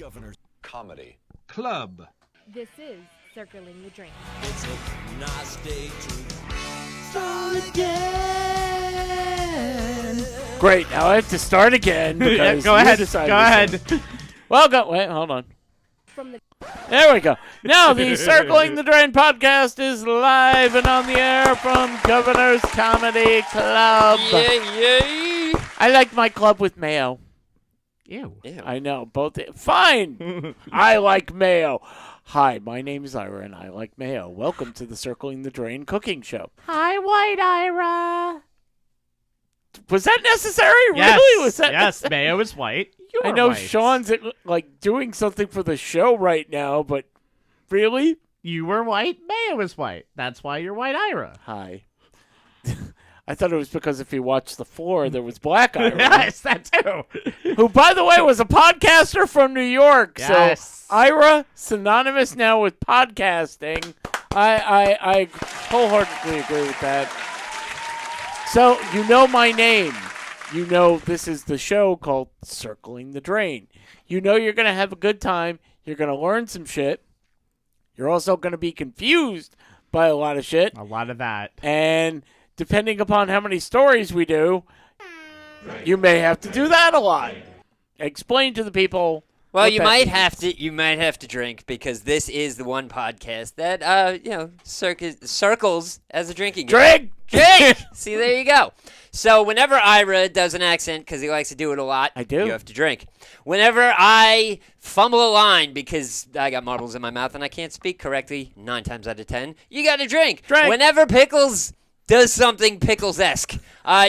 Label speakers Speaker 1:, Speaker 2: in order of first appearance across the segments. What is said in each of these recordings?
Speaker 1: Governor's Comedy
Speaker 2: Club.
Speaker 3: This is Circling the Drain.
Speaker 1: It's a nice day to
Speaker 4: Start again. Great. Now I have to start again.
Speaker 5: Yeah,
Speaker 4: Because
Speaker 5: go ahead.
Speaker 4: you decided
Speaker 5: Go
Speaker 4: to
Speaker 5: ahead.
Speaker 4: start. Well, wait, hold on.
Speaker 3: From the
Speaker 4: There we go. Now the Circling the Drain podcast is live and on the air from Governor's Comedy Club.
Speaker 6: Yay!
Speaker 4: I like my club with mayo.
Speaker 5: Ew.
Speaker 4: I know, both. Fine. I like mayo. Hi, my name is Ira, and I like mayo. Welcome to the Circling the Drain cooking show. Hi, White Ira. Was that necessary?
Speaker 5: Yes.
Speaker 4: Really? Was that
Speaker 5: yes, Mayo is white. You
Speaker 4: I
Speaker 5: are
Speaker 4: know
Speaker 5: white.
Speaker 4: Sean's like doing something for the show right now, but really?
Speaker 5: You were white. Mayo is white. That's why you're White Ira.
Speaker 4: Hi. I thought it was because if you watched the floor, there was Black Ira.
Speaker 5: Yes, that too.
Speaker 4: Who, by the way, was a podcaster from New York.
Speaker 5: Yes.
Speaker 4: So Ira, synonymous now with podcasting. I wholeheartedly agree with that. So, you know my name. You know this is the show called Circling the Drain. You know you're going to have a good time. You're going to learn some shit. You're also going to be confused by a lot of shit.
Speaker 5: A lot of that.
Speaker 4: And depending upon how many stories we do, you may have to do that a lot. Explain to the people.
Speaker 6: Well,
Speaker 4: what
Speaker 6: you
Speaker 4: that
Speaker 6: might
Speaker 4: means.
Speaker 6: have to. You might have to drink because this is the one podcast that circles as a drinking game.
Speaker 4: Drink!
Speaker 6: Drink! See, there you go. So whenever Ira does an accent, because he likes to do it a lot,
Speaker 4: I do.
Speaker 6: You have to drink. Whenever I fumble a line because I got marbles in my mouth and I can't speak correctly 9 times out of 10, you got to drink.
Speaker 4: Drink.
Speaker 6: Whenever Pickles does something Pickles-esque,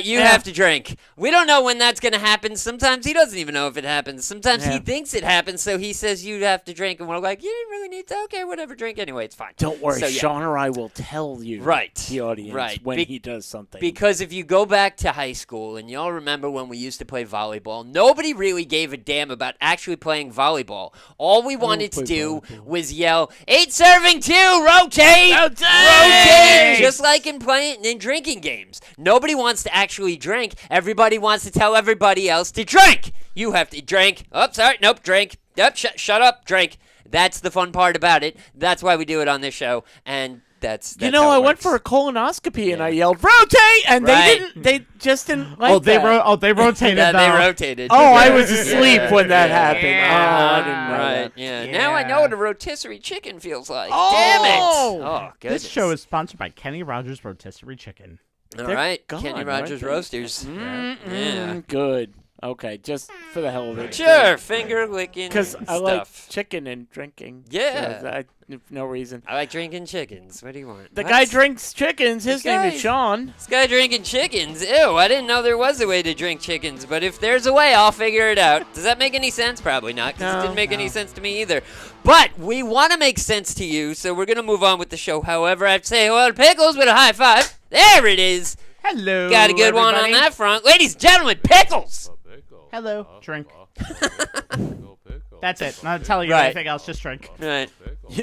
Speaker 6: you have to drink. We don't know when that's going to happen. Sometimes he doesn't even know if it happens. Sometimes he thinks it happens, so he says you have to drink, and we're like, you didn't really need to. Okay, whatever, drink anyway. It's fine.
Speaker 4: Don't worry,
Speaker 6: So, yeah.
Speaker 4: Sean or I will tell you,
Speaker 6: Right.
Speaker 4: the audience,
Speaker 6: Right.
Speaker 4: when he does something.
Speaker 6: Because if you go back to high school, and y'all remember when we used to play volleyball, nobody really gave a damn about actually playing volleyball. All we wanted to
Speaker 4: play
Speaker 6: do
Speaker 4: volleyball.
Speaker 6: was yell, 8 serving 2, rotate!
Speaker 4: Rotate!
Speaker 6: Rotate! Just like in drinking games. Nobody wants to actually drink. Everybody wants to tell everybody else to drink. You have to drink. Oh, sorry. Nope, drink. Yep, shut up, drink. That's the fun part about it. That's why we do it on this show, and that's
Speaker 4: you know,
Speaker 6: how it
Speaker 4: I went
Speaker 6: works.
Speaker 4: for a colonoscopy and
Speaker 6: Yeah.
Speaker 4: I yelled, rotate! And
Speaker 6: Right.
Speaker 4: they just didn't like that.
Speaker 5: They rotated.
Speaker 6: Yeah, they
Speaker 5: though.
Speaker 6: rotated.
Speaker 4: Oh, I was asleep when that happened.
Speaker 5: Yeah.
Speaker 4: Oh, I didn't know
Speaker 6: Right,
Speaker 4: that.
Speaker 6: yeah. Now I know what a rotisserie chicken feels like.
Speaker 4: Oh!
Speaker 6: Damn it! Oh, goodness.
Speaker 5: This show is sponsored by Kenny Rogers Rotisserie Chicken.
Speaker 6: All
Speaker 4: They're
Speaker 6: right,
Speaker 4: gone,
Speaker 6: Kenny
Speaker 4: right?
Speaker 6: Rogers Roasters. Yeah.
Speaker 4: Good. Okay, just for the hell of it.
Speaker 6: Sure, finger licking
Speaker 4: Because I like
Speaker 6: stuff.
Speaker 4: chicken and drinking.
Speaker 6: Yeah.
Speaker 4: So no reason.
Speaker 6: I like drinking chickens. What do you want?
Speaker 4: The
Speaker 6: What?
Speaker 4: guy drinks chickens. His name
Speaker 6: guy-
Speaker 4: is Sean.
Speaker 6: This guy drinking chickens. Ew, I didn't know there was a way to drink chickens, but if there's a way, I'll figure it out. Does that make any sense? Probably not, because
Speaker 4: No,
Speaker 6: it didn't make any sense to me either. But we want to make sense to you, so we're going to move on with the show. However, I'd say hello to Pickles with a high five. There it is.
Speaker 5: Hello.
Speaker 6: Got a good one on
Speaker 5: everybody.
Speaker 6: that front. Ladies and gentlemen, Pickles!
Speaker 5: Hello. Drink. That's it. Not telling you
Speaker 6: Right.
Speaker 5: anything else. Just drink.
Speaker 6: Right.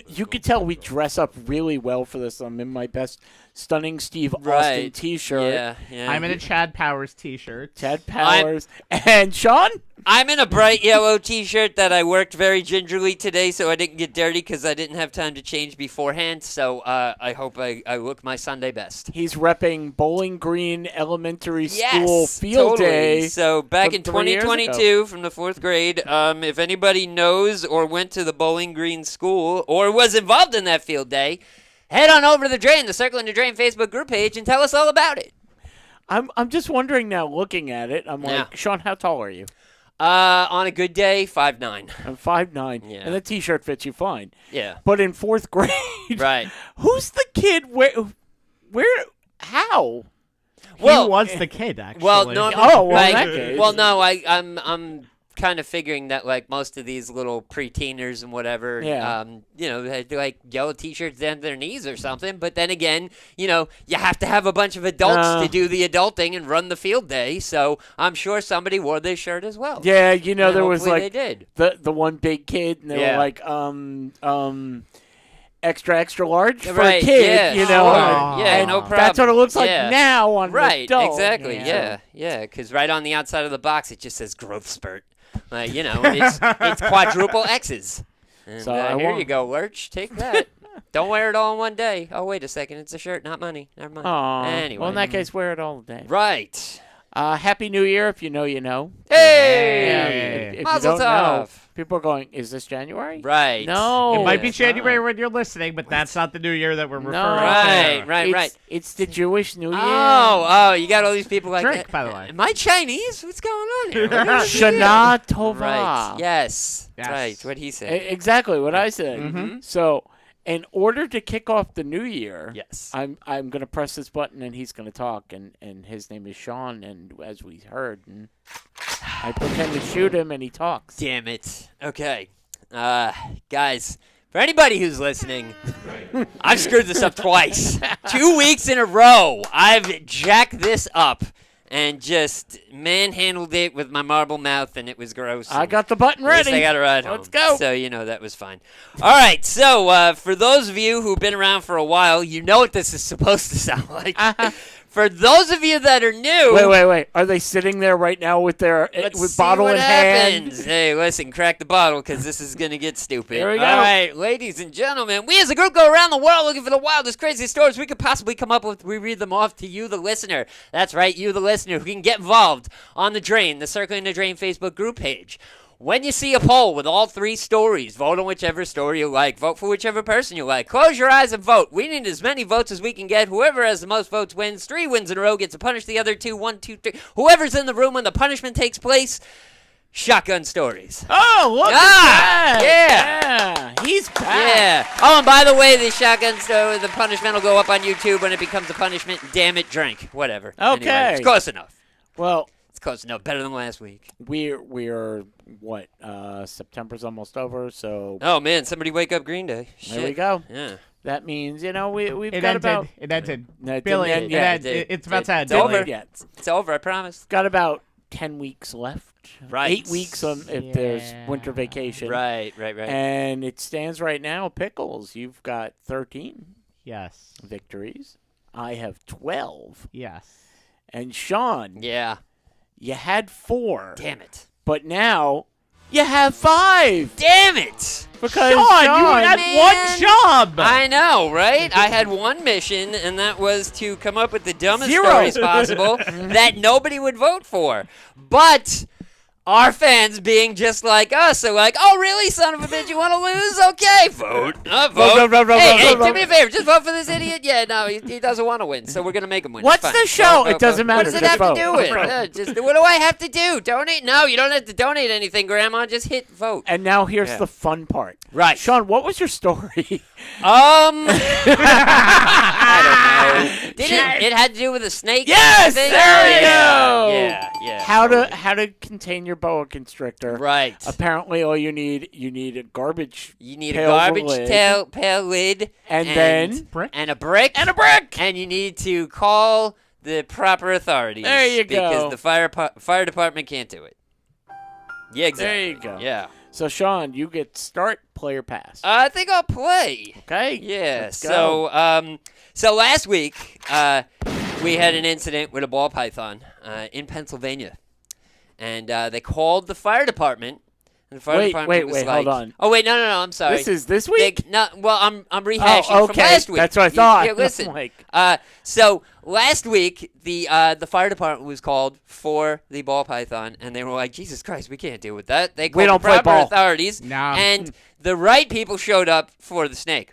Speaker 4: You could tell we dress up really well for this. I'm in my best stunning Steve Austin
Speaker 6: Right.
Speaker 4: t-shirt.
Speaker 6: Yeah.
Speaker 5: I'm in a Chad Powers t-shirt.
Speaker 4: Chad Powers. And Sean?
Speaker 6: I'm in a bright yellow t-shirt that I worked very gingerly today, so I didn't get dirty because I didn't have time to change beforehand. So I hope I look my Sunday best.
Speaker 4: He's repping Bowling Green Elementary School
Speaker 6: Yes,
Speaker 4: Field
Speaker 6: totally.
Speaker 4: Day.
Speaker 6: So back
Speaker 4: from
Speaker 6: in
Speaker 4: 3 years ago.
Speaker 6: 2022, from the 4th grade, if anybody knows or went to the Bowling Green School or was involved in that field day, head on over to the Drain, the Circling the Drain Facebook group page, and tell us all about it.
Speaker 4: I'm just wondering now, looking at it, I'm
Speaker 6: Yeah.
Speaker 4: like, Sean, how tall are you?
Speaker 6: On a good day, 5'9".
Speaker 4: I'm 5'9",
Speaker 6: Yeah.
Speaker 4: and the t-shirt fits you fine.
Speaker 6: Yeah.
Speaker 4: But in 4th grade,
Speaker 6: Right.
Speaker 4: who's the kid? How?
Speaker 6: Well,
Speaker 5: he was the kid, actually.
Speaker 6: Well, no.
Speaker 4: Oh, well,
Speaker 6: like,
Speaker 4: in that case.
Speaker 6: well, no. I'm kind of figuring that like most of these little pre-teeners and whatever,
Speaker 4: Yeah.
Speaker 6: had like yellow t-shirts down to their knees or something. But then again, you have to have a bunch of adults to do the adulting and run the field day. So I'm sure somebody wore this shirt as well.
Speaker 4: Yeah,
Speaker 6: And
Speaker 4: there was
Speaker 6: hopefully
Speaker 4: like
Speaker 6: they did.
Speaker 4: the one big kid, and they
Speaker 6: Yeah.
Speaker 4: were like, extra large for
Speaker 6: Right,
Speaker 4: a kid,
Speaker 6: yeah,
Speaker 4: you know.
Speaker 5: sure.
Speaker 6: Yeah,
Speaker 4: and
Speaker 6: no problem.
Speaker 4: That's what it looks like
Speaker 6: Yeah.
Speaker 4: now on an
Speaker 6: Right,
Speaker 4: adult.
Speaker 6: exactly. Yeah, because right on the outside of the box it just says growth spurt. Like, it's quadruple X's. And,
Speaker 4: So I
Speaker 6: here
Speaker 4: won't-
Speaker 6: you go, Lurch. Take that. Don't wear it all in one day. Oh, wait a second. It's a shirt, not money. Never mind.
Speaker 4: Aw.
Speaker 6: Anyway.
Speaker 4: Well, in that case, wear it all day.
Speaker 6: Right.
Speaker 4: Happy New Year, if you know, you know.
Speaker 6: Hey!
Speaker 4: Yeah, if you
Speaker 6: Mazel
Speaker 4: don't know,
Speaker 6: tov.
Speaker 4: people are going, is this January?
Speaker 6: Right.
Speaker 4: No.
Speaker 5: It might be
Speaker 4: it's not.
Speaker 5: January when you're listening, but that's not the new year that we're referring to.
Speaker 6: Right.
Speaker 4: It's the Jewish New Year.
Speaker 6: Oh, you got all these people like
Speaker 5: Drink,
Speaker 6: that.
Speaker 5: by the way.
Speaker 6: Am I Chinese? What's going on here?
Speaker 4: Shana Tova.
Speaker 6: Right. Yes.
Speaker 5: Yes.
Speaker 6: Right. What he said.
Speaker 4: Exactly what I said.
Speaker 6: Mm-hmm.
Speaker 4: So, in order to kick off the new year,
Speaker 6: Yes.
Speaker 4: I'm going to press this button and he's going to talk, and his name is Sean, and as we heard, and I pretend to shoot him and he talks.
Speaker 6: Damn it. Okay. Guys, for anybody who's listening, I've screwed this up twice. 2 weeks in a row, I've jacked this up and just manhandled it with my marble mouth, and it was gross.
Speaker 4: I got the button
Speaker 6: At least
Speaker 4: ready.
Speaker 6: I got it right
Speaker 4: Let's
Speaker 6: home.
Speaker 4: go.
Speaker 6: So, that was fine. All right. So, for those of you who've been around for a while, you know what this is supposed to sound like. For those of you that are new.
Speaker 4: Wait. Are they sitting there right now with their
Speaker 6: Let's
Speaker 4: with
Speaker 6: see
Speaker 4: bottle
Speaker 6: what
Speaker 4: in hand?
Speaker 6: happens. Hey, listen, crack the bottle because this is going to get stupid.
Speaker 4: Here we go.
Speaker 6: All right, ladies and gentlemen, we as a group go around the world looking for the wildest, craziest stories we could possibly come up with. We read them off to you, the listener. That's right, you, the listener, who can get involved on the Drain, the Circling the Drain Facebook group page. When you see a poll with all 3 stories, vote on whichever story you like. Vote for whichever person you like. Close your eyes and vote. We need as many votes as we can get. Whoever has the most votes wins. 3 wins in a row gets to punish the other 2. 1, 2, 3. Whoever's in the room when the punishment takes place, shotgun stories.
Speaker 4: Oh, look
Speaker 6: Ah,
Speaker 4: at that! Yeah, he's back.
Speaker 6: Yeah. Oh, and by the way, the shotgun story, the punishment will go up on YouTube when it becomes a punishment. Damn it, drink. Whatever.
Speaker 4: Okay.
Speaker 6: Anyway, it's close enough.
Speaker 4: Well,
Speaker 6: It's close enough. Better than last week.
Speaker 4: we're what? September's almost over, so
Speaker 6: Oh, man. Somebody wake up Green Day.
Speaker 4: there we
Speaker 6: Shit.
Speaker 4: go.
Speaker 6: Yeah.
Speaker 4: That means we've
Speaker 5: It
Speaker 4: got
Speaker 5: ended.
Speaker 4: about
Speaker 5: It ended.
Speaker 4: No, it
Speaker 5: Billy,
Speaker 4: didn't end
Speaker 5: it
Speaker 4: yet.
Speaker 5: ended. It's about to end.
Speaker 6: It's over.
Speaker 5: Billy.
Speaker 4: yet.
Speaker 6: It's over, I promise.
Speaker 4: Got about 10 weeks left.
Speaker 6: Right.
Speaker 4: 8 weeks if there's winter vacation.
Speaker 6: Right.
Speaker 4: And it stands right now, Pickles. You've got 13
Speaker 5: Yes.
Speaker 4: victories. I have 12.
Speaker 5: Yes.
Speaker 4: And Sean,
Speaker 6: Yeah.
Speaker 4: you had 4.
Speaker 6: Damn it.
Speaker 4: But now you have 5.
Speaker 6: Damn it.
Speaker 4: Because
Speaker 5: Sean, you had
Speaker 6: man.
Speaker 5: one job.
Speaker 6: I know, right? I had one mission, and that was to come up with the dumbest
Speaker 4: 0.
Speaker 6: stories possible that nobody would vote for. But our fans, being just like us, are like, oh, really, son of a bitch, you want to lose? Okay, vote. Vote. Hey, do me a favor, just vote for this idiot. Yeah, no, he doesn't want to win, so we're going to make him win.
Speaker 4: What's
Speaker 6: Fine.
Speaker 4: the show?
Speaker 6: Vote,
Speaker 4: It doesn't
Speaker 6: vote.
Speaker 4: matter,
Speaker 6: What does it
Speaker 4: just
Speaker 6: have
Speaker 4: vote.
Speaker 6: to do with? Just what do I have to do? Donate? No, you don't have to donate anything, Grandma. Just hit vote.
Speaker 4: And now here's
Speaker 6: Yeah.
Speaker 4: the fun part.
Speaker 6: Right.
Speaker 4: Sean, what was your story?
Speaker 6: I don't know. It had to do with a snake?
Speaker 4: Yes,
Speaker 6: thing?
Speaker 4: there you
Speaker 6: Yeah,
Speaker 4: go.
Speaker 6: Yeah.
Speaker 4: How to contain your boa constrictor.
Speaker 6: Right.
Speaker 4: Apparently all you need a garbage
Speaker 6: You need a
Speaker 4: pail
Speaker 6: garbage
Speaker 4: lid.
Speaker 6: pail lid.
Speaker 4: And then-
Speaker 5: Brick?
Speaker 6: And a brick.
Speaker 4: and a brick.
Speaker 6: And you need to call the proper authorities.
Speaker 4: There you go.
Speaker 6: Because the fire department can't do it. Yeah, exactly.
Speaker 4: There you go.
Speaker 6: Yeah.
Speaker 4: So Sean, you get start, player pass.
Speaker 6: I think I'll play.
Speaker 4: Okay?
Speaker 6: Yeah.
Speaker 4: Let's go.
Speaker 6: So last week we had an incident with a ball python in Pennsylvania, and they called the fire department. And the fire
Speaker 4: Wait,
Speaker 6: department
Speaker 4: wait,
Speaker 6: was
Speaker 4: wait,
Speaker 6: like,
Speaker 4: hold on.
Speaker 6: Oh wait, no, I'm sorry.
Speaker 4: This is this week?
Speaker 6: I'm rehashing
Speaker 4: Oh,
Speaker 6: from
Speaker 4: okay.
Speaker 6: last week.
Speaker 4: That's what I thought.
Speaker 6: Yeah, listen.
Speaker 4: I'm like-
Speaker 6: So last week the fire department was called for the ball python, and they were like, Jesus Christ, we can't deal with that. They called
Speaker 4: don't
Speaker 6: the
Speaker 4: play
Speaker 6: proper
Speaker 4: ball.
Speaker 6: authorities,
Speaker 5: No.
Speaker 6: and the right people showed up for the snake.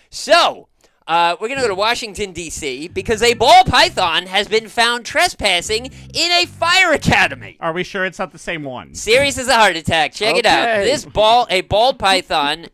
Speaker 6: So we're going to go to Washington, D.C., because a ball python has been found trespassing in a fire academy.
Speaker 5: Are we sure it's not the same one?
Speaker 6: Serious as a heart attack. Check it out.
Speaker 4: Okay.
Speaker 6: This ball python,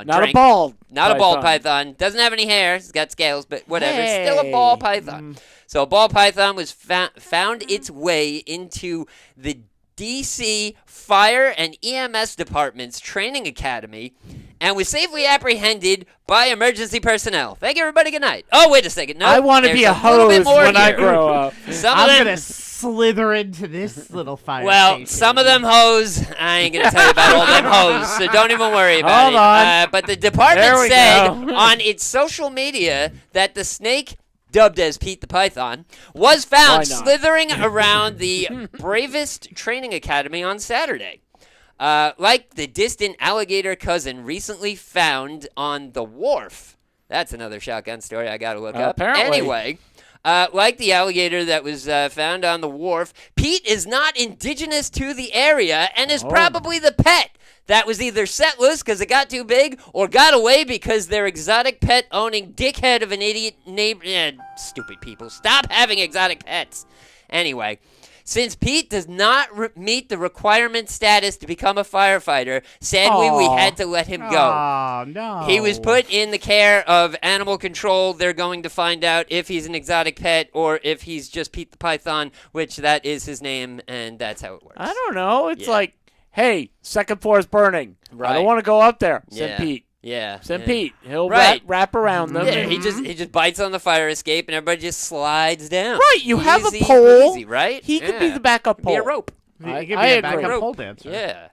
Speaker 4: Not
Speaker 6: drink.
Speaker 4: a bald.
Speaker 6: Not a ball python. Doesn't have any hair. It's got scales, but whatever. It's still a ball
Speaker 4: Hey.
Speaker 6: python. So a ball python was found its way into the D.C. Fire and EMS Department's training academy and was safely apprehended by emergency personnel. Thank you, everybody. Good night. Oh, wait a second. No,
Speaker 4: I want to
Speaker 6: there's
Speaker 4: be a
Speaker 6: little bit
Speaker 4: hose
Speaker 6: more
Speaker 4: when I
Speaker 6: here.
Speaker 4: grow up.
Speaker 6: Some of
Speaker 5: I'm
Speaker 6: them,
Speaker 5: gonna slither into this little fire
Speaker 6: well,
Speaker 5: station.
Speaker 6: some of them hoes, I ain't gonna tell you about all them hoes, so don't even worry about
Speaker 4: Hold
Speaker 6: it.
Speaker 4: on.
Speaker 6: But the
Speaker 4: There
Speaker 6: department
Speaker 4: we
Speaker 6: said
Speaker 4: go.
Speaker 6: on its social media that the snake dubbed as Pete the Python, was found
Speaker 4: Why not?
Speaker 6: slithering around the Bravest Training Academy on Saturday. Like the distant alligator cousin recently found on the wharf. That's another shotgun story I gotta look up.
Speaker 4: Apparently.
Speaker 6: Anyway, like the alligator that was found on the wharf, Pete is not indigenous to the area and is probably the pet that was either set loose because it got too big or got away because their exotic pet owning dickhead of an idiot neighbor. Stupid people. Stop having exotic pets. Anyway. Since Pete does not meet the requirement status to become a firefighter, sadly we
Speaker 4: Aw.
Speaker 6: had to let him go.
Speaker 5: Oh, no.
Speaker 6: He was put in the care of animal control. They're going to find out if he's an exotic pet or if he's just Pete the Python, which that is his name, and that's how it works.
Speaker 4: I don't know. It's
Speaker 6: Yeah.
Speaker 4: like, hey, second floor is burning. I
Speaker 6: Right.
Speaker 4: don't want to go up there. Send
Speaker 6: Yeah.
Speaker 4: Pete.
Speaker 6: Yeah.
Speaker 4: Send
Speaker 6: yeah.
Speaker 4: Pete. He'll
Speaker 6: Right.
Speaker 4: wrap around them.
Speaker 6: Yeah,
Speaker 4: and-
Speaker 6: he just bites on the fire escape, and everybody just slides down.
Speaker 4: Right, you have a
Speaker 6: Easy
Speaker 4: pole.
Speaker 6: peasy, right?
Speaker 4: He could be
Speaker 6: Yeah.
Speaker 4: the backup pole.
Speaker 6: Be a rope.
Speaker 5: He
Speaker 4: I
Speaker 5: could be
Speaker 4: agree.
Speaker 5: a backup pole dancer.
Speaker 6: Yeah.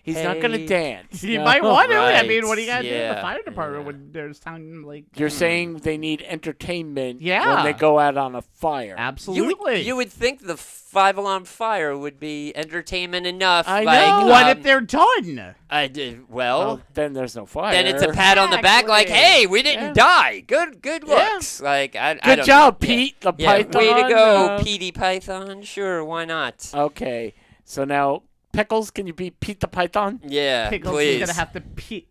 Speaker 4: He's not going to
Speaker 6: Hey.
Speaker 4: dance.
Speaker 5: He
Speaker 4: No.
Speaker 5: might want to. I
Speaker 6: Right,
Speaker 5: mean, what do you got to do in
Speaker 6: yeah,
Speaker 5: the fire department
Speaker 6: yeah.
Speaker 5: when there's time like?
Speaker 4: You're saying they need entertainment
Speaker 5: Yeah.
Speaker 4: when they go out on a fire.
Speaker 5: Absolutely.
Speaker 6: You would think the 5-alarm fire would be entertainment enough.
Speaker 4: I
Speaker 6: like,
Speaker 4: know.
Speaker 5: What if they're done?
Speaker 6: I did
Speaker 4: Well,
Speaker 6: well.
Speaker 4: then there's no fire.
Speaker 6: Then it's a pat on the back, like,
Speaker 5: Exactly.
Speaker 6: "Hey, we didn't die. Good
Speaker 4: Yeah.
Speaker 6: looks." Like, I
Speaker 4: Good
Speaker 6: don't
Speaker 4: job,
Speaker 6: know. Yeah.
Speaker 4: Pete the
Speaker 6: Yeah,
Speaker 4: Python.
Speaker 6: way to go,
Speaker 4: Uh,
Speaker 6: Petey Python. Sure, why not?
Speaker 4: Okay, so now, Pickles, can you be Pete the Python?
Speaker 6: Yeah,
Speaker 5: Pickles
Speaker 6: please.
Speaker 5: is gonna have to Pete.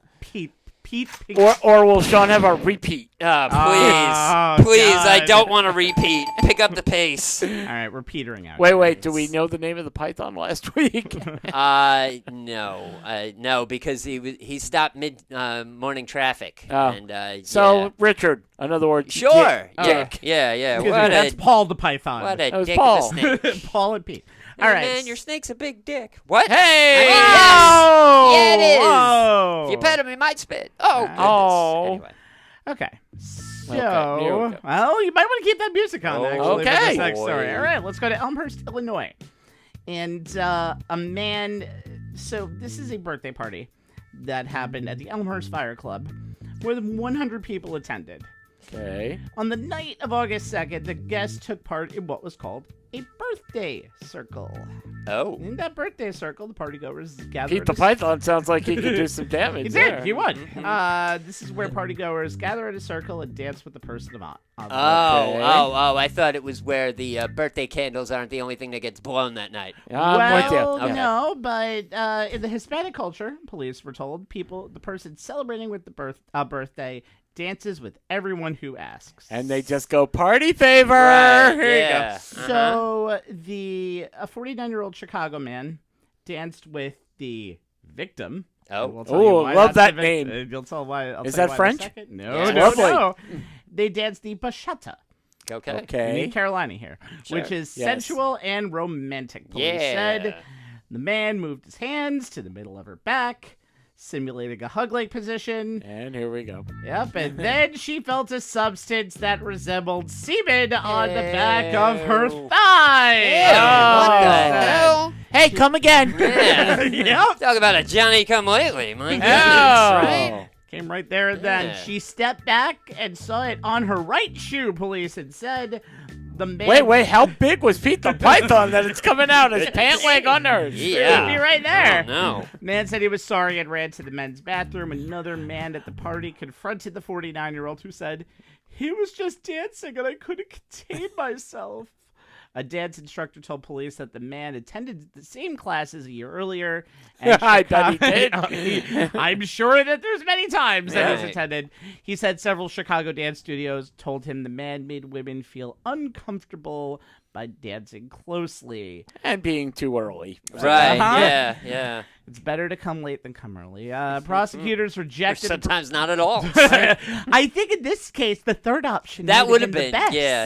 Speaker 4: Or will Sean have a repeat?
Speaker 6: Please,
Speaker 5: Oh,
Speaker 6: please. I
Speaker 5: God.
Speaker 6: don't want to repeat. Pick up the pace.
Speaker 5: All right, we're petering out.
Speaker 4: Wait, do
Speaker 5: guys.
Speaker 4: we know the name of the python last week?
Speaker 6: No, because he stopped mid morning traffic.
Speaker 4: Oh.
Speaker 6: And
Speaker 4: So,
Speaker 6: yeah.
Speaker 4: Richard, in other words,
Speaker 6: Sure.
Speaker 4: Dick.
Speaker 6: Yeah.
Speaker 5: Excuse me,
Speaker 6: What
Speaker 5: that's
Speaker 6: a
Speaker 5: Paul the Python.
Speaker 6: what a
Speaker 4: That was
Speaker 6: dick
Speaker 4: Paul.
Speaker 6: of a snake.
Speaker 5: Paul and Pete.
Speaker 6: Hey,
Speaker 5: All right.
Speaker 6: man, your snake's a big dick. What?
Speaker 4: Hey!
Speaker 6: Yes. Yeah, it is.
Speaker 5: Whoa.
Speaker 6: If you pet him, he might spit. Oh, goodness.
Speaker 4: Oh.
Speaker 6: Anyway.
Speaker 5: Okay.
Speaker 4: Okay, here we go.
Speaker 5: Well, you might want to keep that music on,
Speaker 6: Oh,
Speaker 5: actually, for
Speaker 4: okay.
Speaker 5: this next story.
Speaker 6: boy.
Speaker 5: All right, let's go to Elmhurst, Illinois. And a man, so this is a birthday party that happened at the Elmhurst Fire Club. More than 100 people attended.
Speaker 4: Okay.
Speaker 5: On the night of August 2nd, the guests took part in what was called a birthday circle.
Speaker 6: Oh.
Speaker 5: In that birthday circle, the partygoers gathered.
Speaker 4: Pete the Python sounds like he could do some damage.
Speaker 5: He
Speaker 4: there.
Speaker 5: did. He won. This is where partygoers gather in a circle and dance with the person on.
Speaker 6: Oh, I thought it was where the birthday candles aren't the only thing that gets blown that night.
Speaker 4: I'm with you.
Speaker 5: Well,
Speaker 6: Okay.
Speaker 5: no, but in the Hispanic culture, police were told the person celebrating with the birthday dances with everyone who asks.
Speaker 4: And they just go party favor.
Speaker 6: Right,
Speaker 4: Here
Speaker 6: yeah.
Speaker 4: you go.
Speaker 5: So a 49-year-old Chicago man danced with the victim.
Speaker 6: Oh.
Speaker 5: And we'll tell you
Speaker 4: Ooh,
Speaker 5: why
Speaker 4: love
Speaker 5: that's
Speaker 4: that
Speaker 5: the vic-
Speaker 4: name.
Speaker 5: You'll tell why. I'll
Speaker 4: Is
Speaker 5: tell you
Speaker 4: that
Speaker 5: why in a
Speaker 4: French?
Speaker 5: second.
Speaker 6: Yeah.
Speaker 5: No,
Speaker 6: It's
Speaker 5: no,
Speaker 4: lovely.
Speaker 5: no. They danced the bachata.
Speaker 6: Okay.
Speaker 4: Okay.
Speaker 5: North Carolina here,
Speaker 6: Sure.
Speaker 5: which is
Speaker 4: Yes.
Speaker 5: sensual and romantic. Police
Speaker 6: Yeah.
Speaker 5: said the man moved his hands to the middle of her back, simulating a hug-like position.
Speaker 4: And here we go.
Speaker 5: Yep, and then she felt a substance that resembled semen on the back of her
Speaker 6: Ew.
Speaker 5: thigh.
Speaker 6: What the
Speaker 5: Oh.
Speaker 6: hell?
Speaker 4: Hey, come again.
Speaker 6: Yeah.
Speaker 5: Yep.
Speaker 6: Talk about a Johnny come lately. My goodness,
Speaker 4: Oh.
Speaker 6: right?
Speaker 5: Came right there and then.
Speaker 6: Yeah.
Speaker 5: She stepped back and saw it on her right shoe, police had said. The man
Speaker 4: Wait, how big was Pete the Python that it's coming out? His pant leg under his shoe?
Speaker 6: Yeah.
Speaker 5: It'd be right there.
Speaker 6: Oh, no.
Speaker 5: Man said he was sorry and ran to the men's bathroom. Another man at the party confronted the 49-year-old who said, he was just dancing and I couldn't contain myself. A dance instructor told police that the man attended the same classes a year earlier. And
Speaker 4: I bet he did.
Speaker 5: I'm sure that there's many times that he's
Speaker 6: Right.
Speaker 5: attended. He said several Chicago dance studios told him the man made women feel uncomfortable by dancing closely.
Speaker 4: And being too early.
Speaker 6: Right.
Speaker 5: Uh-huh.
Speaker 6: Yeah.
Speaker 5: It's better to come late than come early. Prosecutors
Speaker 6: Or
Speaker 5: rejected.
Speaker 6: sometimes not at all.
Speaker 5: I think in this case, the third option
Speaker 6: That
Speaker 5: would
Speaker 6: would
Speaker 5: have
Speaker 6: have
Speaker 5: been
Speaker 6: been.
Speaker 5: the best.
Speaker 6: Yeah.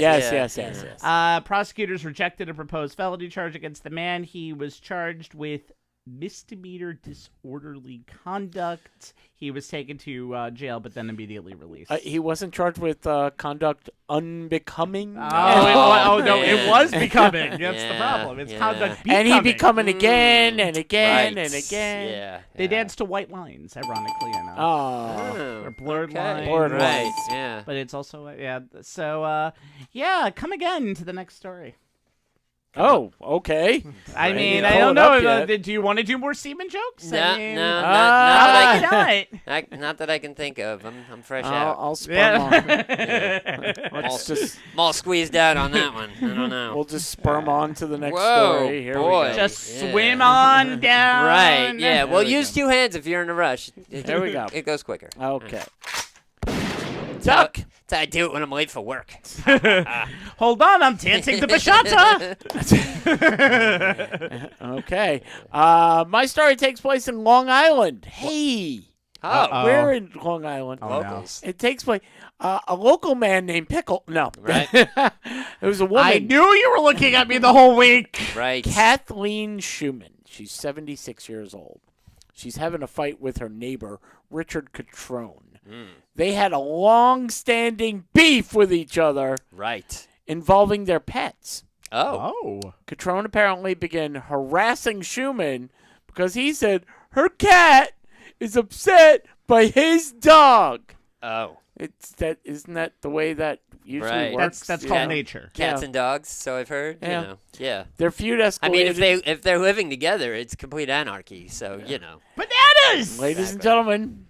Speaker 4: Yes.
Speaker 5: Prosecutors rejected a proposed felony charge against the man. He was charged with misdemeanor disorderly conduct. He was taken to jail, but then immediately released.
Speaker 4: He wasn't charged with conduct unbecoming.
Speaker 5: Oh, no,
Speaker 6: man.
Speaker 5: it was becoming. That's the
Speaker 6: Yeah,
Speaker 5: problem. It's
Speaker 6: yeah.
Speaker 5: conduct becoming.
Speaker 4: And he becoming again and again
Speaker 6: Right.
Speaker 4: and again.
Speaker 6: Yeah.
Speaker 5: They
Speaker 6: yeah.
Speaker 5: danced to white lines, ironically enough.
Speaker 4: Oh.
Speaker 5: Or blurred
Speaker 6: okay.
Speaker 5: lines.
Speaker 4: Blurred
Speaker 6: Right.
Speaker 4: lines.
Speaker 6: Yeah.
Speaker 5: But it's also, So, come again to the next story.
Speaker 4: Oh, okay.
Speaker 5: I
Speaker 4: Right.
Speaker 5: mean,
Speaker 4: Yeah.
Speaker 5: I
Speaker 4: Pull
Speaker 5: don't
Speaker 4: it up
Speaker 5: know.
Speaker 4: yet.
Speaker 5: Do you want to do more semen jokes?
Speaker 6: No,
Speaker 5: I mean,
Speaker 6: no,
Speaker 4: Ah.
Speaker 6: not that I can think of. I'm fresh
Speaker 4: I'll,
Speaker 6: out.
Speaker 4: I'll sperm
Speaker 5: Yeah.
Speaker 6: I'm all,
Speaker 4: Let's just
Speaker 6: I'm all squeezed out on that one. I don't know.
Speaker 4: we'll just sperm on to the next
Speaker 6: Whoa,
Speaker 4: story. Here
Speaker 6: boy.
Speaker 4: we go.
Speaker 5: Just
Speaker 6: Yeah.
Speaker 5: swim on down.
Speaker 6: Right. Yeah. Well,
Speaker 4: we
Speaker 6: use two hands if you're in a rush.
Speaker 4: There we go.
Speaker 6: It goes quicker.
Speaker 4: Okay.
Speaker 6: Duck.
Speaker 4: Duck.
Speaker 6: That's how I do it when I'm late for work.
Speaker 5: Hold on, I'm dancing the bachata.
Speaker 4: Okay. My story takes place in Long Island. Hey.
Speaker 6: Oh.
Speaker 5: Uh-oh.
Speaker 4: We're in Long Island.
Speaker 5: Oh, no.
Speaker 6: Locals.
Speaker 4: It takes place. A local man named Pickle. No.
Speaker 6: Right.
Speaker 4: It was a woman.
Speaker 5: I knew you were looking at me the whole week.
Speaker 6: Right.
Speaker 4: Kathleen Schumann. She's 76 years old. She's having a fight with her neighbor, Richard Catrone. They had a long-standing beef with each other
Speaker 6: Right.
Speaker 4: involving their pets.
Speaker 6: Oh.
Speaker 5: Oh.
Speaker 4: Catrone apparently began harassing Schumann because he said her cat is upset by his dog.
Speaker 6: Oh.
Speaker 4: Isn't that the way that usually
Speaker 6: Right.
Speaker 4: works?
Speaker 5: That's
Speaker 6: Yeah.
Speaker 5: called nature.
Speaker 6: Cats
Speaker 4: Yeah.
Speaker 6: and dogs. So I've heard.
Speaker 4: Yeah.
Speaker 6: You know. Yeah.
Speaker 4: Their feud escalated.
Speaker 6: I mean, if they're living together, it's complete anarchy. So you know.
Speaker 5: Bananas!
Speaker 4: Ladies and
Speaker 6: Exactly.
Speaker 4: gentlemen,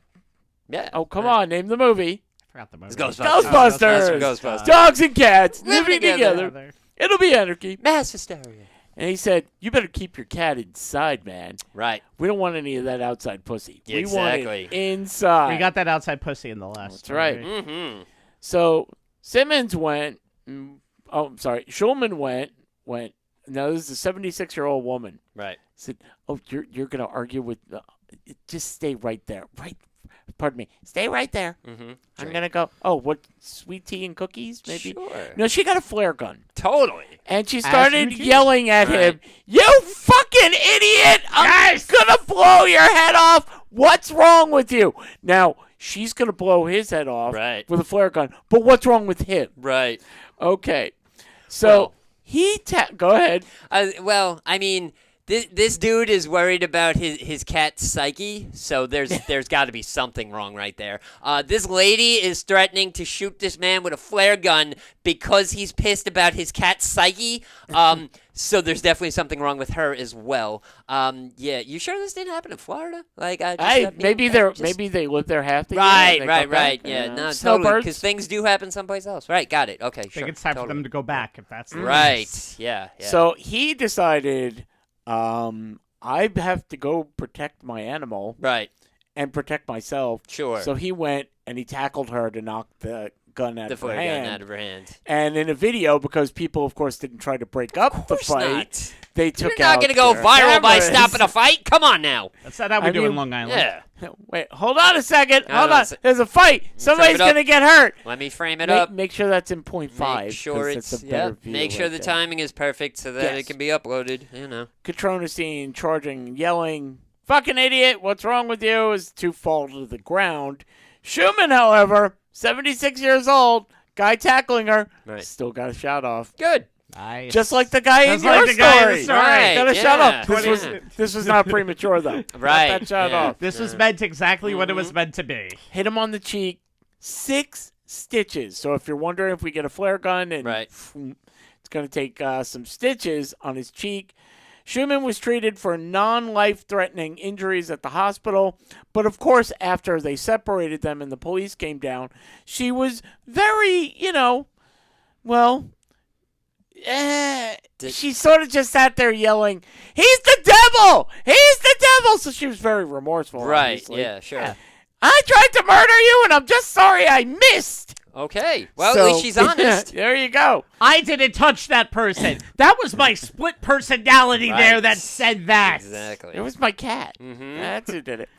Speaker 6: Yeah.
Speaker 4: oh come on, name the movie.
Speaker 5: I forgot the movie.
Speaker 6: It's Ghostbusters.
Speaker 4: Ghostbusters.
Speaker 6: That's from Ghostbusters.
Speaker 4: Dogs and cats
Speaker 6: Living
Speaker 4: living together. It'll be anarchy.
Speaker 6: Mass hysteria.
Speaker 4: And he said, "You better keep your cat inside, man.
Speaker 6: Right.
Speaker 4: We don't want any of that outside pussy. We
Speaker 6: Exactly.
Speaker 4: want it inside."
Speaker 5: We got that outside pussy in the last.
Speaker 4: That's right.
Speaker 5: story.
Speaker 6: Mm-hmm.
Speaker 4: So Simmons went. Oh, I'm sorry. Schulman went. Now this is a 76-year-old woman.
Speaker 6: Right.
Speaker 4: Said, "Oh, you're gonna argue with? Just stay right there. Right. Pardon me. Stay right there.
Speaker 6: Mm-hmm.
Speaker 4: I'm gonna go. Oh, what? Sweet tea and cookies, maybe?
Speaker 6: Sure.
Speaker 4: No, she got a flare gun."
Speaker 6: Totally.
Speaker 4: And she started
Speaker 5: you do.
Speaker 4: yelling at him,
Speaker 6: Right.
Speaker 4: "You fucking idiot! I'm gonna blow your head off! What's wrong with you?" Now, she's gonna blow his head off
Speaker 6: Right.
Speaker 4: with a flare gun, but what's wrong with him?
Speaker 6: Right.
Speaker 4: Okay. So
Speaker 6: Well-
Speaker 4: he go ahead.
Speaker 6: Well, I mean, this dude is worried about his cat's psyche, so there's got to be something wrong right there. This lady is threatening to shoot this man with a flare gun because he's pissed about his cat's psyche. So there's definitely something wrong with her as well. Yeah, you sure this didn't happen in Florida? Like,
Speaker 4: Maybe they live there half the year.
Speaker 6: Right,
Speaker 4: They
Speaker 6: right,
Speaker 4: come back,
Speaker 6: right.
Speaker 4: you
Speaker 6: Yeah,
Speaker 4: know.
Speaker 6: no, totally.
Speaker 4: Snowbirds.
Speaker 6: Because things do happen someplace else. Right, got it. Okay,
Speaker 5: I
Speaker 6: sure.
Speaker 5: think it's time for
Speaker 6: totally.
Speaker 5: them to go back if that's the
Speaker 6: Right.
Speaker 5: case.
Speaker 6: Yeah.
Speaker 4: So he decided, I have to go protect my animal
Speaker 6: Right.
Speaker 4: and protect myself.
Speaker 6: Sure.
Speaker 4: So he went and he tackled her to knock the gun out
Speaker 6: the
Speaker 4: of her
Speaker 6: flare
Speaker 4: hand.
Speaker 6: gun out of her hand.
Speaker 4: And in a video, because people, of course, didn't try to break up the
Speaker 6: course
Speaker 4: fight,
Speaker 6: not.
Speaker 4: they took
Speaker 6: You're not
Speaker 4: out
Speaker 6: going to go
Speaker 4: their
Speaker 6: viral by
Speaker 4: cameras.
Speaker 6: stopping a fight? Come on now.
Speaker 5: That's not how we
Speaker 4: I
Speaker 5: do in
Speaker 4: mean,
Speaker 5: Long Island.
Speaker 6: Yeah.
Speaker 4: Wait, hold on a second.
Speaker 6: Hold
Speaker 4: Hold
Speaker 6: on a
Speaker 4: on.
Speaker 6: sec-
Speaker 4: There's a fight. Somebody's
Speaker 6: it up.
Speaker 4: going to get hurt.
Speaker 6: Let me frame it up.
Speaker 4: Make sure that's in point five.
Speaker 6: Make sure
Speaker 4: 'cause
Speaker 6: it's
Speaker 4: a better
Speaker 6: yep.
Speaker 4: view
Speaker 6: Make sure
Speaker 4: right
Speaker 6: the
Speaker 4: there.
Speaker 6: timing is perfect so that
Speaker 4: Yes.
Speaker 6: it can be uploaded. You know.
Speaker 4: Catrone is seen charging, yelling, "Fucking idiot, what's wrong with you?" as two fall to the ground. Schumann, however, 76 years old, guy tackling her,
Speaker 6: Right.
Speaker 4: still got a shout off.
Speaker 6: Good.
Speaker 5: Nice.
Speaker 4: Just like the guy in
Speaker 5: Just
Speaker 4: your
Speaker 5: like the guy in
Speaker 4: story.
Speaker 5: the story.
Speaker 6: Right,
Speaker 4: Got a shout
Speaker 6: yeah.
Speaker 4: off. This was not premature, though.
Speaker 6: Right,
Speaker 4: Got that shout
Speaker 6: yeah.
Speaker 4: off.
Speaker 5: This was meant exactly what it was meant to be.
Speaker 4: Hit him on the cheek. 6 stitches. So if you're wondering if we get a flare gun and
Speaker 6: Right.
Speaker 4: it's going to take some stitches on his cheek. Schumann was treated for non-life-threatening injuries at the hospital, but of course, after they separated them and the police came down, she was very, she sort of just sat there yelling, "He's the devil! He's the devil!" So she was very remorseful.
Speaker 6: Right.
Speaker 4: obviously.
Speaker 6: Yeah. Sure.
Speaker 4: I tried to murder you, and I'm just sorry I missed.
Speaker 6: Okay. Well,
Speaker 4: So-
Speaker 6: at least she's honest.
Speaker 4: There you go.
Speaker 5: I didn't touch that person. That was my split personality
Speaker 6: Right.
Speaker 5: there that said that.
Speaker 6: Exactly.
Speaker 4: It was my cat.
Speaker 6: Mhm.
Speaker 4: That's who did it.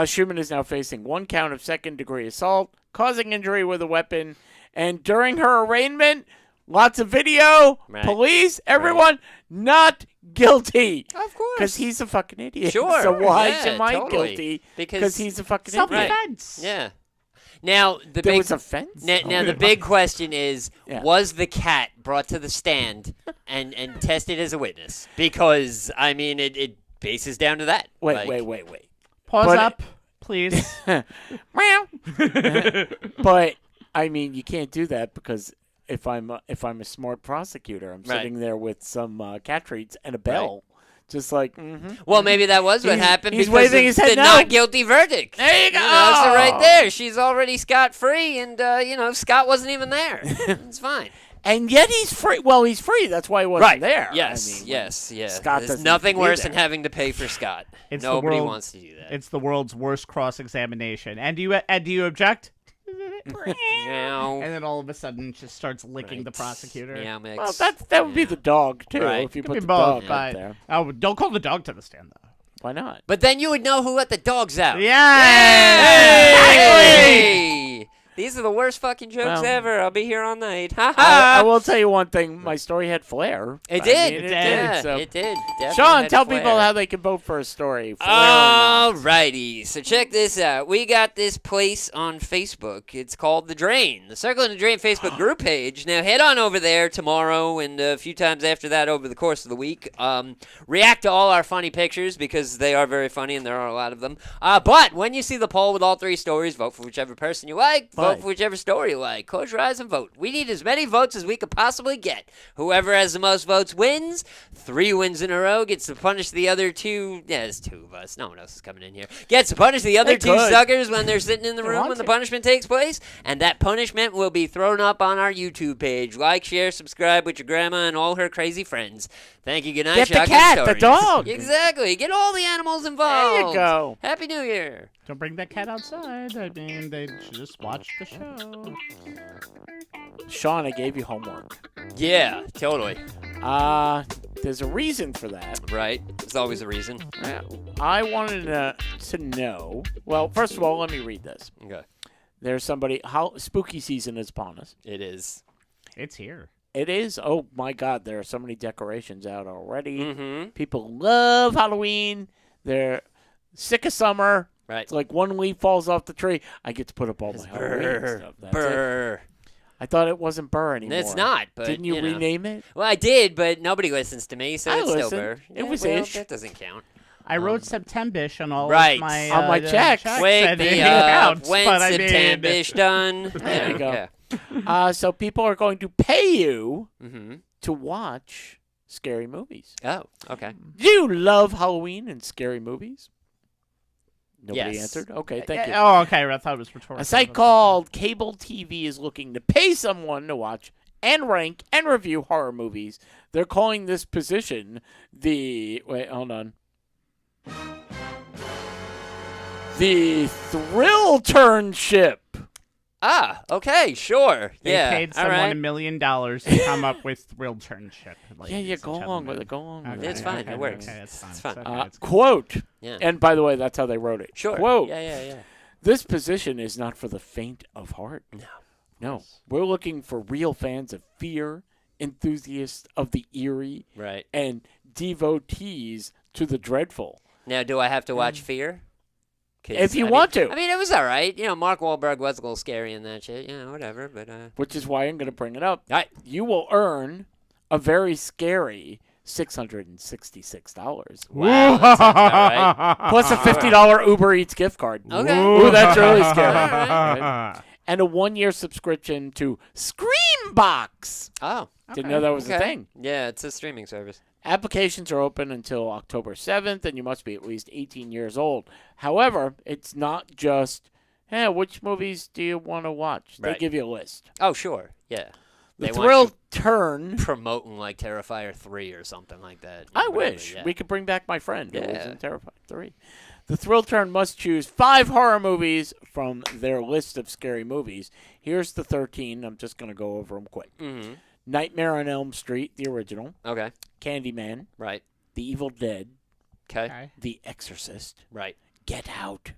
Speaker 4: Schumann is now facing 1 count of second-degree assault, causing injury with a weapon, and during her arraignment, lots of video,
Speaker 6: Right.
Speaker 4: police, everyone not guilty.
Speaker 6: Of course.
Speaker 4: Because he's a fucking idiot.
Speaker 6: Sure,
Speaker 4: So why
Speaker 6: yeah,
Speaker 4: am I
Speaker 6: totally.
Speaker 4: guilty?
Speaker 6: Because
Speaker 4: he's a fucking idiot.
Speaker 5: Self-defense.
Speaker 6: Yeah. Now the
Speaker 4: There
Speaker 6: big
Speaker 4: was a fence?
Speaker 6: now the big question is:
Speaker 4: Yeah.
Speaker 6: was the cat brought to the stand and tested as a witness? Because I mean, it bases down to that.
Speaker 4: Wait,
Speaker 6: Like,
Speaker 4: wait.
Speaker 5: Pause
Speaker 4: But-
Speaker 5: up, please.
Speaker 4: Meow. But I mean, you can't do that because if I'm a smart prosecutor, I'm
Speaker 6: Right.
Speaker 4: sitting there with some cat treats and a bell, just like. Mm-hmm.
Speaker 6: Well, maybe that was what
Speaker 4: He's-
Speaker 6: happened
Speaker 4: he's
Speaker 6: because
Speaker 4: waving
Speaker 6: of
Speaker 4: his head
Speaker 6: the
Speaker 4: no.
Speaker 6: not guilty verdict.
Speaker 4: There you go.
Speaker 6: So right there, she's already scot free, and Scott wasn't even there. It's fine.
Speaker 4: And yet he's free. Well, he's free. That's why he wasn't there.
Speaker 6: Yes.
Speaker 4: I mean,
Speaker 6: yes.
Speaker 4: Scott
Speaker 6: There's
Speaker 4: doesn't
Speaker 6: nothing
Speaker 4: need to be
Speaker 6: worse
Speaker 4: there.
Speaker 6: than having to pay for Scott.
Speaker 5: It's the
Speaker 6: Nobody
Speaker 5: world-
Speaker 6: wants to do that.
Speaker 5: It's the world's worst cross-examination. And do you object?
Speaker 6: Meow.
Speaker 5: And then all of a sudden, just starts licking the
Speaker 6: Right.
Speaker 5: prosecutor.
Speaker 6: Meow mix.
Speaker 4: Well, that would be the dog too.
Speaker 6: Right.
Speaker 4: If you
Speaker 5: Could
Speaker 4: put
Speaker 5: be
Speaker 4: the
Speaker 5: both,
Speaker 4: dog
Speaker 5: but
Speaker 4: out there,
Speaker 5: don't call the dog to the stand, though.
Speaker 4: why not?
Speaker 6: But then you would know who let the dogs out.
Speaker 5: Yeah.
Speaker 6: Hey! These are the worst fucking jokes
Speaker 4: Well,
Speaker 6: ever. I'll be here all night. Ha
Speaker 4: I
Speaker 6: ha!
Speaker 4: will tell you one thing. My story had flair.
Speaker 6: It
Speaker 4: I
Speaker 6: did.
Speaker 4: mean,
Speaker 6: It
Speaker 4: did.
Speaker 6: did.
Speaker 4: So.
Speaker 6: It did. Definitely
Speaker 4: Sean,
Speaker 6: had
Speaker 4: tell
Speaker 6: flair.
Speaker 4: people how they can vote for a story. Flair or not.
Speaker 6: Alrighty, so check this out. We got this place on Facebook. It's called The Drain, the Circle in the Drain Facebook group page. Now head on over there tomorrow and a few times after that over the course of the week. React to all our funny pictures because they are very funny and there are a lot of them. But when you see the poll with all three stories, vote for whichever person you like, vote
Speaker 4: Right.
Speaker 6: for whichever story you like. Close your eyes and vote. We need as many votes as we could possibly get. Whoever has the most votes wins. 3 wins in a row gets to punish the other 2. Yeah, there's 2 of us. No one else is coming in here. Gets to punish the other
Speaker 4: They
Speaker 6: 2
Speaker 4: could.
Speaker 6: suckers when they're sitting in the room
Speaker 5: want
Speaker 6: when the
Speaker 5: to.
Speaker 6: punishment takes place. And that punishment will be thrown up on our YouTube page. Like, share, subscribe with your grandma and all her crazy friends. Thank you. Good night.
Speaker 4: Get the
Speaker 6: Shotgun
Speaker 4: cat, the
Speaker 6: Stories.
Speaker 4: dog.
Speaker 6: Exactly. Get all the animals involved.
Speaker 4: There you go.
Speaker 6: Happy New Year.
Speaker 5: Don't bring that cat outside. I mean, they just watch the show.
Speaker 4: Sean, I gave you homework.
Speaker 6: Yeah, totally.
Speaker 4: There's a reason for that.
Speaker 6: Right. There's always a reason.
Speaker 4: I wanted to know. Well, first of all, let me read this.
Speaker 6: Okay.
Speaker 4: There's somebody. How spooky season is upon us.
Speaker 6: It is.
Speaker 5: It's here.
Speaker 4: It is. Oh my God, there are so many decorations out already.
Speaker 6: Mm-hmm.
Speaker 4: People love Halloween. They're sick of summer.
Speaker 6: Right.
Speaker 4: It's like one leaf falls off the tree. I get to put up all my Halloween stuff. That's it.
Speaker 6: Burr.
Speaker 4: I thought it wasn't Burr anymore.
Speaker 6: It's not, but
Speaker 4: Didn't you
Speaker 6: know.
Speaker 4: rename it?
Speaker 6: Well, I did, but nobody listens to me, so
Speaker 4: I
Speaker 6: it's still
Speaker 4: listened.
Speaker 6: Burr.
Speaker 4: It was
Speaker 6: well,
Speaker 4: ish.
Speaker 6: That doesn't count.
Speaker 5: I wrote September-ish on all
Speaker 6: Right.
Speaker 5: of my
Speaker 4: On my checks.
Speaker 6: Wake
Speaker 5: and it
Speaker 6: me up
Speaker 5: counts,
Speaker 6: when
Speaker 5: but I mean,
Speaker 6: September's done.
Speaker 4: There you go.
Speaker 6: Yeah.
Speaker 4: So people are going to pay you
Speaker 6: Mm-hmm.
Speaker 4: to watch scary movies.
Speaker 6: Oh, okay.
Speaker 4: Do you love Halloween and scary movies? Nobody
Speaker 6: Yes.
Speaker 4: answered? Okay, thank you.
Speaker 5: Oh, okay. I thought it was rhetorical.
Speaker 4: A site called Cable TV is looking to pay someone to watch and rank and review horror movies. They're calling this position the... Wait, hold on. The Thrill Turnship.
Speaker 6: Ah, okay, sure.
Speaker 5: They
Speaker 6: yeah.
Speaker 5: paid
Speaker 6: all
Speaker 5: someone
Speaker 6: right.
Speaker 5: $1 million to come up with Thrill Turnship.
Speaker 4: Yeah, go along with it. Go along with
Speaker 5: Okay,
Speaker 4: it.
Speaker 6: It's fine,
Speaker 5: okay,
Speaker 6: it works.
Speaker 5: Okay, it's fine.
Speaker 6: It's fine.
Speaker 5: Okay, it's good.
Speaker 4: Quote.
Speaker 6: Yeah.
Speaker 4: And by the way, that's how they wrote it.
Speaker 6: Sure.
Speaker 4: Quote.
Speaker 6: Yeah.
Speaker 4: This position is not for the faint of heart. No. We're looking for real fans of fear, enthusiasts of the eerie,
Speaker 6: Right.
Speaker 4: and devotees to the dreadful.
Speaker 6: Now, do I have to watch Fear? 'Cause,
Speaker 4: If you
Speaker 6: I
Speaker 4: want
Speaker 6: mean,
Speaker 4: to.
Speaker 6: I mean, it was all right. You know, Mark Wahlberg was a little scary in that shit. You know, whatever. But
Speaker 4: Which is why I'm going to bring it up.
Speaker 6: all right.
Speaker 4: You will earn a very scary $666.
Speaker 6: Wow, that sounds about right.
Speaker 4: Plus a $50 Uber Eats gift card.
Speaker 6: Okay.
Speaker 4: Ooh, that's really scary.
Speaker 6: All right.
Speaker 4: And a 1-year subscription to Screambox.
Speaker 6: Oh,
Speaker 4: Didn't know that was a
Speaker 6: okay.
Speaker 4: thing.
Speaker 6: Yeah, it's a streaming service.
Speaker 4: Applications are open until October 7th, and you must be at least 18 years old. However, it's not just, hey, which movies do you want to watch? They
Speaker 6: Right.
Speaker 4: give you a list.
Speaker 6: Oh, sure. Yeah.
Speaker 4: The
Speaker 6: They
Speaker 4: Thrill
Speaker 6: want
Speaker 4: Turn.
Speaker 6: you promoting like Terrifier 3 or something like that.
Speaker 4: I
Speaker 6: Whatever,
Speaker 4: wish
Speaker 6: yeah.
Speaker 4: we could bring back my friend who was
Speaker 6: Yeah.
Speaker 4: in Terrified 3. The Thrill Turn must choose 5 horror movies from their list of scary movies. Here's the 13. I'm just going to go over them quick.
Speaker 6: Mhm.
Speaker 4: Nightmare on Elm Street, the original.
Speaker 6: Okay.
Speaker 4: Candyman.
Speaker 6: Right.
Speaker 4: The Evil Dead.
Speaker 6: Okay.
Speaker 5: Okay.
Speaker 4: The Exorcist.
Speaker 6: Right.
Speaker 4: Get Out.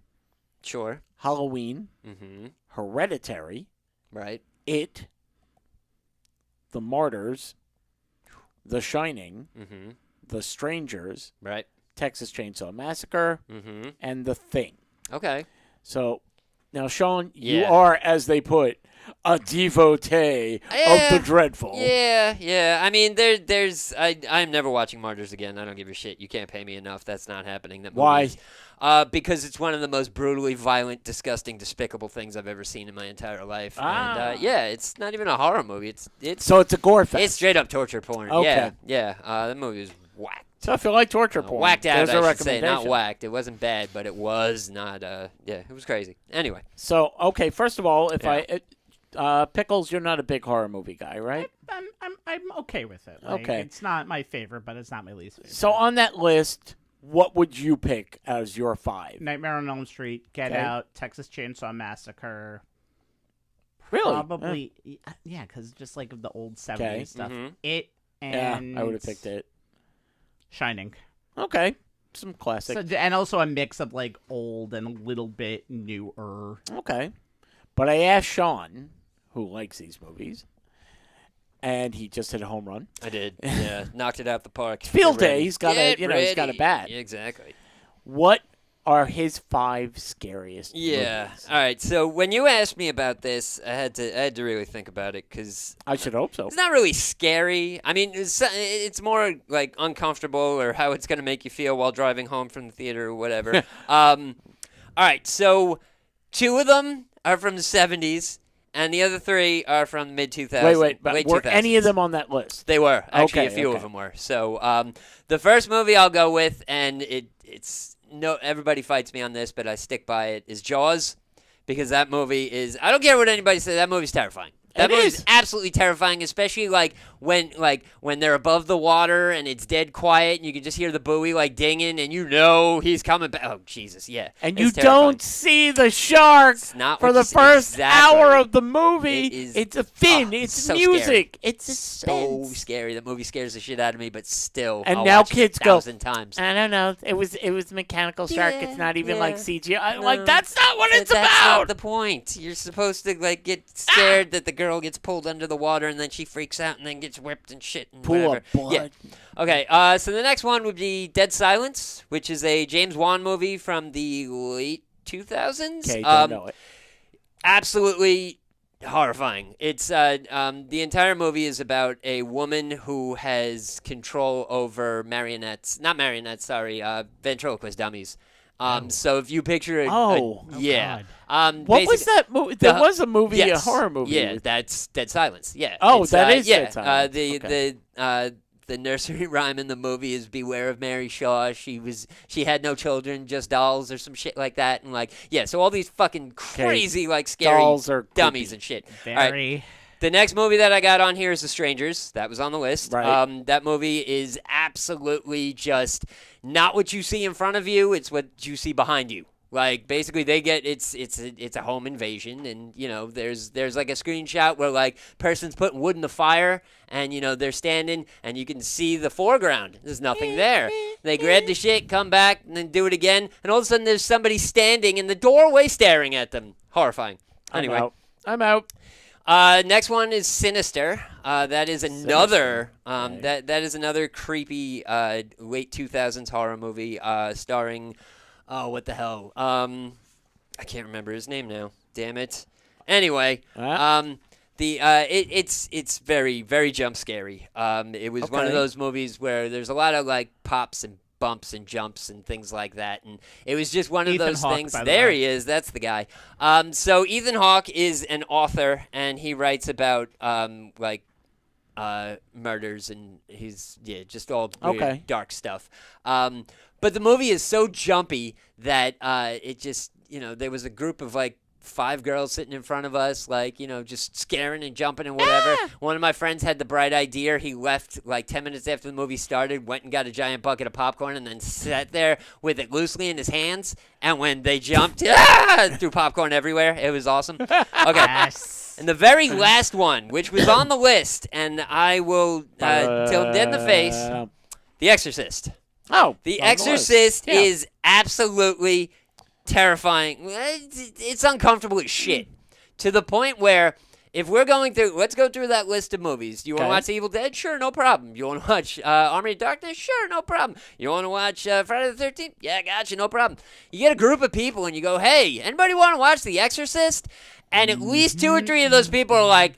Speaker 6: Sure.
Speaker 4: Halloween.
Speaker 6: Mm-hmm.
Speaker 4: Hereditary.
Speaker 6: Right.
Speaker 4: It. The Martyrs, The Shining,
Speaker 6: Mm-hmm.
Speaker 4: The Strangers,
Speaker 6: Right.
Speaker 4: Texas Chainsaw Massacre,
Speaker 6: Mm-hmm.
Speaker 4: and The Thing.
Speaker 6: Okay.
Speaker 4: So now, Sean, you
Speaker 6: Yeah.
Speaker 4: are, as they put, a devotee of the dreadful.
Speaker 6: Yeah. I mean, I'm never watching Martyrs again. I don't give a shit. You can't pay me enough. That's not happening. That movie
Speaker 4: Why?
Speaker 6: is- because it's one of the most brutally violent, disgusting, despicable things I've ever seen in my entire life. And yeah, it's not even a horror movie. It's
Speaker 4: So it's a gore fest.
Speaker 6: it's straight up torture porn.
Speaker 4: Okay.
Speaker 6: Yeah. The movie was whacked.
Speaker 4: So if you like torture porn,
Speaker 6: Whacked out,
Speaker 4: there's a
Speaker 6: I should say, not
Speaker 4: recommendation.
Speaker 6: whacked. It wasn't bad, but it was not. Yeah, it was crazy. Anyway,
Speaker 4: So, okay, first of all, if
Speaker 6: Yeah.
Speaker 4: Pickles, you're not a big horror movie guy, right?
Speaker 5: I'm okay with it. Like,
Speaker 4: Okay.
Speaker 5: It's not my favorite, but it's not my least favorite.
Speaker 4: So on that list, what would you pick as your 5?
Speaker 5: Nightmare on Elm Street, Get
Speaker 4: Okay.
Speaker 5: Out, Texas Chainsaw Massacre.
Speaker 4: Really?
Speaker 5: Probably, yeah, because just like of the old 70s
Speaker 4: Okay.
Speaker 5: stuff.
Speaker 6: Mhm.
Speaker 5: It
Speaker 4: Yeah,
Speaker 5: and
Speaker 4: I would have picked it.
Speaker 5: Shining.
Speaker 4: Okay, some classic.
Speaker 5: So, and also a mix of like old and a little bit newer.
Speaker 4: Okay, but I asked Sean, who likes these movies, and he just hit a home run.
Speaker 6: I did. Yeah, knocked it out the park.
Speaker 4: Field
Speaker 6: Get
Speaker 4: day.
Speaker 6: ready.
Speaker 4: He's got
Speaker 6: Get
Speaker 4: he's got a
Speaker 6: ready.
Speaker 4: bat.
Speaker 6: Yeah, exactly.
Speaker 4: What are his 5 scariest?
Speaker 6: Yeah.
Speaker 4: movies?
Speaker 6: All right. So when you asked me about this, I had to really think about it because
Speaker 4: I should hope so.
Speaker 6: it's not really scary. I mean, it's more like uncomfortable or how it's going to make you feel while driving home from the theater or whatever. All right. So 2 of them are from the 70s, and the other 3 are from the mid 2000s.
Speaker 4: Wait, but
Speaker 6: late
Speaker 4: were
Speaker 6: 2000s.
Speaker 4: any of them on that list?
Speaker 6: They were. Actually,
Speaker 4: Okay,
Speaker 6: a few
Speaker 4: okay.
Speaker 6: of them were. So the first movie I'll go with, and it's no, everybody fights me on this, but I stick by it, is Jaws, because that movie is, I don't care what anybody says, that movie's terrifying. That
Speaker 4: It
Speaker 6: movie's
Speaker 4: is.
Speaker 6: absolutely terrifying, especially when they're above the water and it's dead quiet and you can just hear the buoy like dinging and you know he's coming back. Oh Jesus, yeah.
Speaker 4: And
Speaker 6: it's
Speaker 4: you
Speaker 6: terrifying.
Speaker 4: don't see the shark
Speaker 6: It's not
Speaker 4: for
Speaker 6: what
Speaker 4: the
Speaker 6: you see.
Speaker 4: first
Speaker 6: Exactly.
Speaker 4: hour of the movie.
Speaker 6: It is-
Speaker 4: It's a fin.
Speaker 6: Oh,
Speaker 4: it's
Speaker 6: so
Speaker 4: music.
Speaker 6: scary.
Speaker 4: It's
Speaker 6: so
Speaker 4: suspense.
Speaker 6: scary. That movie scares the shit out of me, but still,
Speaker 4: And
Speaker 6: I'll
Speaker 4: now
Speaker 6: watch it
Speaker 4: kids
Speaker 6: 1,000
Speaker 4: go,
Speaker 6: times.
Speaker 4: I don't know. It was mechanical shark. It's not even like
Speaker 6: yeah.
Speaker 4: CGI.
Speaker 6: No.
Speaker 4: Like that's not what it's
Speaker 6: That's
Speaker 4: about.
Speaker 6: not the point. You're supposed to like get scared that the girl gets pulled under the water and then she freaks out and then gets whipped and shit and
Speaker 4: Pool
Speaker 6: whatever.
Speaker 4: of blood.
Speaker 6: Yeah. Okay. So the next one would be Dead Silence, which is a James Wan movie from the late 2000s.
Speaker 4: Okay, don't know it.
Speaker 6: Absolutely horrifying. It's the entire movie is about a woman who has control over ventriloquist dummies. So if you picture it,
Speaker 4: Oh.
Speaker 6: yeah.
Speaker 5: God.
Speaker 4: What was
Speaker 6: basically-
Speaker 4: that movie? There
Speaker 6: the-
Speaker 4: was a movie,
Speaker 6: yes,
Speaker 4: a horror movie.
Speaker 6: Yeah,
Speaker 4: with-
Speaker 6: that's Dead Silence. Yeah.
Speaker 4: Oh,
Speaker 6: It's,
Speaker 4: that is
Speaker 6: yeah,
Speaker 4: Dead Silence.
Speaker 6: The nursery rhyme in the movie is "Beware of Mary Shaw." She had no children, just dolls or some shit like that, and so all these fucking crazy like scary
Speaker 4: Dolls are
Speaker 6: dummies
Speaker 4: creepy.
Speaker 6: and shit. All right.
Speaker 5: Very.
Speaker 6: The next movie that I got on here is The Strangers. That was on the list.
Speaker 4: Right.
Speaker 6: That movie is absolutely just not what you see in front of you. It's what you see behind you. Like basically, they get it's a home invasion, and there's like a screenshot where like person's putting wood in the fire, and they're standing, and you can see the foreground. There's nothing there. They grab the shit, come back, and then do it again, and all of a sudden there's somebody standing in the doorway staring at them. Horrifying. Anyway.
Speaker 4: I'm out.
Speaker 6: Next one is Sinister. That is another
Speaker 4: Okay.
Speaker 6: that is another creepy late 2000s horror movie starring what the hell? I can't remember his name now. Damn it. Anyway, it's very very jump scary. It was one of
Speaker 4: Okay.
Speaker 6: those movies where there's a lot of like pops and bumps and jumps and things like that, and it was just one of
Speaker 5: Ethan
Speaker 6: those
Speaker 5: Hawke,
Speaker 6: things.
Speaker 5: by the
Speaker 6: There
Speaker 5: way.
Speaker 6: he is. That's the guy. So Ethan Hawke is an author, and he writes about murders, and he's just all weird,
Speaker 4: Okay.
Speaker 6: dark stuff. But the movie is so jumpy that it just there was a group of like 5 girls sitting in front of us, like, just scaring and jumping and whatever. One of my friends had the bright idea. He left like 10 minutes after the movie started, went and got a giant bucket of popcorn, and then sat there with it loosely in his hands. And when they jumped, threw popcorn everywhere. It was awesome. Okay.
Speaker 5: Yes.
Speaker 6: And the very last one, which was on the list, and I will till I'm dead in the face, The Exorcist.
Speaker 4: Oh,
Speaker 6: The
Speaker 4: on list.
Speaker 6: Exorcist
Speaker 4: Yeah.
Speaker 6: is absolutely terrifying. It's uncomfortable as shit. To the point where if we're going through, let's go through that list of movies. You want to
Speaker 4: Okay.
Speaker 6: watch The Evil Dead? Sure, no problem. You want to watch Army of Darkness? Sure, no problem. You want to watch Friday the 13th? Yeah, gotcha, no problem. You get a group of people and you go, hey, anybody want to watch The Exorcist? And at least 2 or 3 of those people are like,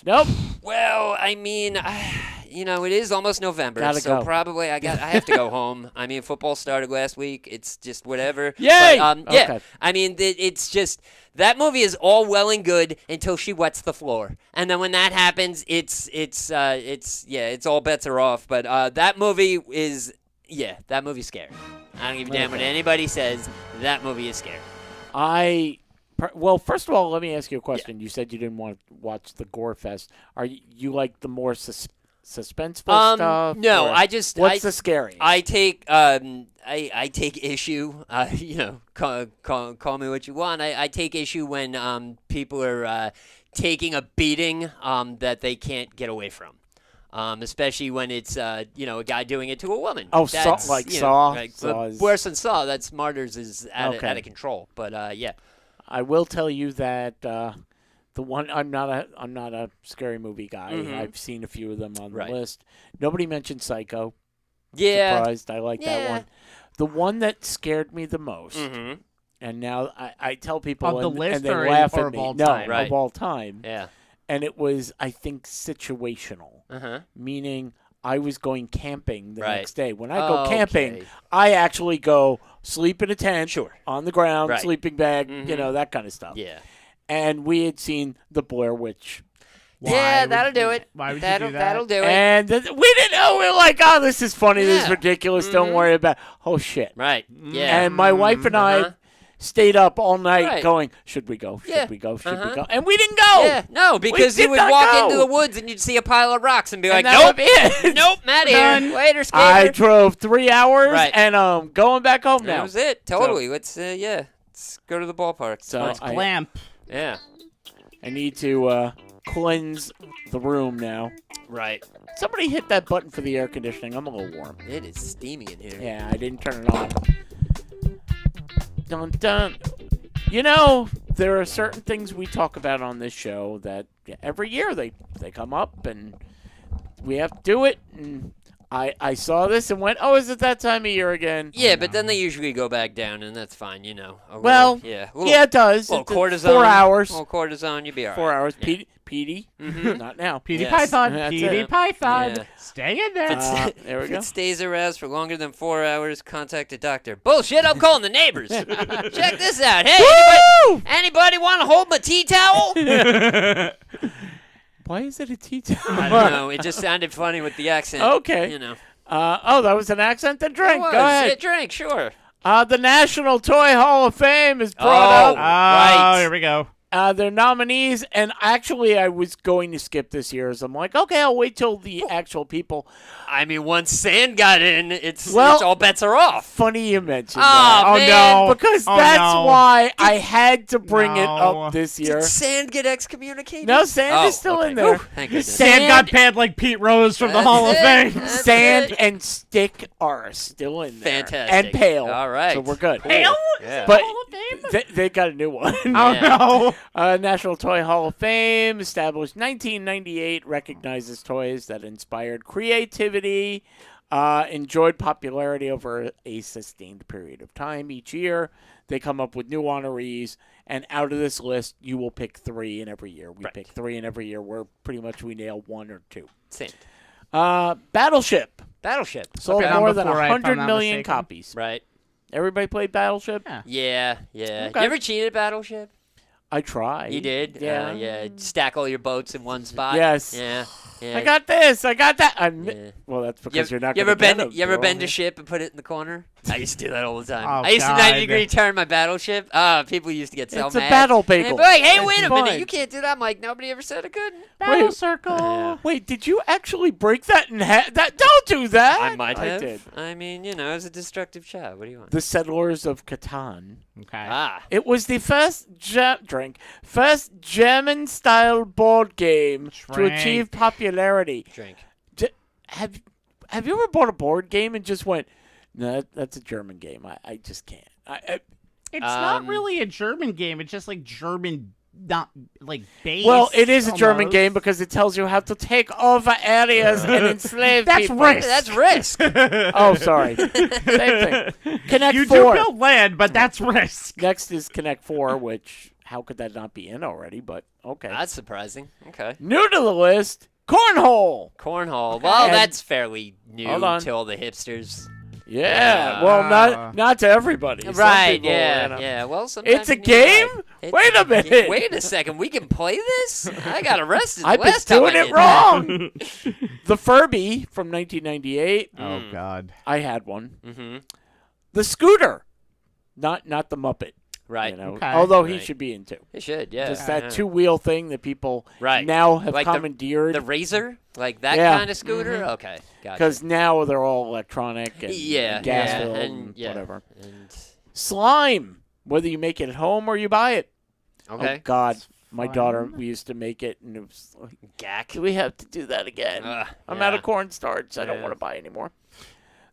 Speaker 4: Nope.
Speaker 6: well, I mean, it is almost November,
Speaker 4: Gotta
Speaker 6: so
Speaker 4: go.
Speaker 6: probably I have to go home. I mean, football started last week. It's just whatever.
Speaker 4: Yay!
Speaker 6: But, yeah.
Speaker 4: Okay.
Speaker 6: I mean, it's just that movie is all well and good until she wets the floor, and then when that happens, it's all bets are off. But that movie is that movie's scary. I don't give a damn what anybody says. That movie is scary.
Speaker 4: Well, first of all, let me ask you a question. You said you didn't want to watch the Gore Fest. Are you like the more suspenseful stuff?
Speaker 6: No,
Speaker 4: or
Speaker 6: what's
Speaker 4: the scary?
Speaker 6: I take I take issue. Call me what you want. I take issue when people are taking a beating that they can't get away from. Especially when it's a guy doing it to a woman.
Speaker 4: Oh,
Speaker 6: That's,
Speaker 4: like
Speaker 6: you know,
Speaker 4: Saw?
Speaker 6: like,
Speaker 4: Saw is-
Speaker 6: worse than Saw. That's Martyrs is out of control. But yeah.
Speaker 4: I will tell you that the one I'm not a scary movie guy.
Speaker 6: Mhm.
Speaker 4: I've seen a few of them on
Speaker 6: Right.
Speaker 4: the list. Nobody mentioned Psycho.
Speaker 6: Yeah.
Speaker 4: Surprised. I like that
Speaker 6: Yeah.
Speaker 4: one. The one that scared me the most,
Speaker 6: Mm-hmm.
Speaker 4: and now I tell people
Speaker 5: Of the
Speaker 4: and,
Speaker 5: list
Speaker 4: and they
Speaker 5: or
Speaker 4: laugh
Speaker 5: or
Speaker 4: at
Speaker 5: of
Speaker 4: me.
Speaker 5: all
Speaker 4: No,
Speaker 5: time?
Speaker 6: Right.
Speaker 4: of all time.
Speaker 6: Yeah.
Speaker 4: And it was, I think, situational,
Speaker 6: Uh-huh.
Speaker 4: meaning I was going camping the
Speaker 6: Right.
Speaker 4: next day. When I go camping,
Speaker 6: Okay.
Speaker 4: I actually go sleep in a tent,
Speaker 6: Sure.
Speaker 4: on the ground,
Speaker 6: Right.
Speaker 4: sleeping bag,
Speaker 6: Mhm.
Speaker 4: that kind of stuff.
Speaker 6: Yeah.
Speaker 4: And we had seen the Blair Witch.
Speaker 6: Yeah,
Speaker 5: would
Speaker 6: that'll
Speaker 5: you-
Speaker 6: do it.
Speaker 5: why would you
Speaker 6: that'll
Speaker 5: do that?
Speaker 6: That'll do it.
Speaker 4: And we didn't know. We were like, oh, this is funny. This is
Speaker 6: Yeah.
Speaker 4: ridiculous. Don't
Speaker 6: Mhm.
Speaker 4: worry about it. Oh, shit.
Speaker 6: Right. Yeah.
Speaker 4: And my wife and I
Speaker 6: Uh-huh.
Speaker 4: stayed up all night
Speaker 6: Right.
Speaker 4: going, should we go? Should
Speaker 6: Yeah.
Speaker 4: we go? Should we
Speaker 6: Uh-huh.
Speaker 4: go? And we didn't go.
Speaker 6: Yeah, no, because
Speaker 4: did
Speaker 6: you would
Speaker 4: not
Speaker 6: walk
Speaker 4: go.
Speaker 6: into the woods and you'd see a pile of rocks and be like,
Speaker 4: And that
Speaker 6: nope,
Speaker 4: would be it.
Speaker 6: nope, Matt here.
Speaker 5: Done.
Speaker 6: Later,
Speaker 4: I
Speaker 6: skater.
Speaker 4: drove 3 hours
Speaker 6: Right.
Speaker 4: and going back home
Speaker 6: That
Speaker 4: now.
Speaker 6: was it. Totally. Let's go to the ballpark.
Speaker 4: So
Speaker 5: Let's
Speaker 4: I
Speaker 5: clamp.
Speaker 6: Yeah.
Speaker 4: need to cleanse the room now.
Speaker 6: Right.
Speaker 4: Somebody hit that button for the air conditioning. I'm a little warm.
Speaker 6: It is steamy in here.
Speaker 4: Yeah, I didn't turn it on. Dun dun. There are certain things we talk about on this show that every year they come up and we have to do it. And I saw this and went, oh, is it that time of year again?
Speaker 6: Yeah, but then they usually go back down, and that's fine, a little,
Speaker 4: Well,
Speaker 6: yeah,
Speaker 4: Yeah, it does.
Speaker 6: little
Speaker 4: It's a
Speaker 6: cortisone.
Speaker 4: 4 hours.
Speaker 6: Little cortisone, you'll be all right.
Speaker 4: 4 hours.
Speaker 6: Yeah.
Speaker 4: Petey.
Speaker 6: Mhm.
Speaker 4: Not now.
Speaker 5: Petey
Speaker 6: Yes.
Speaker 5: Python.
Speaker 4: That's
Speaker 5: Petey
Speaker 4: it.
Speaker 5: Python.
Speaker 6: Yeah.
Speaker 5: Stay in there.
Speaker 4: There we
Speaker 6: If
Speaker 4: go.
Speaker 6: it stays aroused for longer than 4 hours, contact a doctor. Bullshit, I'm calling the neighbors. Check this out. Hey, anybody want to hold my tea towel?
Speaker 4: Why is it a tea towel?
Speaker 6: I don't know. It just sounded funny with the accent.
Speaker 4: Okay. That was an accent to drink.
Speaker 6: It was.
Speaker 4: Go ahead.
Speaker 6: Yeah, drink, sure.
Speaker 4: The National Toy Hall of Fame is brought up.
Speaker 6: right.
Speaker 5: Here we go.
Speaker 4: Their nominees, and actually I was going to skip this year, as I'm like, okay, I'll wait till the actual people.
Speaker 6: I mean, once Sand got in, it's
Speaker 4: Well-
Speaker 6: all bets are off.
Speaker 4: Funny you mentioned
Speaker 6: Oh,
Speaker 4: that.
Speaker 5: Oh,
Speaker 6: man.
Speaker 5: no.
Speaker 4: Because
Speaker 5: Oh,
Speaker 4: that's
Speaker 5: no.
Speaker 4: why I had to bring it
Speaker 5: No.
Speaker 4: up this year.
Speaker 6: Did Sand get excommunicated?
Speaker 4: No, Sand is still
Speaker 6: okay.
Speaker 4: in there.
Speaker 6: Whew, thank goodness.
Speaker 5: Sand got banned like Pete Rose from the
Speaker 6: That's
Speaker 5: Hall of
Speaker 6: it.
Speaker 5: Fame.
Speaker 6: That's
Speaker 4: Sand
Speaker 6: it.
Speaker 4: and Stick are still in there.
Speaker 6: Fantastic.
Speaker 4: And Pale.
Speaker 6: All right.
Speaker 4: So we're good.
Speaker 5: Pale?
Speaker 6: Yeah.
Speaker 4: But
Speaker 5: Hall of Fame?
Speaker 4: they got a new one.
Speaker 5: Oh,
Speaker 6: Yeah.
Speaker 5: no.
Speaker 4: National Toy Hall of Fame, established 1998, recognizes toys that inspired creativity, enjoyed popularity over a sustained period of time. Each year, they come up with new honorees, and out of this list, you will pick 3 in every year. We
Speaker 6: Right.
Speaker 4: pick 3 in every year. We're pretty much we nail 1 or 2.
Speaker 6: Sand.
Speaker 4: Battleship
Speaker 6: Battleship.
Speaker 4: sold
Speaker 5: Okay,
Speaker 4: more than
Speaker 5: before I- if I'm
Speaker 4: 100
Speaker 5: not
Speaker 4: million
Speaker 5: mistaken.
Speaker 4: copies.
Speaker 6: Right.
Speaker 4: Everybody played Battleship?
Speaker 6: Yeah, yeah.
Speaker 4: Okay.
Speaker 6: You ever cheated at Battleship?
Speaker 4: I tried.
Speaker 6: You did?
Speaker 4: Yeah.
Speaker 6: Yeah. Stack all your boats in one spot?
Speaker 4: Yes.
Speaker 6: Yeah. Yeah.
Speaker 4: I got this. I got that.
Speaker 6: Yeah.
Speaker 4: Well, that's because you're not
Speaker 6: you
Speaker 4: gonna
Speaker 6: ever
Speaker 4: get
Speaker 6: bend?
Speaker 4: them,
Speaker 6: You ever
Speaker 4: so-
Speaker 6: bend a ship and put it in the corner? I used to do that all the time.
Speaker 5: Oh,
Speaker 6: I used to
Speaker 5: God.
Speaker 6: 90-degree turn my battleship. People used to get so
Speaker 4: It's a
Speaker 6: mad.
Speaker 4: battle
Speaker 6: And they'd
Speaker 4: bagel.
Speaker 6: be like, hey,
Speaker 4: It's
Speaker 6: wait a
Speaker 4: fine.
Speaker 6: minute, you can't do that. I'm like, nobody ever said I couldn't.
Speaker 5: Battle
Speaker 4: Wait.
Speaker 5: Circle.
Speaker 6: Yeah.
Speaker 4: Wait, did you actually break that in half? Don't do that.
Speaker 6: I might have.
Speaker 4: I did.
Speaker 6: I mean, I was a destructive child. What do you want?
Speaker 4: The Settlers of Catan.
Speaker 5: Okay.
Speaker 6: Ah.
Speaker 4: It was the first German-style board game to
Speaker 5: Drink.
Speaker 4: achieve popularity.
Speaker 6: Drink.
Speaker 4: Have you ever bought a board game and just went, no, that's a German game. I just can't.
Speaker 5: It's not really a German game. It's just like German not like base.
Speaker 4: Well, it is a German
Speaker 5: almost.
Speaker 4: game because it tells you how to take over areas and enslave
Speaker 5: That's
Speaker 4: people.
Speaker 5: risk.
Speaker 6: That's risk.
Speaker 4: Oh, sorry. Same thing. Connect
Speaker 5: You
Speaker 4: 4.
Speaker 5: do build land, but that's risk.
Speaker 4: Next is Connect 4, which how could that not be in already? But okay.
Speaker 6: That's surprising. Okay.
Speaker 4: New to the list, Cornhole.
Speaker 6: Cornhole. Well,
Speaker 4: And-
Speaker 6: that's fairly new
Speaker 4: Hold on.
Speaker 6: to all the hipsters.
Speaker 4: Yeah. Well, not to everybody. Some
Speaker 6: Right,
Speaker 4: people,
Speaker 6: yeah,
Speaker 4: you know.
Speaker 6: yeah. Well, sometimes
Speaker 4: It's a
Speaker 6: you need to
Speaker 4: game?
Speaker 6: lie. It's
Speaker 4: Wait a minute.
Speaker 6: Wait a second. We can play this? I got arrested
Speaker 4: I've been
Speaker 6: last time
Speaker 4: doing
Speaker 6: I
Speaker 4: it
Speaker 6: did
Speaker 4: wrong. The Furby from 1998.
Speaker 5: Oh God.
Speaker 4: I had one.
Speaker 6: that. Mm-hmm.
Speaker 4: The Scooter. Not the Muppet.
Speaker 6: Right.
Speaker 4: You know,
Speaker 5: Okay.
Speaker 4: although he
Speaker 6: Right.
Speaker 4: should be into.
Speaker 6: It should, yeah.
Speaker 4: Just that
Speaker 6: yeah.
Speaker 4: 2-wheel thing that people
Speaker 6: Right.
Speaker 4: now have
Speaker 6: Like the-
Speaker 4: commandeered.
Speaker 6: The Razor? Like that
Speaker 4: Yeah.
Speaker 6: kind of scooter? Okay. Gotcha.
Speaker 4: Because now they're all electronic and,
Speaker 6: Yeah,
Speaker 4: and gas
Speaker 6: yeah,
Speaker 4: filled
Speaker 6: and
Speaker 4: and
Speaker 6: yeah.
Speaker 4: whatever.
Speaker 6: And,
Speaker 4: Slime. Whether you make it at home or you buy it.
Speaker 6: okay.
Speaker 4: Oh, God. My
Speaker 5: fun.
Speaker 4: daughter, we used to make it, and it was like,
Speaker 6: Gack.
Speaker 4: do we have to do that again? I'm out
Speaker 6: yeah.
Speaker 4: of cornstarch. I don't
Speaker 6: Yeah.
Speaker 4: want to buy anymore.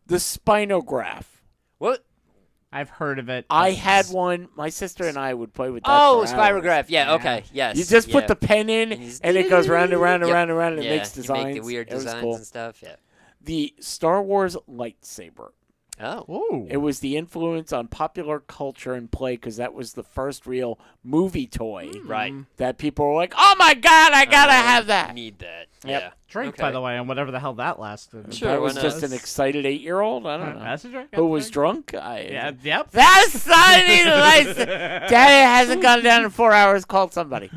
Speaker 4: The Spinograph.
Speaker 6: What?
Speaker 5: I've heard of it.
Speaker 4: I had one. My sister and I would play with that.
Speaker 6: Oh,
Speaker 4: for hours.
Speaker 6: spirograph. Yeah,
Speaker 5: Yeah.
Speaker 6: okay. Yes.
Speaker 4: You just
Speaker 6: yeah.
Speaker 4: put the pen in,
Speaker 6: And you just-
Speaker 4: and it goes round and round and
Speaker 6: Yep.
Speaker 4: round and round, and
Speaker 6: yeah,
Speaker 4: it makes designs.
Speaker 6: You make the weird
Speaker 4: It was
Speaker 6: designs
Speaker 4: cool.
Speaker 6: and stuff. Yeah.
Speaker 4: The Star Wars lightsaber.
Speaker 6: Oh.
Speaker 5: Ooh.
Speaker 4: It was the influence on popular culture and play because that was the first real movie toy
Speaker 6: Right.
Speaker 4: that people were like, "Oh my God, I gotta have that."
Speaker 6: Need that.
Speaker 4: Yep.
Speaker 6: Yeah.
Speaker 5: Drink,
Speaker 6: okay.
Speaker 5: by the way, and whatever the hell that lasted.
Speaker 6: Sure,
Speaker 4: That
Speaker 6: why
Speaker 4: was
Speaker 6: not?
Speaker 4: just an excited 8-year-old. I don't know
Speaker 5: That's a drink.
Speaker 4: who was drunk.
Speaker 5: Yeah. Yep.
Speaker 4: That's I need a license. Daddy hasn't gone down in 4 hours. Called somebody.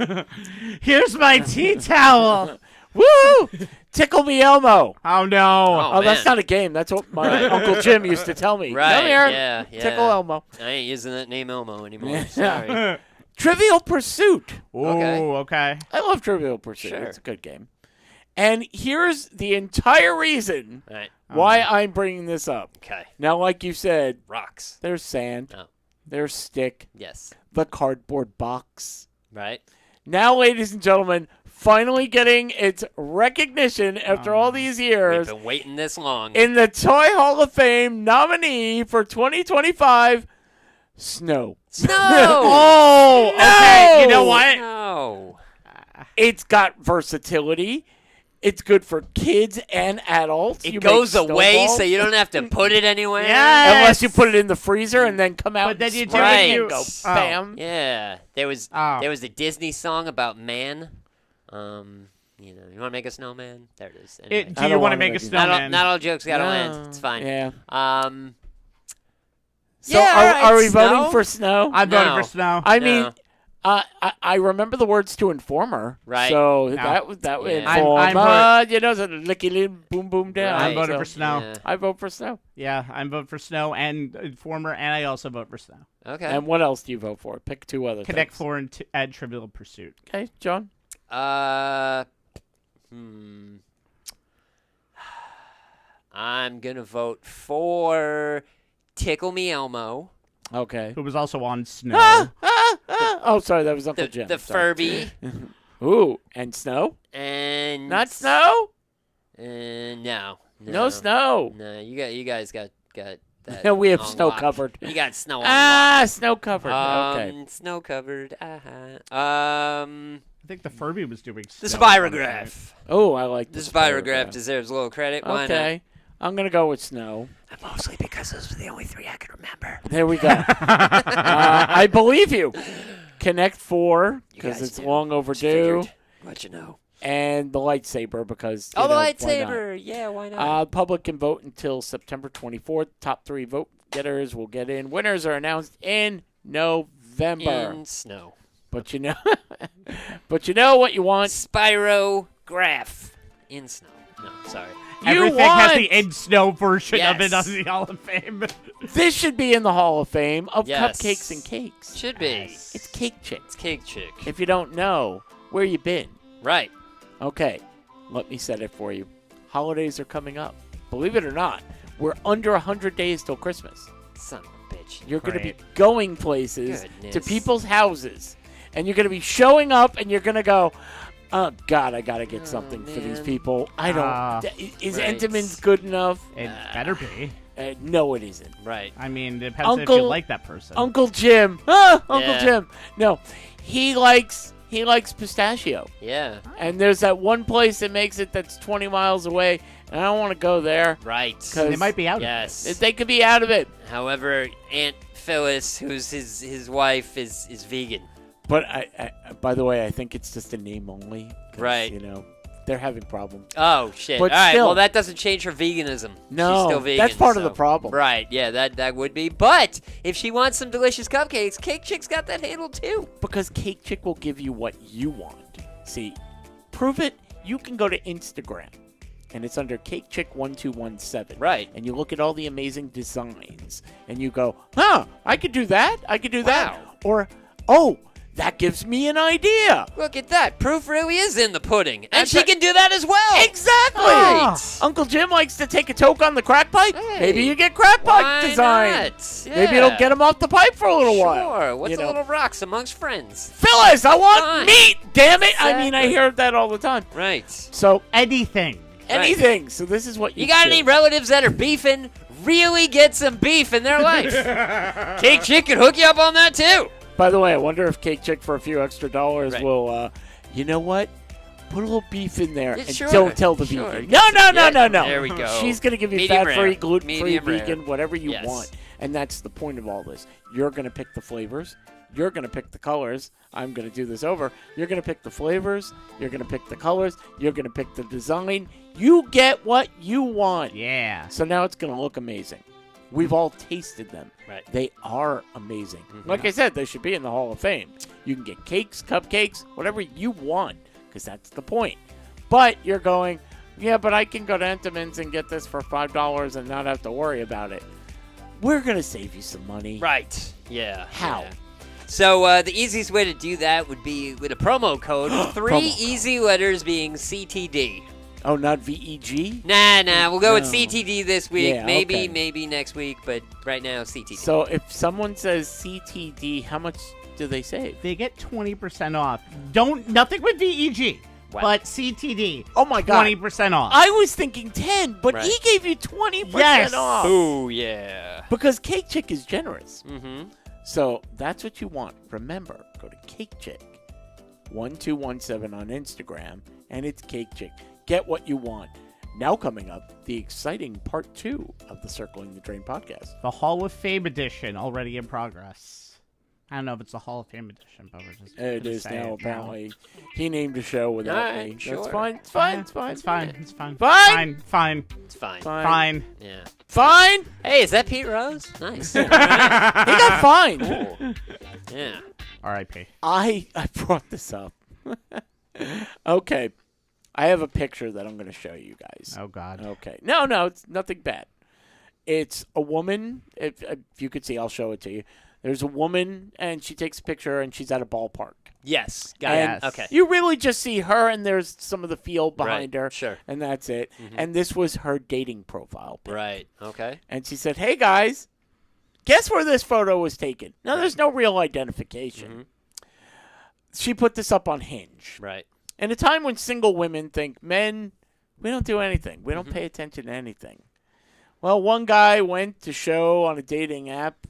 Speaker 5: Here's my tea towel.
Speaker 4: Woo! Tickle Me Elmo.
Speaker 5: Oh no.
Speaker 4: Oh, that's
Speaker 6: man.
Speaker 4: not a game. That's what my Uncle Jim used to tell me.
Speaker 6: Right.
Speaker 4: Come here,
Speaker 6: Yeah. Yeah.
Speaker 4: Tickle Elmo.
Speaker 6: I ain't using that name Elmo anymore.
Speaker 4: Yeah.
Speaker 6: Sorry.
Speaker 4: Trivial Pursuit.
Speaker 5: Ooh,
Speaker 6: Okay.
Speaker 5: okay.
Speaker 4: I love Trivial Pursuit.
Speaker 6: Sure.
Speaker 4: It's a good game. And here's the entire reason
Speaker 6: All right.
Speaker 4: why I'm bringing this up.
Speaker 6: Okay.
Speaker 4: Now, like you said,
Speaker 6: Rocks.
Speaker 4: there's sand,
Speaker 6: Oh.
Speaker 4: there's stick,
Speaker 6: Yes.
Speaker 4: the cardboard box.
Speaker 6: Right.
Speaker 4: Now, ladies and gentlemen, finally getting its recognition after all these
Speaker 6: We've
Speaker 4: years
Speaker 6: been waiting this long.
Speaker 4: in the Toy Hall of Fame nominee for 2025, Snow.
Speaker 6: No.
Speaker 5: Oh, okay. You know what?
Speaker 6: No.
Speaker 4: It's got versatility. It's good for kids and adults.
Speaker 6: It
Speaker 4: You
Speaker 6: goes
Speaker 4: make
Speaker 6: away,
Speaker 4: snowballs.
Speaker 6: so you don't have to put it anywhere.
Speaker 5: Yeah.
Speaker 4: Unless you put it in the freezer and then come out
Speaker 5: But then
Speaker 4: and
Speaker 5: you do
Speaker 4: spray
Speaker 6: it,
Speaker 4: and go
Speaker 5: oh.
Speaker 4: bam.
Speaker 6: Yeah. There was
Speaker 5: Oh.
Speaker 6: a Disney song about man. You want to make a snowman? There it is. Anyway.
Speaker 5: Do
Speaker 4: I
Speaker 5: you
Speaker 4: don't
Speaker 5: want
Speaker 4: wanna
Speaker 5: to make a
Speaker 4: make it.
Speaker 5: snowman?
Speaker 6: Not all jokes gotta
Speaker 4: No.
Speaker 6: land. It's fine.
Speaker 4: Yeah. So
Speaker 6: Yeah,
Speaker 4: are,
Speaker 6: alright,
Speaker 4: are we
Speaker 6: Snow?
Speaker 4: voting for Snow?
Speaker 5: I'm voting
Speaker 6: No.
Speaker 5: for snow.
Speaker 4: I
Speaker 6: No.
Speaker 4: mean, I remember the words to Informer.
Speaker 6: Right.
Speaker 4: So
Speaker 5: No.
Speaker 4: that was
Speaker 6: Yeah.
Speaker 4: Informer. You know, the licky little boom boom down.
Speaker 5: I'm
Speaker 6: Right.
Speaker 5: voting
Speaker 4: So
Speaker 5: for snow.
Speaker 6: Yeah.
Speaker 4: I vote for Snow.
Speaker 5: Yeah, I'm voting for snow and Informer, and I also vote for snow.
Speaker 6: Okay.
Speaker 4: And what else do you vote for? Pick two other
Speaker 5: Connect
Speaker 4: things.
Speaker 5: 4 and add Trivial Pursuit.
Speaker 4: Okay, John.
Speaker 6: I'm gonna vote for Tickle Me Elmo,
Speaker 4: Okay.
Speaker 5: Who was also on snow.
Speaker 4: Oh, sorry, that was Uncle
Speaker 6: the
Speaker 4: Jim.
Speaker 6: the
Speaker 4: Sorry.
Speaker 6: Furby,
Speaker 4: Ooh, and Snow?
Speaker 6: and
Speaker 4: Not Snow?
Speaker 6: No.
Speaker 4: No Snow.
Speaker 6: No, you guys got that.
Speaker 4: We have
Speaker 6: on
Speaker 4: Snow
Speaker 6: lock.
Speaker 4: covered.
Speaker 6: You got snow on
Speaker 4: Ah, Snow covered.
Speaker 6: lock.
Speaker 4: Okay.
Speaker 6: Snow covered. Uh-huh.
Speaker 5: I think the Furby was doing
Speaker 6: The
Speaker 5: snow at one point.
Speaker 6: Spirograph.
Speaker 4: Oh, I like
Speaker 6: The
Speaker 4: this
Speaker 6: Spirograph deserves a little credit. Why
Speaker 4: Okay. I'm going to go with Snow.
Speaker 6: not? Mostly because those were the only three I could remember.
Speaker 4: There we go. I believe you. Connect 4, because
Speaker 6: guys
Speaker 4: it's
Speaker 6: do.
Speaker 4: long overdue.
Speaker 6: Figured. Let you know.
Speaker 4: And the lightsaber, because.
Speaker 6: Oh,
Speaker 4: you
Speaker 6: the
Speaker 4: know, why not?
Speaker 6: lightsaber. Yeah, why not?
Speaker 4: Public can vote until September 24th. Top 3 vote getters will get in. Winners are announced in November.
Speaker 6: In snow.
Speaker 4: But you know, but you know what you want.
Speaker 6: Spirograph. In snow. No, sorry.
Speaker 5: Everything has the in snow version of it on
Speaker 6: Yes.
Speaker 5: the Hall of Fame.
Speaker 4: This should be in the Hall of Fame of
Speaker 6: Yes.
Speaker 4: cupcakes and cakes.
Speaker 6: Should be.
Speaker 4: It's Cake Chick.
Speaker 6: It's Cake Chick.
Speaker 4: If you don't know, where you been?
Speaker 6: Right.
Speaker 4: Okay, let me set it for you. Holidays are coming up. Believe it or not, we're under 100 days till Christmas.
Speaker 6: Son of a bitch.
Speaker 4: You're going to be
Speaker 5: Great.
Speaker 4: going places to
Speaker 6: Goodness.
Speaker 4: people's houses, and you're going to be showing up, and you're going to go, oh, God, I got to get something for these
Speaker 6: man.
Speaker 4: people. I don't.
Speaker 5: Ah.
Speaker 4: Is
Speaker 6: Right.
Speaker 4: Entenmann's good enough?
Speaker 5: It better be.
Speaker 4: No, it isn't.
Speaker 6: Right.
Speaker 5: I mean, it depends if you like that person.
Speaker 4: Uncle Jim. Uncle
Speaker 6: Yeah.
Speaker 4: Jim. No, he likes pistachio.
Speaker 6: Yeah.
Speaker 4: And there's that one place that makes it that's 20 miles away, and I don't want to go there.
Speaker 6: Right.
Speaker 4: 'Cause
Speaker 5: They might be out.
Speaker 6: Yes.
Speaker 4: They could be out of it.
Speaker 6: However, Aunt Phyllis, who's his wife, is vegan.
Speaker 4: But I by the way, I think it's just a name only. 'Cause,
Speaker 6: Right.
Speaker 4: You know, they're having problems.
Speaker 6: Oh shit!
Speaker 4: But
Speaker 6: All right.
Speaker 4: still-
Speaker 6: Well, that doesn't change her veganism.
Speaker 4: No,
Speaker 6: She's still vegan.
Speaker 4: that's part of
Speaker 6: so-
Speaker 4: the problem.
Speaker 6: Right? Yeah, that would be. But if she wants some delicious cupcakes, Cake Chick's got that handled too.
Speaker 4: Because Cake Chick will give you what you want. See, prove it. You can go to Instagram, and it's under Cake Chick 1217.
Speaker 6: Right.
Speaker 4: And you look at all the amazing designs, and you go, "Huh, I could do that. I could do that."
Speaker 6: Wow.
Speaker 4: Or, "Oh, that gives me an idea."
Speaker 6: Look at that. Proof really is in the pudding, and
Speaker 4: That's
Speaker 6: she
Speaker 4: right.
Speaker 6: can do that as well.
Speaker 4: Exactly.
Speaker 6: Right.
Speaker 4: Uncle Jim likes to take a toke on the crack pipe.
Speaker 6: Hey,
Speaker 4: Maybe you get crack pipe
Speaker 6: Why
Speaker 4: design.
Speaker 6: not?
Speaker 4: Maybe it'll
Speaker 6: Yeah.
Speaker 4: get him off the pipe for a little
Speaker 6: Sure.
Speaker 4: while.
Speaker 6: What's
Speaker 4: you
Speaker 6: a
Speaker 4: know?
Speaker 6: little rocks amongst friends?
Speaker 4: Phyllis, I want
Speaker 6: Fine.
Speaker 4: meat. Damn it! I mean, I
Speaker 6: Exactly.
Speaker 4: hear that all the time.
Speaker 6: Right.
Speaker 4: So
Speaker 5: Anything.
Speaker 4: anything. So this is what you
Speaker 6: You got
Speaker 4: do.
Speaker 6: any relatives that are beefing? Really get some beef in their life. Cake Chick can hook you up on that too.
Speaker 4: By the way, I wonder if Cake Chick for a few extra dollars
Speaker 6: Right.
Speaker 4: will. You know what? Put a little beef in there
Speaker 6: Yeah,
Speaker 4: and
Speaker 6: sure.
Speaker 4: don't tell the
Speaker 6: Sure.
Speaker 4: vegan.
Speaker 6: You
Speaker 4: No,
Speaker 6: can
Speaker 4: no,
Speaker 6: say-
Speaker 4: no,
Speaker 6: yeah,
Speaker 4: no, no.
Speaker 6: there we go.
Speaker 4: She's gonna give you
Speaker 6: Medium
Speaker 4: fat-free,
Speaker 6: rare.
Speaker 4: gluten-free,
Speaker 6: Medium rare.
Speaker 4: vegan, whatever you
Speaker 6: Yes.
Speaker 4: want, and that's the point of all this. You're gonna pick the flavors. You're gonna pick the colors. I'm gonna do this over. You're gonna pick the flavors. You're gonna pick the colors. You're gonna pick the design. You get what you want.
Speaker 5: Yeah.
Speaker 4: So now it's gonna look amazing. We've all tasted them.
Speaker 6: Right.
Speaker 4: They are amazing. Like I said, they should be in the Hall of Fame. You can get cakes, cupcakes, whatever you want, because that's the point. But you're going, yeah, but I can go to Entenmann's and get this for $5 and not have to worry about it. We're going to save you some money.
Speaker 6: Right. Yeah.
Speaker 4: How?
Speaker 6: yeah. So the easiest way to do that would be with a promo code. Three
Speaker 4: Promo code.
Speaker 6: easy letters being CTD.
Speaker 4: Oh, not VEG?
Speaker 6: Nah. We'll go with
Speaker 4: No.
Speaker 6: CTD this week.
Speaker 4: Yeah,
Speaker 6: maybe
Speaker 4: okay.
Speaker 6: next week, but right now CTD.
Speaker 4: So if someone says CTD, how much do they save?
Speaker 5: They get 20% off. Nothing with VEG,
Speaker 6: Wow.
Speaker 5: but CTD.
Speaker 4: Oh, my God.
Speaker 5: 20% off.
Speaker 4: I was thinking 10, but
Speaker 6: Right.
Speaker 4: he gave you 20%
Speaker 5: Yes.
Speaker 4: off.
Speaker 6: Ooh, yeah.
Speaker 4: Because Cake Chick is generous.
Speaker 6: Mm-hmm.
Speaker 4: So that's what you want. Remember, go to Cake Chick 1217 on Instagram, and it's Cake Chick. Get what you want. Now coming up, the exciting part 2 of the Circling the Drain podcast.
Speaker 5: The Hall of Fame edition already in progress. I don't know if it's the Hall of Fame edition, but we're just
Speaker 4: It
Speaker 5: gonna
Speaker 4: is
Speaker 5: say
Speaker 4: now,
Speaker 5: it
Speaker 4: apparently. He named a show without
Speaker 6: Alright,
Speaker 4: me.
Speaker 6: sure.
Speaker 4: That's fine. It's fine. It's fine.
Speaker 5: It's fine. It's fine.
Speaker 4: Fine.
Speaker 5: Fine.
Speaker 6: It's fine.
Speaker 4: Fine.
Speaker 5: Fine.
Speaker 6: Yeah.
Speaker 4: Fine.
Speaker 6: Hey, is that Pete Rose? Nice.
Speaker 4: He got fined.
Speaker 6: Cool. Yeah.
Speaker 5: R.I.P.
Speaker 4: I brought this up. Okay. I have a picture that I'm going to show you guys.
Speaker 5: Oh, God.
Speaker 4: Okay. No, it's nothing bad. It's a woman. If you could see, I'll show it to you. There's a woman, and she takes a picture, and she's at a ballpark.
Speaker 6: Yes. Got
Speaker 4: And
Speaker 6: it. Okay.
Speaker 4: You really just see her, and there's some of the field behind
Speaker 6: Right,
Speaker 4: her.
Speaker 6: sure.
Speaker 4: And that's it. And this was her dating profile pic.
Speaker 6: Right. Okay.
Speaker 4: And she said, hey, guys, guess where this photo was taken? Now, there's no real identification. She put this up on Hinge.
Speaker 6: Right.
Speaker 4: In a time when single women think, men, we don't do anything. We don't pay attention to anything. Well, one guy went to show on a dating app,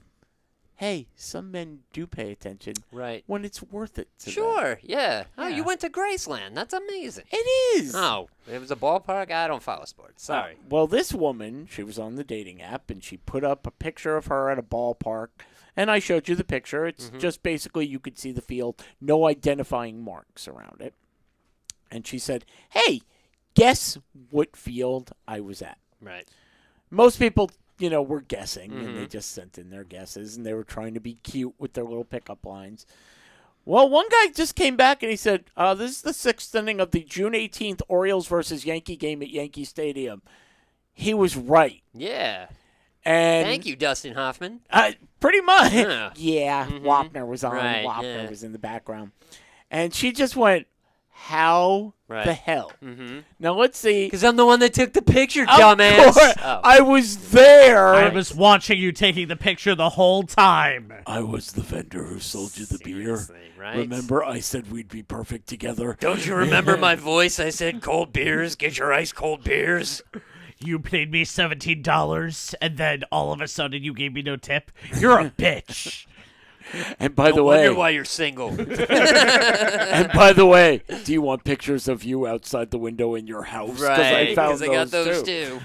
Speaker 4: hey, some men do pay attention
Speaker 6: Right.
Speaker 4: when it's worth it to them.
Speaker 6: Sure. Yeah. Oh,
Speaker 5: Yeah.
Speaker 6: you went to Graceland. That's amazing.
Speaker 4: It is.
Speaker 6: Oh, it was a ballpark. I don't follow sports. Sorry.
Speaker 4: Well, this woman, she was on the dating app, and she put up a picture of her at a ballpark. And I showed you the picture. It's just basically you could see the field, no identifying marks around it. And she said, hey, guess what field I was at?
Speaker 6: Right.
Speaker 4: Most people, were guessing, and they just sent in their guesses, and they were trying to be cute with their little pickup lines. Well, one guy just came back, and he said, this is the 6th inning of the June 18th Orioles versus Yankee game at Yankee Stadium. He was right.
Speaker 6: Yeah.
Speaker 4: And
Speaker 6: Thank you, Dustin Hoffman.
Speaker 4: Pretty much.
Speaker 6: Yeah.
Speaker 4: Yeah, Wapner was on.
Speaker 6: Right,
Speaker 4: Wapner
Speaker 6: yeah.
Speaker 4: was in the background. And she just went, how
Speaker 6: Right.
Speaker 4: the hell?
Speaker 6: Mm-hmm.
Speaker 4: Now, let's see.
Speaker 6: Because I'm the one that took the picture,
Speaker 4: Of
Speaker 6: dumbass.
Speaker 4: course,
Speaker 6: Oh.
Speaker 4: I was there.
Speaker 5: I was watching you taking the picture the whole time.
Speaker 4: I was the vendor who sold you the beer.
Speaker 6: Seriously, right?
Speaker 4: Remember, I said we'd be perfect together.
Speaker 6: Don't you remember my voice? I said cold beers. Get your ice cold beers.
Speaker 5: You paid me $17, and then all of a sudden you gave me no tip. You're a bitch.
Speaker 4: And by the way,
Speaker 6: Wonder why you're single.
Speaker 4: and by the way, do you want pictures of you outside the window in your house?
Speaker 6: Right,
Speaker 4: I found
Speaker 6: because I got those too.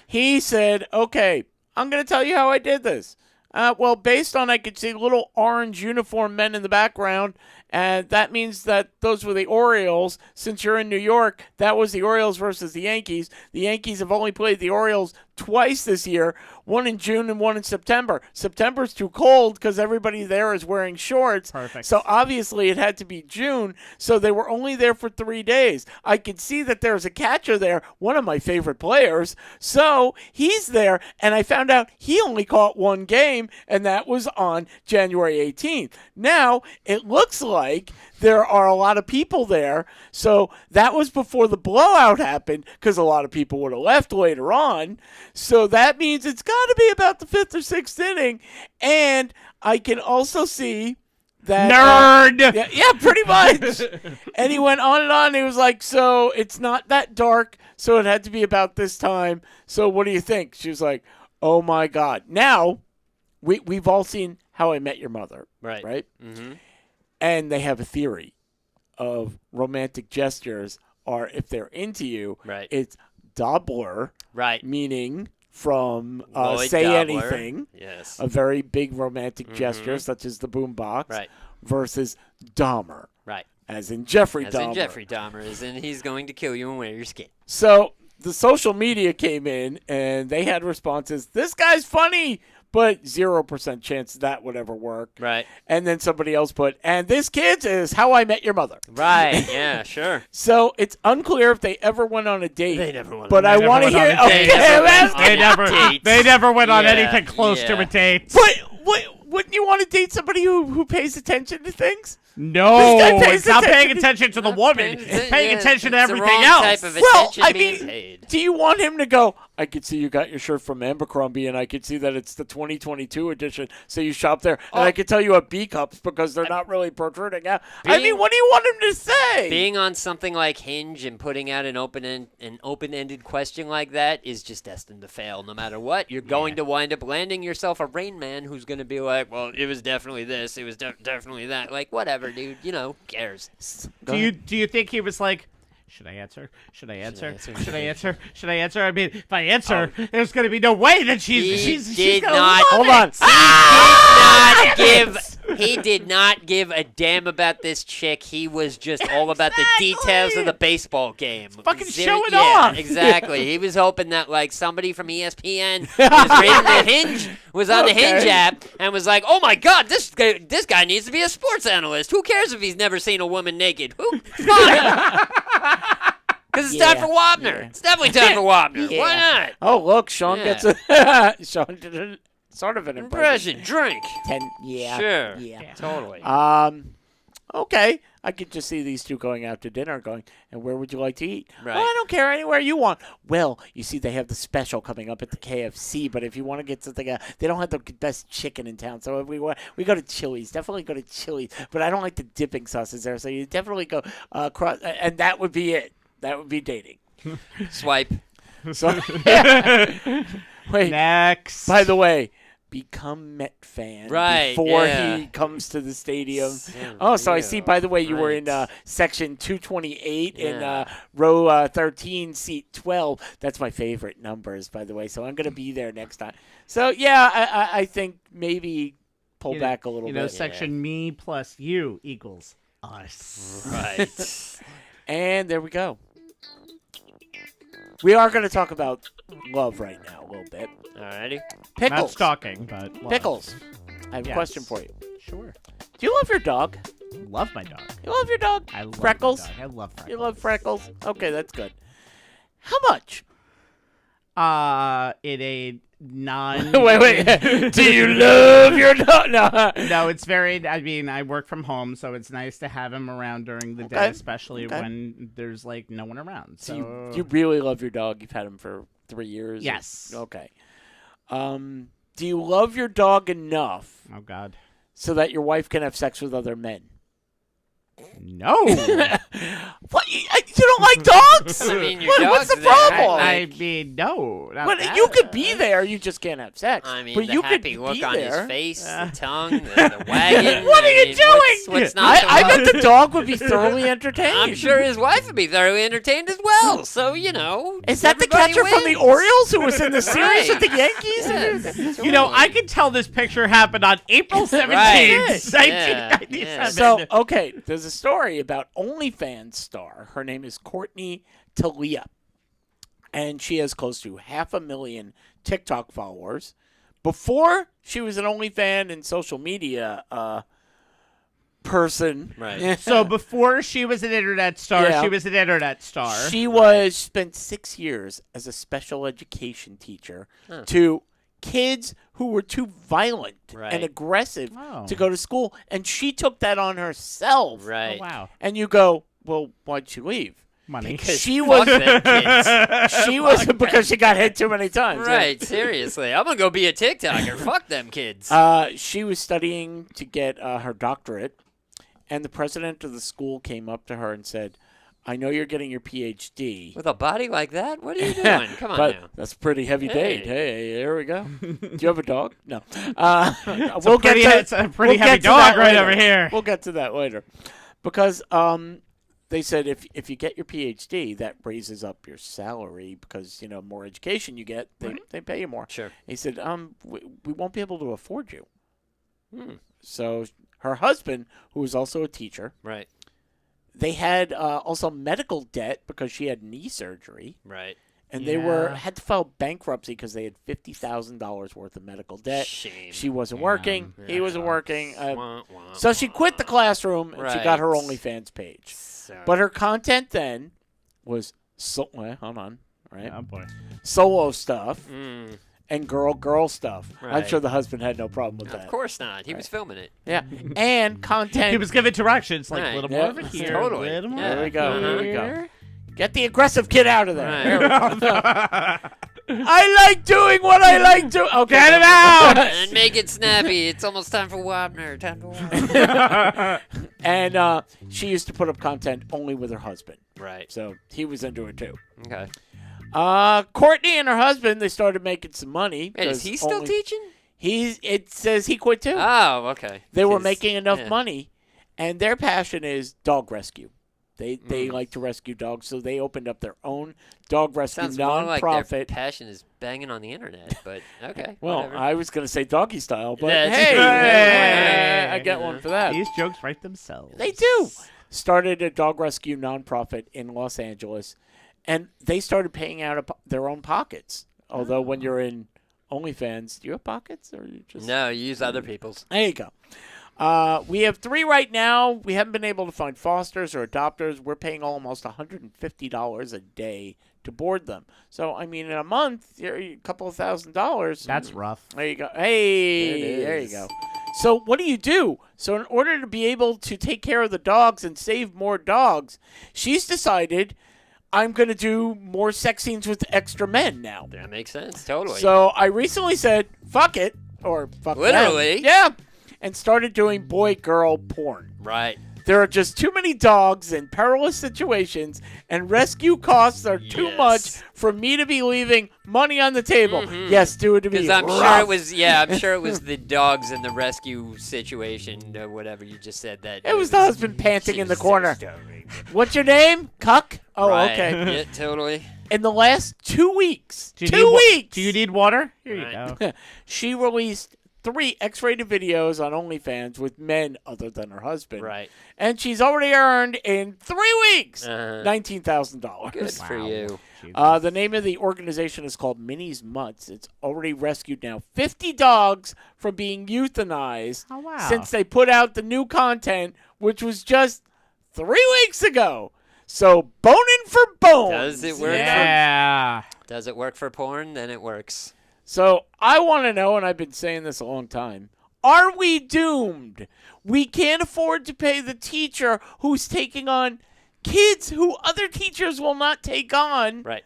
Speaker 4: He said, okay, I'm going to tell you how I did this. Well, based on I could see little orange uniform men in the background, and that means that those were the Orioles. Since you're in New York, that was the Orioles versus the Yankees. The Yankees have only played the Orioles twice this year, one in June and one in September. September's too cold because everybody there is wearing shorts.
Speaker 5: Perfect.
Speaker 4: So obviously it had to be June, so they were only there for 3 days. I could see that there's a catcher there, one of my favorite players. So he's there, and I found out he only caught one game, and that was on January 18th. Now, it looks like there are a lot of people there, so that was before the blowout happened because a lot of people would have left later on. So that means it's got to be about the 5th or 6th inning, and I can also see that
Speaker 5: Nerd!
Speaker 4: yeah, pretty much. And he went on and on. He was like, so it's not that dark, so it had to be about this time. So what do you think? She was like, oh my God. Now, we've all seen How I Met Your Mother,
Speaker 6: Right.
Speaker 4: right?
Speaker 6: Mm-hmm.
Speaker 4: And they have a theory of romantic gestures are, if they're into you,
Speaker 6: Right.
Speaker 4: it's Doppler,
Speaker 6: Right.
Speaker 4: meaning from
Speaker 6: Lloyd
Speaker 4: Say
Speaker 6: Dobler.
Speaker 4: Anything,
Speaker 6: Yes.
Speaker 4: a very big romantic gesture, such as the boombox,
Speaker 6: Right.
Speaker 4: versus Dahmer,
Speaker 6: Right.
Speaker 4: as in Jeffrey
Speaker 6: As
Speaker 4: Dahmer.
Speaker 6: in Jeffrey Dahmer is in he's going to kill you and wear your skin.
Speaker 4: So the social media came in, and they had responses, this guy's funny, but 0% chance that would ever work.
Speaker 6: Right.
Speaker 4: And then somebody else put, and this kid is How I Met Your Mother.
Speaker 6: Right. Yeah, sure.
Speaker 4: So it's unclear if they ever went on a date.
Speaker 6: They never went
Speaker 4: But
Speaker 6: on
Speaker 4: I
Speaker 5: They
Speaker 4: want to
Speaker 5: never
Speaker 4: hear.
Speaker 5: went on a date.
Speaker 4: Okay, I'm
Speaker 6: They
Speaker 4: asking.
Speaker 5: They never,
Speaker 6: Dates.
Speaker 5: they never went on
Speaker 6: Yeah,
Speaker 5: anything close to
Speaker 6: yeah.
Speaker 5: a date.
Speaker 4: Wouldn't you want to date somebody who pays attention to things?
Speaker 5: No,
Speaker 4: This guy pays
Speaker 5: it's not paying
Speaker 4: attention.
Speaker 5: attention to the woman. It's paying attention to
Speaker 6: it's the
Speaker 5: everything
Speaker 6: wrong
Speaker 5: else.
Speaker 6: Type of
Speaker 4: Well,
Speaker 6: attention
Speaker 4: I
Speaker 6: being
Speaker 4: mean,
Speaker 6: paid.
Speaker 4: do you want him to go, I could see you got your shirt from Abercrombie, and I could see that it's the 2022 edition, so you shop there. And I could tell you have B cups because they're not really protruding out. I mean, what do you want him to say?
Speaker 6: Being on something like Hinge and putting out an open-ended question like that is just destined to fail. No matter what, you're going to wind up landing yourself a Rain Man who's going to be like, "Well, it was definitely this. It was definitely that." Like, whatever, dude. You know, who cares?
Speaker 4: Go
Speaker 5: Do
Speaker 4: ahead.
Speaker 5: you think he was like, should I answer? Should I answer?
Speaker 6: answer?
Speaker 5: Should I answer? Should I answer? I mean, if I answer, there's going to be no way that she's
Speaker 6: did
Speaker 5: gonna
Speaker 6: not-
Speaker 5: love
Speaker 4: Hold
Speaker 5: it.
Speaker 4: on.
Speaker 6: He did not give a damn about this chick. He was just all about the details of the baseball game.
Speaker 5: Fucking showing
Speaker 6: yeah,
Speaker 5: off.
Speaker 6: Exactly. He was hoping that like somebody from ESPN was reading the Hinge, was on the Hinge
Speaker 4: Okay.
Speaker 6: app, and was like, "Oh my God, this guy needs to be a sports analyst. Who cares if he's never seen a woman naked? Who? Fine." Because it's time for Wapner.
Speaker 4: Yeah.
Speaker 6: It's definitely time for Wapner. Why not?
Speaker 4: Oh, look, Sean
Speaker 6: Yeah.
Speaker 4: gets a Sean did a, sort of an impression.
Speaker 6: Impression. Drink.
Speaker 4: 10, yeah.
Speaker 6: Sure.
Speaker 4: Yeah.
Speaker 6: Totally.
Speaker 4: Okay. I could just see these two going out to dinner going, and where would you like to eat?
Speaker 6: Right.
Speaker 4: Oh, I don't care, anywhere you want. Well, you see, they have the special coming up at the KFC, but if you want to get something, they don't have the best chicken in town, so if we go to Chili's. Definitely go to Chili's, but I don't like the dipping sauces there, so you definitely go across, and that would be it. That would be dating.
Speaker 6: Swipe.
Speaker 4: So, wait,
Speaker 5: Next.
Speaker 4: by the way, become Met fan
Speaker 6: Right,
Speaker 4: before
Speaker 6: yeah.
Speaker 4: he comes to the stadium.
Speaker 6: So
Speaker 4: Oh, so I
Speaker 6: real.
Speaker 4: see, by the way, you were in
Speaker 6: Right.
Speaker 4: section 228 in
Speaker 6: Yeah.
Speaker 4: row 13, seat 12. That's my favorite numbers, by the way, so I'm going to be there next time. So, yeah, I think maybe pull
Speaker 5: You know-
Speaker 4: back a little
Speaker 5: You know,
Speaker 4: bit.
Speaker 5: section me plus you equals us.
Speaker 6: Right.
Speaker 4: And there we go. We are going to talk about love right now a little bit.
Speaker 6: Alrighty.
Speaker 5: Not
Speaker 4: Pickles.
Speaker 5: stalking, but love.
Speaker 4: Pickles. I have a
Speaker 5: Yes.
Speaker 4: question for you.
Speaker 5: Sure.
Speaker 4: Do you love your dog?
Speaker 5: Love my dog.
Speaker 4: You love your dog?
Speaker 5: I love
Speaker 4: Freckles?
Speaker 5: My dog. I love Freckles.
Speaker 4: You love Freckles? Okay, that's good. How much?
Speaker 5: In a non.
Speaker 4: wait. Do you love your dog? No.
Speaker 5: No, it's very. I mean, I work from home, so it's nice to have him around during the
Speaker 4: Okay.
Speaker 5: day, especially
Speaker 4: Okay.
Speaker 5: when there's like no one around.
Speaker 4: So
Speaker 5: So
Speaker 4: you really love your dog. You've had him for 3 years.
Speaker 5: Yes.
Speaker 4: Okay. Do you love your dog enough
Speaker 5: Oh God.
Speaker 4: so that your wife can have sex with other men?
Speaker 5: No.
Speaker 4: What? You don't like dogs?
Speaker 6: I mean, your
Speaker 4: What's
Speaker 6: dog's
Speaker 4: the
Speaker 6: there.
Speaker 4: problem?
Speaker 5: I mean, no. Not
Speaker 4: But
Speaker 5: that.
Speaker 4: you could be there. You just can't have sex.
Speaker 6: I mean,
Speaker 4: but
Speaker 6: the
Speaker 4: you
Speaker 6: happy
Speaker 4: could
Speaker 6: look
Speaker 4: be
Speaker 6: on
Speaker 4: there.
Speaker 6: his face, the tongue, the wagging.
Speaker 4: What are
Speaker 6: I
Speaker 4: you
Speaker 6: mean,
Speaker 4: doing?
Speaker 6: What's not to
Speaker 4: I
Speaker 6: love?
Speaker 4: bet the dog would be thoroughly entertained.
Speaker 6: I'm sure his wife would be thoroughly entertained as well. So,
Speaker 4: Is that the
Speaker 6: everybody
Speaker 4: catcher from the
Speaker 6: wins.
Speaker 4: Orioles who was in the series
Speaker 6: Right.
Speaker 4: with the Yankees?
Speaker 6: Yes,
Speaker 5: You know, I
Speaker 6: totally.
Speaker 5: can tell this picture happened on April 17th,
Speaker 6: Right.
Speaker 5: 1997.
Speaker 6: Yeah.
Speaker 4: So, okay, there's a story about OnlyFans star. Her name is Courtney Talia. And she has close to 500,000 TikTok followers. Before she was an OnlyFans and social media person.
Speaker 6: Right.
Speaker 5: So before she was an internet star,
Speaker 4: Yeah.
Speaker 5: she was an internet star.
Speaker 4: She spent 6 years as a special education teacher to kids who were too violent
Speaker 6: Right.
Speaker 4: and aggressive
Speaker 5: Oh.
Speaker 4: to go to school. And she took that on herself.
Speaker 6: Right.
Speaker 5: Oh, wow.
Speaker 4: And you go, well, why'd she leave?
Speaker 5: Money.
Speaker 6: Because
Speaker 4: She
Speaker 6: fuck
Speaker 4: was-
Speaker 6: them kids.
Speaker 4: She was because she got hit too many times. yeah.
Speaker 6: Right, seriously. I'm going to go be a TikToker. Fuck them kids.
Speaker 4: She was studying to get her doctorate, and the president of the school came up to her and said, I know you're getting your PhD.
Speaker 6: With a body like that? What are you doing? Come on
Speaker 4: but
Speaker 6: now.
Speaker 4: that's a pretty heavy date. Hey, there we go. Do you have a dog? No.
Speaker 5: It's
Speaker 4: we'll
Speaker 5: a pretty,
Speaker 4: get to,
Speaker 5: it's a pretty
Speaker 4: we'll
Speaker 5: heavy
Speaker 4: get to that
Speaker 5: dog right
Speaker 4: later.
Speaker 5: over here.
Speaker 4: We'll get to that later. Because they said if you get your PhD, that raises up your salary because, more education you get, they pay you more.
Speaker 6: Sure.
Speaker 4: He said, we won't be able to afford you.
Speaker 6: Hmm.
Speaker 4: So her husband, who was also a teacher,
Speaker 6: Right,
Speaker 4: they had also medical debt because she had knee surgery.
Speaker 6: right.
Speaker 4: And they had to file bankruptcy because they had $50,000 worth of medical debt.
Speaker 6: Shame.
Speaker 4: She wasn't working. He wasn't working.
Speaker 6: Wah, wah,
Speaker 4: So she quit the classroom and she got her
Speaker 6: Right.
Speaker 4: OnlyFans page.
Speaker 6: So-
Speaker 4: But her content then was hold on, right?
Speaker 5: Oh, boy.
Speaker 4: Solo stuff
Speaker 6: Mm,
Speaker 4: and girl stuff. I'm
Speaker 6: Right.
Speaker 4: sure the husband had no problem with
Speaker 6: of
Speaker 4: that.
Speaker 6: course not. He was filming it.
Speaker 4: Yeah, and content.
Speaker 5: He was giving directions, like
Speaker 6: Right.
Speaker 5: a little
Speaker 4: Yeah.
Speaker 5: more over here.
Speaker 6: Totally.
Speaker 5: A little more
Speaker 6: Yeah.
Speaker 4: There we go. There we
Speaker 5: here.
Speaker 4: go. Get the aggressive kid out of there.
Speaker 6: Right.
Speaker 4: There we go. I like doing what I like to. Okay,
Speaker 5: Get him out!
Speaker 6: And make it snappy. It's almost time for Wapner. Time for Wapner.
Speaker 4: And she used to put up content only with her husband,
Speaker 6: Right.
Speaker 4: so he was into it too.
Speaker 6: Okay.
Speaker 4: Courtney and her husband, they started making some money.
Speaker 6: Wait, is
Speaker 4: 'cause
Speaker 6: he still
Speaker 4: only-
Speaker 6: teaching?
Speaker 4: It says he quit too.
Speaker 6: Oh, okay.
Speaker 4: They were
Speaker 6: 'Cause-
Speaker 4: making enough
Speaker 6: yeah.
Speaker 4: money, and their passion is dog rescue. They
Speaker 6: Mm.
Speaker 4: like to rescue dogs, so they opened up their own dog rescue
Speaker 6: Sounds more like their
Speaker 4: nonprofit.
Speaker 6: passion is banging on the internet, but okay.
Speaker 4: Well,
Speaker 6: whatever.
Speaker 4: I was going to say doggy style, but
Speaker 6: That's
Speaker 4: hey,
Speaker 6: true.
Speaker 4: I get one for that.
Speaker 5: These jokes write themselves.
Speaker 4: They do. Started a dog rescue nonprofit in Los Angeles, and they started paying out of their own pockets. Although when you're in OnlyFans, do you have pockets or you just?
Speaker 6: No, you use other people's.
Speaker 4: There you go. We have 3 right now. We haven't been able to find fosters or adopters. We're paying almost $150 a day to board them. So, I mean, in a month, you're a couple of $1,000s.
Speaker 5: That's rough.
Speaker 4: There you go. Hey,
Speaker 6: There
Speaker 4: there
Speaker 6: it
Speaker 4: you
Speaker 6: is.
Speaker 4: go. So what do? So in order to be able to take care of the dogs and save more dogs, she's decided I'm going to do more sex scenes with extra men now.
Speaker 6: That makes sense. Totally.
Speaker 4: So I recently said, fuck it, or fuck them.
Speaker 6: Literally?
Speaker 4: Yeah, and started doing boy-girl porn.
Speaker 6: right.
Speaker 4: There are just too many dogs in perilous situations, and rescue costs are too
Speaker 6: Yes.
Speaker 4: much for me to be leaving money on the table. Yes, do it to me.
Speaker 6: Because I'm sure
Speaker 4: rough.
Speaker 6: it was. Yeah, I'm sure it was the dogs in the rescue situation or whatever you just said. That
Speaker 4: It was the husband panting
Speaker 6: she
Speaker 4: in the
Speaker 6: was so
Speaker 4: corner.
Speaker 6: starving.
Speaker 4: What's your name? Cuck? Oh,
Speaker 6: Right.
Speaker 4: okay.
Speaker 6: Yeah, totally.
Speaker 4: In the last 2 weeks,
Speaker 5: Do you
Speaker 4: 2
Speaker 5: need
Speaker 4: weeks,
Speaker 5: Do you need water? Here you
Speaker 6: Right.
Speaker 5: go.
Speaker 4: she released 3 X-rated videos on OnlyFans with men other than her husband.
Speaker 6: Right.
Speaker 4: And she's already earned in 3 weeks
Speaker 6: Uh-huh.
Speaker 4: $19,000.
Speaker 6: Good for you.
Speaker 4: The name of the organization is called Minnie's Mutts. It's already rescued now 50 dogs from being euthanized
Speaker 5: Oh, wow.
Speaker 4: since they put out the new content, which was just 3 weeks ago. So boning for bones.
Speaker 6: Does it work?
Speaker 5: Yeah.
Speaker 6: Does it work for porn? Then it works.
Speaker 4: So I want to know, and I've been saying this a long time, are we doomed? We can't afford to pay the teacher who's taking on kids who other teachers will not take on.
Speaker 6: Right.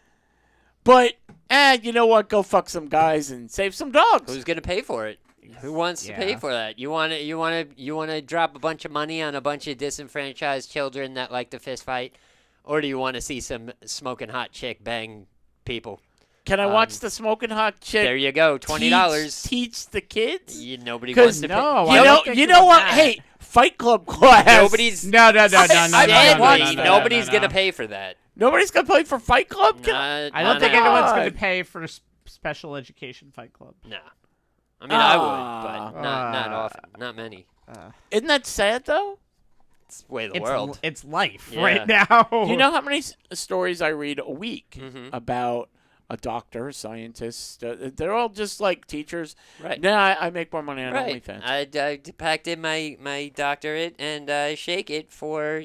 Speaker 4: But, you know what? Go fuck some guys and save some dogs.
Speaker 6: Who's gonna pay for it? Who wants to pay
Speaker 5: Yeah.
Speaker 6: for that? You want to drop a bunch of money on a bunch of disenfranchised children that like to fist fight, Or do you want to see some smoking hot chick bang people?
Speaker 4: Can I watch the smoking hot chick?
Speaker 6: There you go, $20.
Speaker 4: Teach the kids?
Speaker 6: Nobody
Speaker 4: 'Cause
Speaker 6: wants to
Speaker 5: no,
Speaker 6: pay.
Speaker 5: I don't
Speaker 4: You know what?
Speaker 6: not.
Speaker 4: Hey, Fight Club class.
Speaker 6: Nobody's
Speaker 4: Sadly,
Speaker 6: nobody's gonna pay for that.
Speaker 4: Nobody's gonna play for Fight Club.
Speaker 6: Nah,
Speaker 5: I don't
Speaker 6: nah,
Speaker 5: think
Speaker 6: nah.
Speaker 5: anyone's
Speaker 4: God.
Speaker 5: going to pay for a special education fight club.
Speaker 6: No. I mean, I would, but not often. Not many.
Speaker 4: Isn't that sad though?
Speaker 6: It's the way of the
Speaker 5: It's
Speaker 6: world.
Speaker 5: it's life
Speaker 6: Yeah.
Speaker 5: right now.
Speaker 4: You know how many stories I read a week
Speaker 6: Mhm.
Speaker 4: about a doctor, scientist? They're all just like teachers.
Speaker 6: Right.
Speaker 4: Nah, I make more money on
Speaker 6: Right.
Speaker 4: OnlyFans.
Speaker 6: I packed in my doctorate and I shake it for,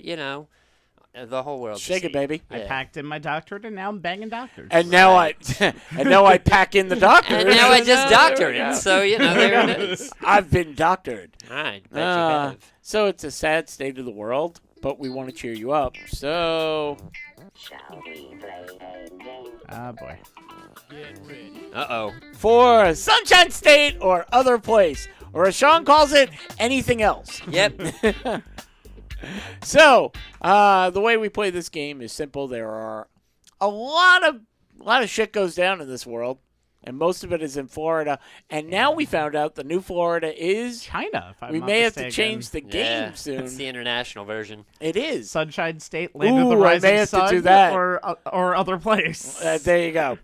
Speaker 6: the whole world. to
Speaker 4: Shake it,
Speaker 6: see.
Speaker 4: baby.
Speaker 5: I
Speaker 6: Yeah.
Speaker 5: packed in my doctorate, and now I'm banging doctors.
Speaker 4: And now I pack in the doctor.
Speaker 6: And now I just doctor
Speaker 4: There we
Speaker 6: it.
Speaker 4: go.
Speaker 6: So, there it is.
Speaker 4: I've been doctored.
Speaker 6: All right. Bet you
Speaker 4: Uh,
Speaker 6: have.
Speaker 4: so it's a sad state of the world, but we want to cheer you up. So
Speaker 5: Oh, boy.
Speaker 6: Uh-oh.
Speaker 4: for Sunshine State or other place, or as Sean calls it, anything else.
Speaker 6: Yep.
Speaker 4: So, the way we play this game is simple. There are a lot of shit goes down in this world, and most of it is in Florida. And now we found out the new Florida is.
Speaker 5: China, if I'm
Speaker 4: We
Speaker 5: not
Speaker 4: may have to
Speaker 5: mistaken.
Speaker 4: change the
Speaker 6: Yeah,
Speaker 4: game soon.
Speaker 6: It's the international version.
Speaker 4: It is.
Speaker 5: Sunshine State, Land of
Speaker 4: Ooh,
Speaker 5: the
Speaker 4: I
Speaker 5: Rising
Speaker 4: may have to
Speaker 5: Sun,
Speaker 4: do that.
Speaker 5: or other place.
Speaker 4: There you go.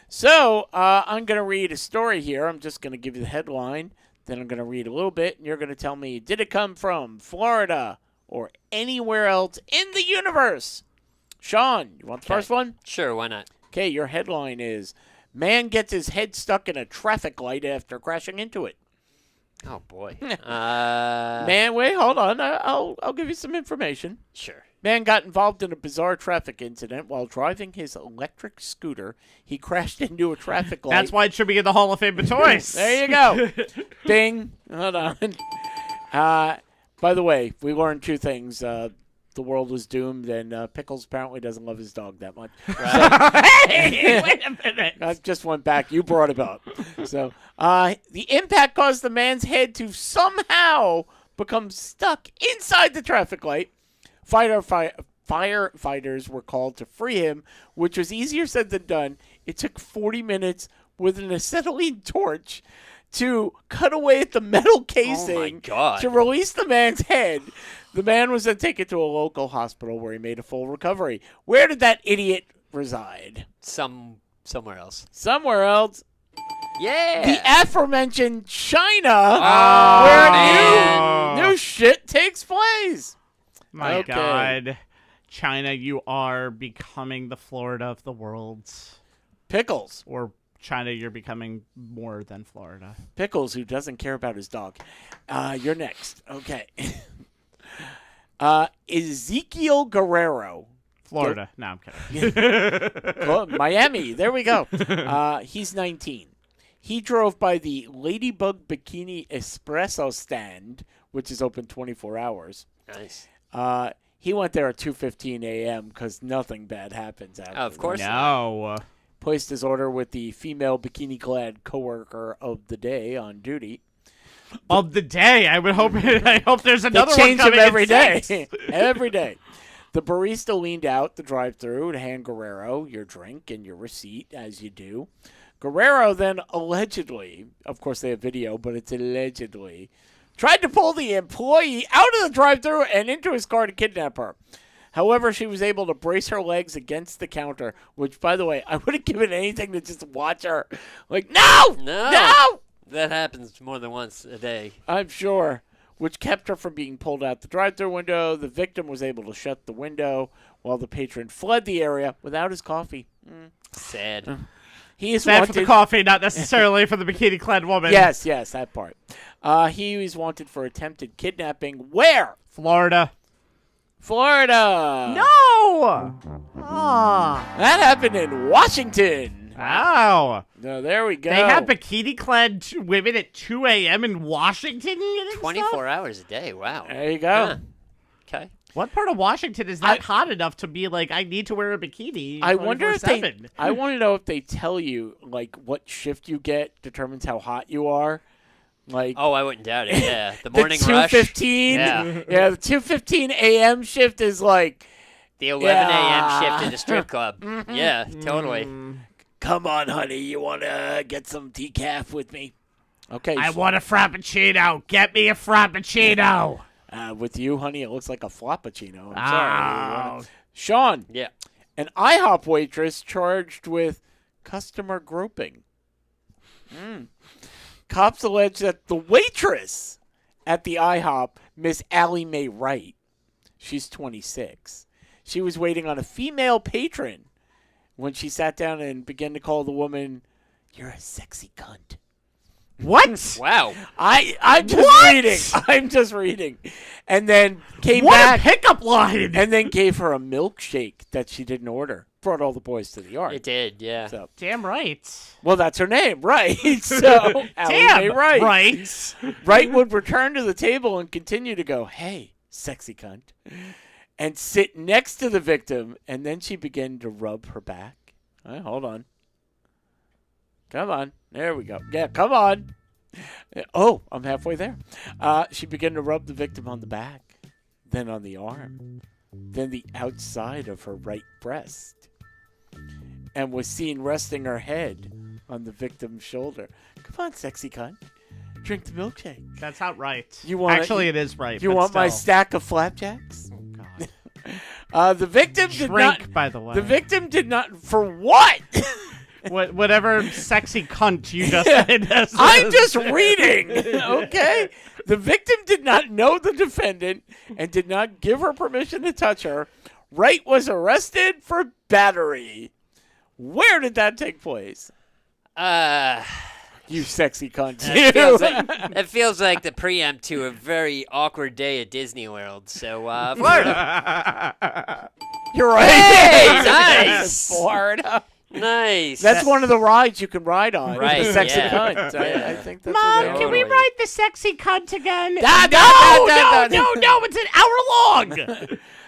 Speaker 4: So, I'm going to read a story here. I'm just going to give you the headline. Then I'm going to read a little bit, and you're going to tell me, did it come from Florida or anywhere else in the universe? Sean, you want the
Speaker 6: Okay.
Speaker 4: first one?
Speaker 6: Sure, why not?
Speaker 4: Okay, your headline is, man gets his head stuck in a traffic light after crashing into it.
Speaker 6: Oh, boy.
Speaker 4: Man, wait, hold on. I'll give you some information.
Speaker 6: Sure.
Speaker 4: Man got involved in a bizarre traffic incident while driving his electric scooter. He crashed into a traffic light.
Speaker 5: That's why it should be in the Hall of Fame of Toys.
Speaker 4: There you go. Bing. Hold on. By the way, we learned two things. The world was doomed, and Pickles apparently doesn't love his dog that much.
Speaker 5: Hey, wait a minute.
Speaker 4: I just went back. You brought it up. So the impact caused the man's head to somehow become stuck inside the traffic light. Firefighters were called to free him, which was easier said than done. It took 40 minutes with an acetylene torch to cut away at the metal casing
Speaker 6: God.
Speaker 4: to release the man's head. The man was then taken to a local hospital where he made a full recovery. Where did that idiot reside?
Speaker 6: Somewhere else.
Speaker 4: Somewhere else.
Speaker 6: Yeah.
Speaker 4: The aforementioned China,
Speaker 6: Oh,
Speaker 4: where
Speaker 6: man.
Speaker 4: new shit takes place.
Speaker 5: My
Speaker 4: Okay.
Speaker 5: God. China, you are becoming the Florida of the world.
Speaker 4: Pickles.
Speaker 5: Or China, you're becoming more than Florida.
Speaker 4: Pickles, who doesn't care about his dog. You're next. Okay. Ezekiel Guerrero.
Speaker 5: Florida. No, I'm kidding.
Speaker 4: Well, Miami. There we go. He's 19. He drove by the Ladybug Bikini Espresso stand, which is open 24 hours.
Speaker 6: Nice.
Speaker 4: He went there at 2:15 a.m. because nothing bad happens after.
Speaker 6: Of course.
Speaker 5: No.
Speaker 4: Placed his order with the female bikini-clad coworker of the day on duty.
Speaker 5: Of the day. I hope there's
Speaker 4: They
Speaker 5: another one
Speaker 4: change him
Speaker 5: coming in
Speaker 4: every day.
Speaker 5: 6.
Speaker 4: Every day. The barista leaned out the drive-thru to hand Guerrero your drink and your receipt, as you do. Guerrero then allegedly, of course they have video, but it's allegedly, tried to pull the employee out of the drive-thru and into his car to kidnap her. However, she was able to brace her legs against the counter, which, by the way, I would have given anything to just watch her. Like, no!
Speaker 6: No! That happens more than once a day.
Speaker 4: I'm sure. Which kept her from being pulled out the drive-thru window. The victim was able to shut the window while the patron fled the area without his coffee.
Speaker 6: Sad.
Speaker 4: He is
Speaker 5: Sad
Speaker 4: wanted.
Speaker 5: for the coffee, not necessarily for the bikini-clad woman.
Speaker 4: Yes, that part. He was wanted for attempted kidnapping. Where?
Speaker 5: Florida.
Speaker 4: Florida.
Speaker 5: No! Ah.
Speaker 4: That happened in Washington.
Speaker 5: Wow.
Speaker 4: No, there we go.
Speaker 5: They have bikini-clad women at 2 a.m. in Washington getting
Speaker 6: 24
Speaker 5: stuff?
Speaker 6: hours a day. Wow.
Speaker 4: There you go.
Speaker 6: Huh. Okay.
Speaker 5: What part of Washington is that hot enough to be like, I need to wear a bikini?
Speaker 4: I wonder if
Speaker 5: 24/7?
Speaker 4: I want to know if they tell you like what shift you get determines how hot you are. Like
Speaker 6: Oh, I wouldn't doubt it. Yeah. The morning
Speaker 4: the
Speaker 6: rush.
Speaker 4: 2:15.
Speaker 6: Yeah.
Speaker 4: Yeah, the 2:15 a.m. shift is like
Speaker 6: The 11 a.m.
Speaker 4: Yeah.
Speaker 6: shift at the strip club. Yeah, totally.
Speaker 4: Come on, honey. You want to get some decaf with me? Okay.
Speaker 5: I want a frappuccino. Get me a frappuccino.
Speaker 4: With you, honey, it looks like a floppuccino. I'm
Speaker 5: Oh.
Speaker 4: sorry. Sean,
Speaker 6: Yeah.
Speaker 4: an IHOP waitress charged with customer groping. Cops allege that the waitress at the IHOP, Miss Allie Mae Wright, she's 26. She was waiting on a female patron when she sat down and began to call the woman, "You're a sexy cunt."
Speaker 5: What?
Speaker 6: Wow.
Speaker 4: I'm just
Speaker 5: What?
Speaker 4: reading. I'm just reading. And then came
Speaker 5: What
Speaker 4: back
Speaker 5: a pickup line.
Speaker 4: and then gave her a milkshake that she didn't order. Brought all the boys to the yard.
Speaker 6: It did, yeah.
Speaker 4: So,
Speaker 5: Damn right.
Speaker 4: well, that's her name, right? So, Allie Mae
Speaker 5: Damn
Speaker 4: Wright.
Speaker 5: right.
Speaker 4: Wright would return to the table and continue to go, "Hey, sexy cunt," and sit next to the victim. And then she began to rub her back. All right, hold on. Come on. There we go. Yeah, come on. Oh, I'm halfway there. She began to rub the victim on the back, then on the arm, then the outside of her right breast, and was seen resting her head on the victim's shoulder. Come on, sexy cunt. Drink the milkshake.
Speaker 5: That's not right.
Speaker 4: You want
Speaker 5: Actually, it is right.
Speaker 4: You
Speaker 5: but
Speaker 4: want my
Speaker 5: still.
Speaker 4: stack of flapjacks?
Speaker 5: Oh, God.
Speaker 4: The victim did
Speaker 5: Drink,
Speaker 4: not.
Speaker 5: by the way.
Speaker 4: The victim did not. For what?
Speaker 5: Whatever sexy cunt you just said.
Speaker 4: I'm just reading. Okay. The victim did not know the defendant and did not give her permission to touch her. Wright was arrested for battery. Where did that take place? You sexy cunt.
Speaker 6: It feels like the preempt to a very awkward day at Disney World. So, Florida.
Speaker 4: You're right.
Speaker 6: Hey, nice.
Speaker 4: Florida.
Speaker 6: Nice.
Speaker 4: That's one of the rides you can ride on.
Speaker 6: Right,
Speaker 4: The sexy
Speaker 6: yeah.
Speaker 4: cunt.
Speaker 6: Yeah.
Speaker 4: I think that's
Speaker 5: Mom,
Speaker 4: what
Speaker 5: can we
Speaker 6: Totally.
Speaker 5: write the sexy cunt again?
Speaker 4: No,
Speaker 5: No, it's an hour long.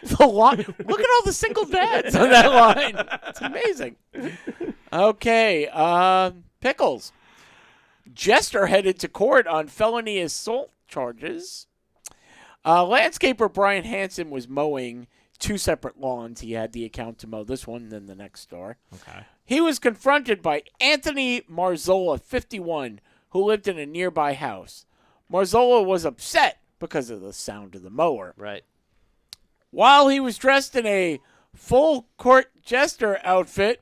Speaker 4: the line. Look at all the single dads on that line. It's amazing. Okay, Pickles. Jester headed to court on felony assault charges. Landscaper Brian Hansen was mowing 2 separate lawns. He had the account to mow this one, then the next door.
Speaker 5: Okay.
Speaker 4: He was confronted by Anthony Marzola, 51, who lived in a nearby house. Marzola was upset because of the sound of the mower.
Speaker 6: Right.
Speaker 4: While he was dressed in a full court jester outfit,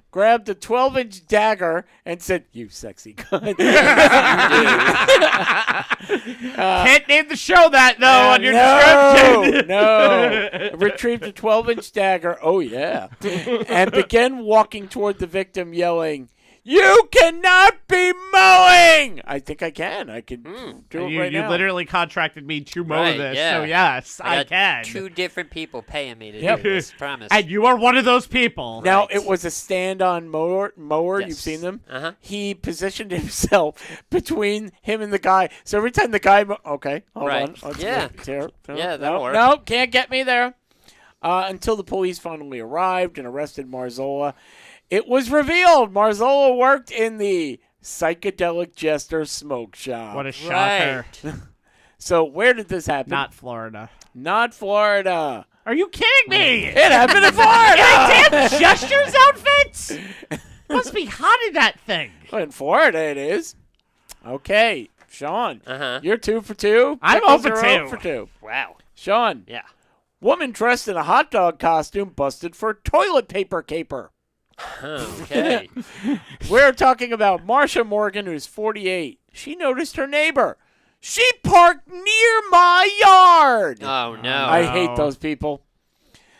Speaker 4: grabbed a 12-inch dagger and said, "You sexy cunt."
Speaker 5: Can't name the show that, though, on your description.
Speaker 4: No. Retrieved a 12-inch dagger. Oh, yeah. And began walking toward the victim, yelling, "You cannot be mowing!" I think I can. I can do it
Speaker 5: You
Speaker 4: right now.
Speaker 5: literally contracted me to mow
Speaker 6: Right,
Speaker 5: this,
Speaker 6: yeah.
Speaker 5: so yes, I
Speaker 6: got
Speaker 5: can.
Speaker 6: 2 different people paying me to
Speaker 4: Yep.
Speaker 6: do this. Promise.
Speaker 5: And you are one of those people.
Speaker 4: Now,
Speaker 6: Right.
Speaker 4: it was a stand-on mower.
Speaker 6: Yes.
Speaker 4: You've seen them?
Speaker 6: Uh-huh.
Speaker 4: He positioned himself between him and the guy. So every time the guy... okay, hold
Speaker 6: Right.
Speaker 4: on. Let's
Speaker 6: Yeah.
Speaker 4: look here.
Speaker 6: Yeah, that'll work.
Speaker 4: No, can't get me there. Until the police finally arrived and arrested Marzola. It was revealed Marzola worked in the Psychedelic Jester smoke shop.
Speaker 5: What a shocker.
Speaker 6: Right.
Speaker 4: So where did this happen?
Speaker 5: Not Florida.
Speaker 4: Not Florida.
Speaker 5: Are you kidding me?
Speaker 4: It happened in Florida.
Speaker 5: Damn Jester's outfits? Must be hot in that thing.
Speaker 4: In Florida it is. Okay, Sean.
Speaker 6: Uh-huh.
Speaker 4: You're 2 for 2.
Speaker 5: I'm
Speaker 4: Pickles
Speaker 5: 0 for
Speaker 4: are
Speaker 5: 2.
Speaker 4: for 2.
Speaker 6: Wow.
Speaker 4: Sean.
Speaker 6: Yeah.
Speaker 4: Woman dressed in a hot dog costume busted for toilet paper caper.
Speaker 6: Okay.
Speaker 4: We're talking about Marsha Morgan, who's 48. She noticed her neighbor. She parked near my yard.
Speaker 6: Oh, no.
Speaker 4: I hate those people.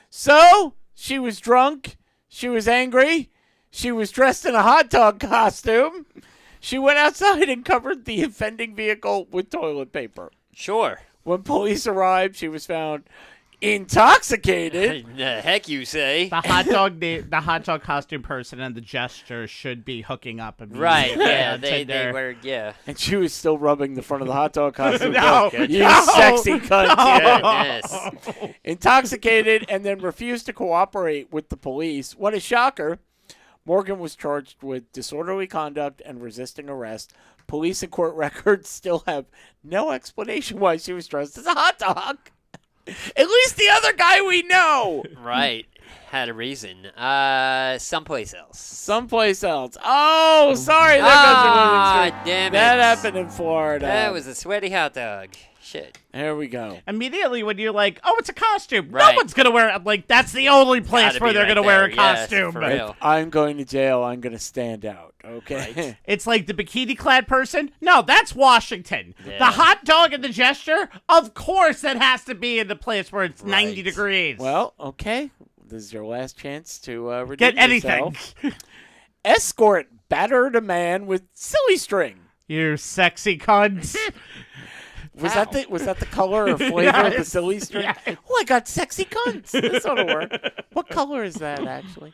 Speaker 4: So, she was drunk. She was angry. She was dressed in a hot dog costume. She went outside and covered the offending vehicle with toilet paper.
Speaker 6: Sure.
Speaker 4: When police arrived, she was found intoxicated.
Speaker 6: The heck you say.
Speaker 5: The hot dog costume person and the Jester should be hooking up.
Speaker 6: Right,
Speaker 5: immediately
Speaker 6: yeah.
Speaker 5: on
Speaker 6: They
Speaker 5: Tinder.
Speaker 6: were, yeah.
Speaker 4: And she was still rubbing the front of the hot dog costume.
Speaker 5: No,
Speaker 4: You
Speaker 5: no,
Speaker 4: sexy cunt.
Speaker 6: Goodness.
Speaker 4: Intoxicated and then refused to cooperate with the police. What a shocker. Morgan was charged with disorderly conduct and resisting arrest. Police and court records still have no explanation why she was dressed as a hot dog. At least the other guy we know.
Speaker 6: Right. Had a reason. Someplace else.
Speaker 4: Someplace else. Oh, sorry. There goes your
Speaker 6: Ah,
Speaker 4: winning streak.
Speaker 6: damn it.
Speaker 4: That happened in Florida.
Speaker 6: That was a sweaty hot dog. Shit.
Speaker 4: There we go.
Speaker 5: Immediately when you're like, oh, it's a costume. No
Speaker 6: Right.
Speaker 5: one's going to wear it. I'm like, that's the only place
Speaker 6: Gotta
Speaker 5: where
Speaker 6: be
Speaker 5: they're
Speaker 6: right
Speaker 5: going to wear a
Speaker 6: there. Yes,
Speaker 5: costume.
Speaker 6: for real.
Speaker 4: I'm going to jail. I'm going to stand out. Okay.
Speaker 6: Right.
Speaker 5: It's like the bikini-clad person. No, that's Washington.
Speaker 6: Yeah.
Speaker 5: The hot dog and the gesture, of course that has to be in the place where it's 90
Speaker 6: Right.
Speaker 5: degrees.
Speaker 4: Well, okay. This is your last chance to redeem
Speaker 5: Get anything.
Speaker 4: yourself. Escort battered a man with silly string.
Speaker 5: You sexy cunts.
Speaker 4: Was that the color or flavor of the
Speaker 5: Yes.
Speaker 4: silly string?
Speaker 5: Yes.
Speaker 4: Oh, I got sexy cunts. This ought to work. What color is that actually?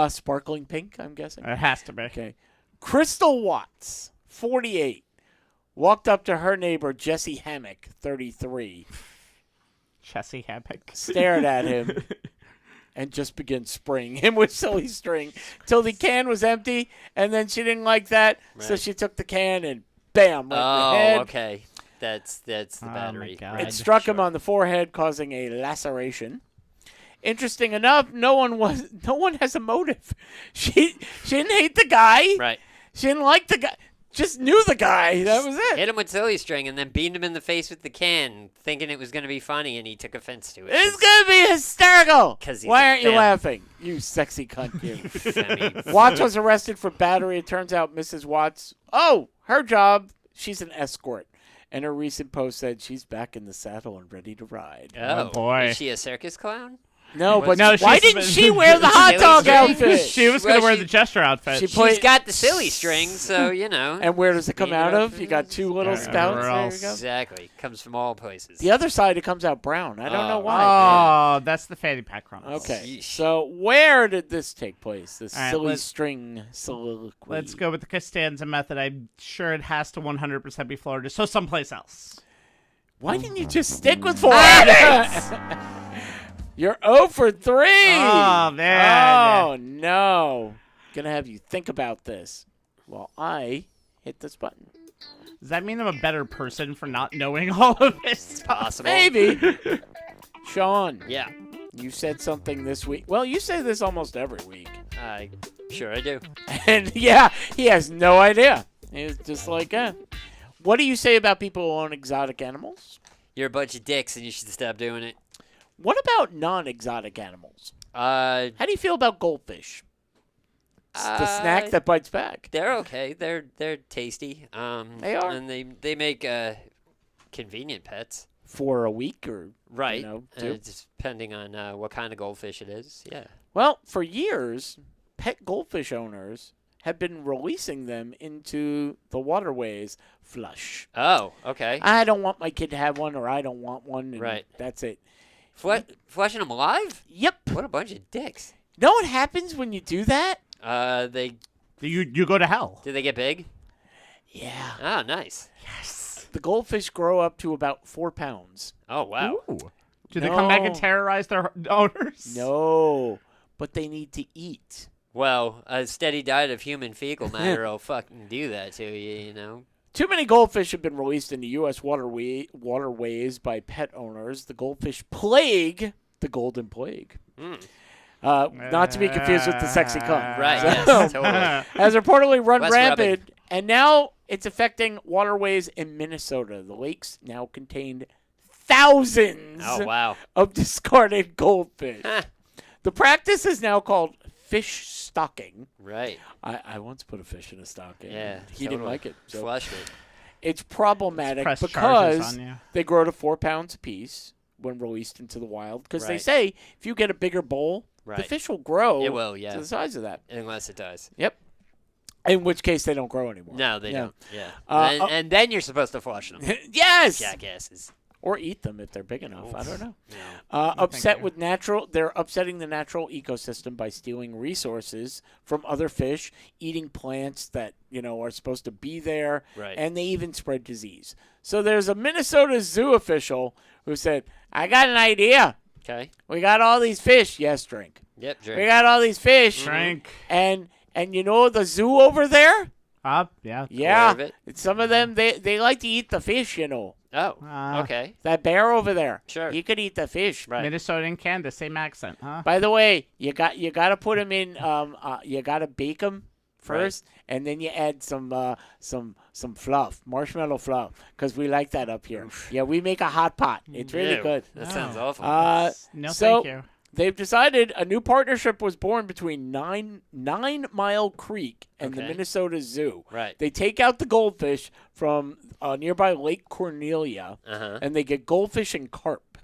Speaker 4: Sparkling pink, I'm guessing.
Speaker 5: It has to be.
Speaker 4: Okay. Crystal Watts, 48, walked up to her neighbor Jesse Hammock, 33,
Speaker 5: Chessie Hammock.
Speaker 4: stared at him, and just began spraying him with silly string till the can was empty, and then she didn't like that, so
Speaker 6: Right.
Speaker 4: she took the can and bam, right in the
Speaker 6: Oh,
Speaker 4: head.
Speaker 6: okay. That's the
Speaker 5: my
Speaker 6: battery.
Speaker 5: God.
Speaker 6: Right.
Speaker 4: It struck him
Speaker 6: Sure.
Speaker 4: on the forehead, causing a laceration. Interesting enough, no one has a motive. She didn't hate the guy.
Speaker 6: Right.
Speaker 4: She didn't like the guy. Just knew the guy. That was it.
Speaker 6: Hit him with silly string and then beat him in the face with the can, thinking it was going to be funny, and he took offense to it.
Speaker 4: It's gonna be hysterical.
Speaker 6: 'Cause he's
Speaker 4: Why
Speaker 6: a
Speaker 4: aren't you
Speaker 6: femme.
Speaker 4: laughing? You sexy cunt, you.
Speaker 6: I mean,
Speaker 4: Watts was arrested for battery. It turns out Mrs. Watts, her job, she's an escort. And her recent post said she's back in the saddle and ready to ride.
Speaker 6: oh,
Speaker 5: boy.
Speaker 6: Is she a circus clown?
Speaker 4: No, but
Speaker 5: No,
Speaker 4: why
Speaker 5: she's-
Speaker 4: didn't she wear the hot
Speaker 6: Silly
Speaker 4: dog
Speaker 6: string?
Speaker 4: outfit?
Speaker 5: She was going to
Speaker 6: Well,
Speaker 5: wear
Speaker 6: she-
Speaker 5: the gesture outfit.
Speaker 4: She
Speaker 6: She's
Speaker 4: played-
Speaker 6: got the silly string, so, you know.
Speaker 4: And where does it come
Speaker 6: Beat it
Speaker 4: out
Speaker 6: up
Speaker 4: of? You got two little
Speaker 5: Wherever
Speaker 4: spouts. There
Speaker 5: else.
Speaker 4: you go.
Speaker 6: Exactly. Comes from all places.
Speaker 4: The other side, it comes out brown. I don't know
Speaker 6: Oh.
Speaker 4: why.
Speaker 5: Oh, that's the Fanny Pack Chronicles.
Speaker 4: Okay,
Speaker 6: Yeesh.
Speaker 4: so where did this take place? This
Speaker 5: All right,
Speaker 4: silly
Speaker 5: let's-
Speaker 4: string soliloquy.
Speaker 5: Let's go with the Costanza method. I'm sure it has to 100% be Florida, so someplace else.
Speaker 4: Why didn't you just stick with Florida? You're 0 for 3.
Speaker 5: Oh, man.
Speaker 4: Oh, no. Gonna have you think about this while I hit this button.
Speaker 5: Does that mean I'm a better person for not knowing all of this stuff?
Speaker 6: Possible.
Speaker 4: Maybe. Sean,
Speaker 6: Yeah.
Speaker 4: you said something this week. Well, you say this almost every week.
Speaker 6: Sure I do.
Speaker 4: And yeah, he has no idea. He's just like, What do you say about people who own exotic animals?
Speaker 6: You're a bunch of dicks, and you should stop doing it.
Speaker 4: What about non-exotic animals?
Speaker 6: Uh,
Speaker 4: How do you feel about goldfish? The snack that bites back.
Speaker 6: They're okay. They're tasty.
Speaker 4: They are.
Speaker 6: And they make convenient pets.
Speaker 4: For a week or
Speaker 6: Right.
Speaker 4: two.
Speaker 6: Just depending on what kind of goldfish it is. Yeah.
Speaker 4: Well, for years, pet goldfish owners have been releasing them into the waterways flush.
Speaker 6: Oh, okay.
Speaker 4: I don't want my kid to have one, or I don't want one. And
Speaker 6: Right.
Speaker 4: That's it.
Speaker 6: Flushing them alive?
Speaker 4: Yep.
Speaker 6: What a bunch of dicks.
Speaker 4: You know what happens when you do that?
Speaker 6: They
Speaker 5: You go to hell.
Speaker 6: do they get big?
Speaker 4: Yeah.
Speaker 6: Oh, nice.
Speaker 4: The goldfish grow up to about 4 pounds.
Speaker 6: Oh, wow.
Speaker 5: Ooh. Do they come back and
Speaker 4: No.
Speaker 5: terrorize their owners?
Speaker 4: No, but they need to eat.
Speaker 6: Well, a steady diet of human fecal matter will fucking do that to you, you know.
Speaker 4: Too many goldfish have been released into U.S. waterways by pet owners. The goldfish plague, the golden plague. Not to be confused with the sexy cunt.
Speaker 6: Right,
Speaker 4: So-
Speaker 6: yes, totally.
Speaker 4: has reportedly run
Speaker 6: Wes
Speaker 4: rampant, and now it's affecting waterways in Minnesota. The lakes now contain thousands
Speaker 6: Oh, wow.
Speaker 4: of discarded goldfish.
Speaker 6: Huh.
Speaker 4: The practice is now called fish stocking.
Speaker 6: Right.
Speaker 4: I once put a fish in a stocking.
Speaker 6: Yeah.
Speaker 4: He didn't
Speaker 6: totally.
Speaker 4: like it. So
Speaker 6: Flushed it.
Speaker 4: it's problematic
Speaker 5: Press charges
Speaker 4: because
Speaker 5: on you.
Speaker 4: they grow to 4 pounds apiece when released into the wild. Because they
Speaker 6: Right.
Speaker 4: say if you get a bigger bowl, the
Speaker 6: Right.
Speaker 4: fish will grow
Speaker 6: It will, yeah.
Speaker 4: to the size of that.
Speaker 6: Unless it does.
Speaker 4: Yep. In which case they don't grow anymore.
Speaker 6: No, they
Speaker 4: Yeah.
Speaker 6: don't. Yeah.
Speaker 4: Uh,
Speaker 6: and then you're supposed to flush them.
Speaker 4: Yes.
Speaker 6: Jackasses.
Speaker 4: Or eat them if they're big enough. I don't know.
Speaker 6: No.
Speaker 4: Upset
Speaker 5: you.
Speaker 4: with they're upsetting the natural ecosystem by stealing resources from other fish, eating plants that, are supposed to be there,
Speaker 6: Right.
Speaker 4: and they even spread disease. So there's a Minnesota zoo official who said, I got an idea.
Speaker 6: Okay.
Speaker 4: We got all these fish. Yes, drink.
Speaker 6: Yep,
Speaker 4: We
Speaker 6: drink.
Speaker 4: got all these fish.
Speaker 5: Drink.
Speaker 4: And the zoo over there?
Speaker 5: Up. Yeah.
Speaker 4: Yeah.
Speaker 6: of it.
Speaker 4: Some of them, they like to eat the fish,
Speaker 6: Oh,
Speaker 5: Ah.
Speaker 6: okay.
Speaker 4: That bear over there.
Speaker 6: Sure.
Speaker 4: He could eat the fish.
Speaker 6: Right.
Speaker 5: Minnesota and Canada, same accent, huh?
Speaker 4: By the way, you got to put them in. You got to bake them first, and then you add some fluff, marshmallow fluff, because we like that up here. Yeah, we make a hot pot. It's really
Speaker 6: Ew,
Speaker 4: good.
Speaker 6: That sounds awful.
Speaker 5: No,
Speaker 4: so
Speaker 5: thank you.
Speaker 4: they've decided a new partnership was born between Nine Mile Creek and the
Speaker 6: Okay.
Speaker 4: Minnesota Zoo.
Speaker 6: Right.
Speaker 4: They take out the goldfish from nearby Lake Cornelia,
Speaker 6: Uh-huh.
Speaker 4: and they get goldfish and carp,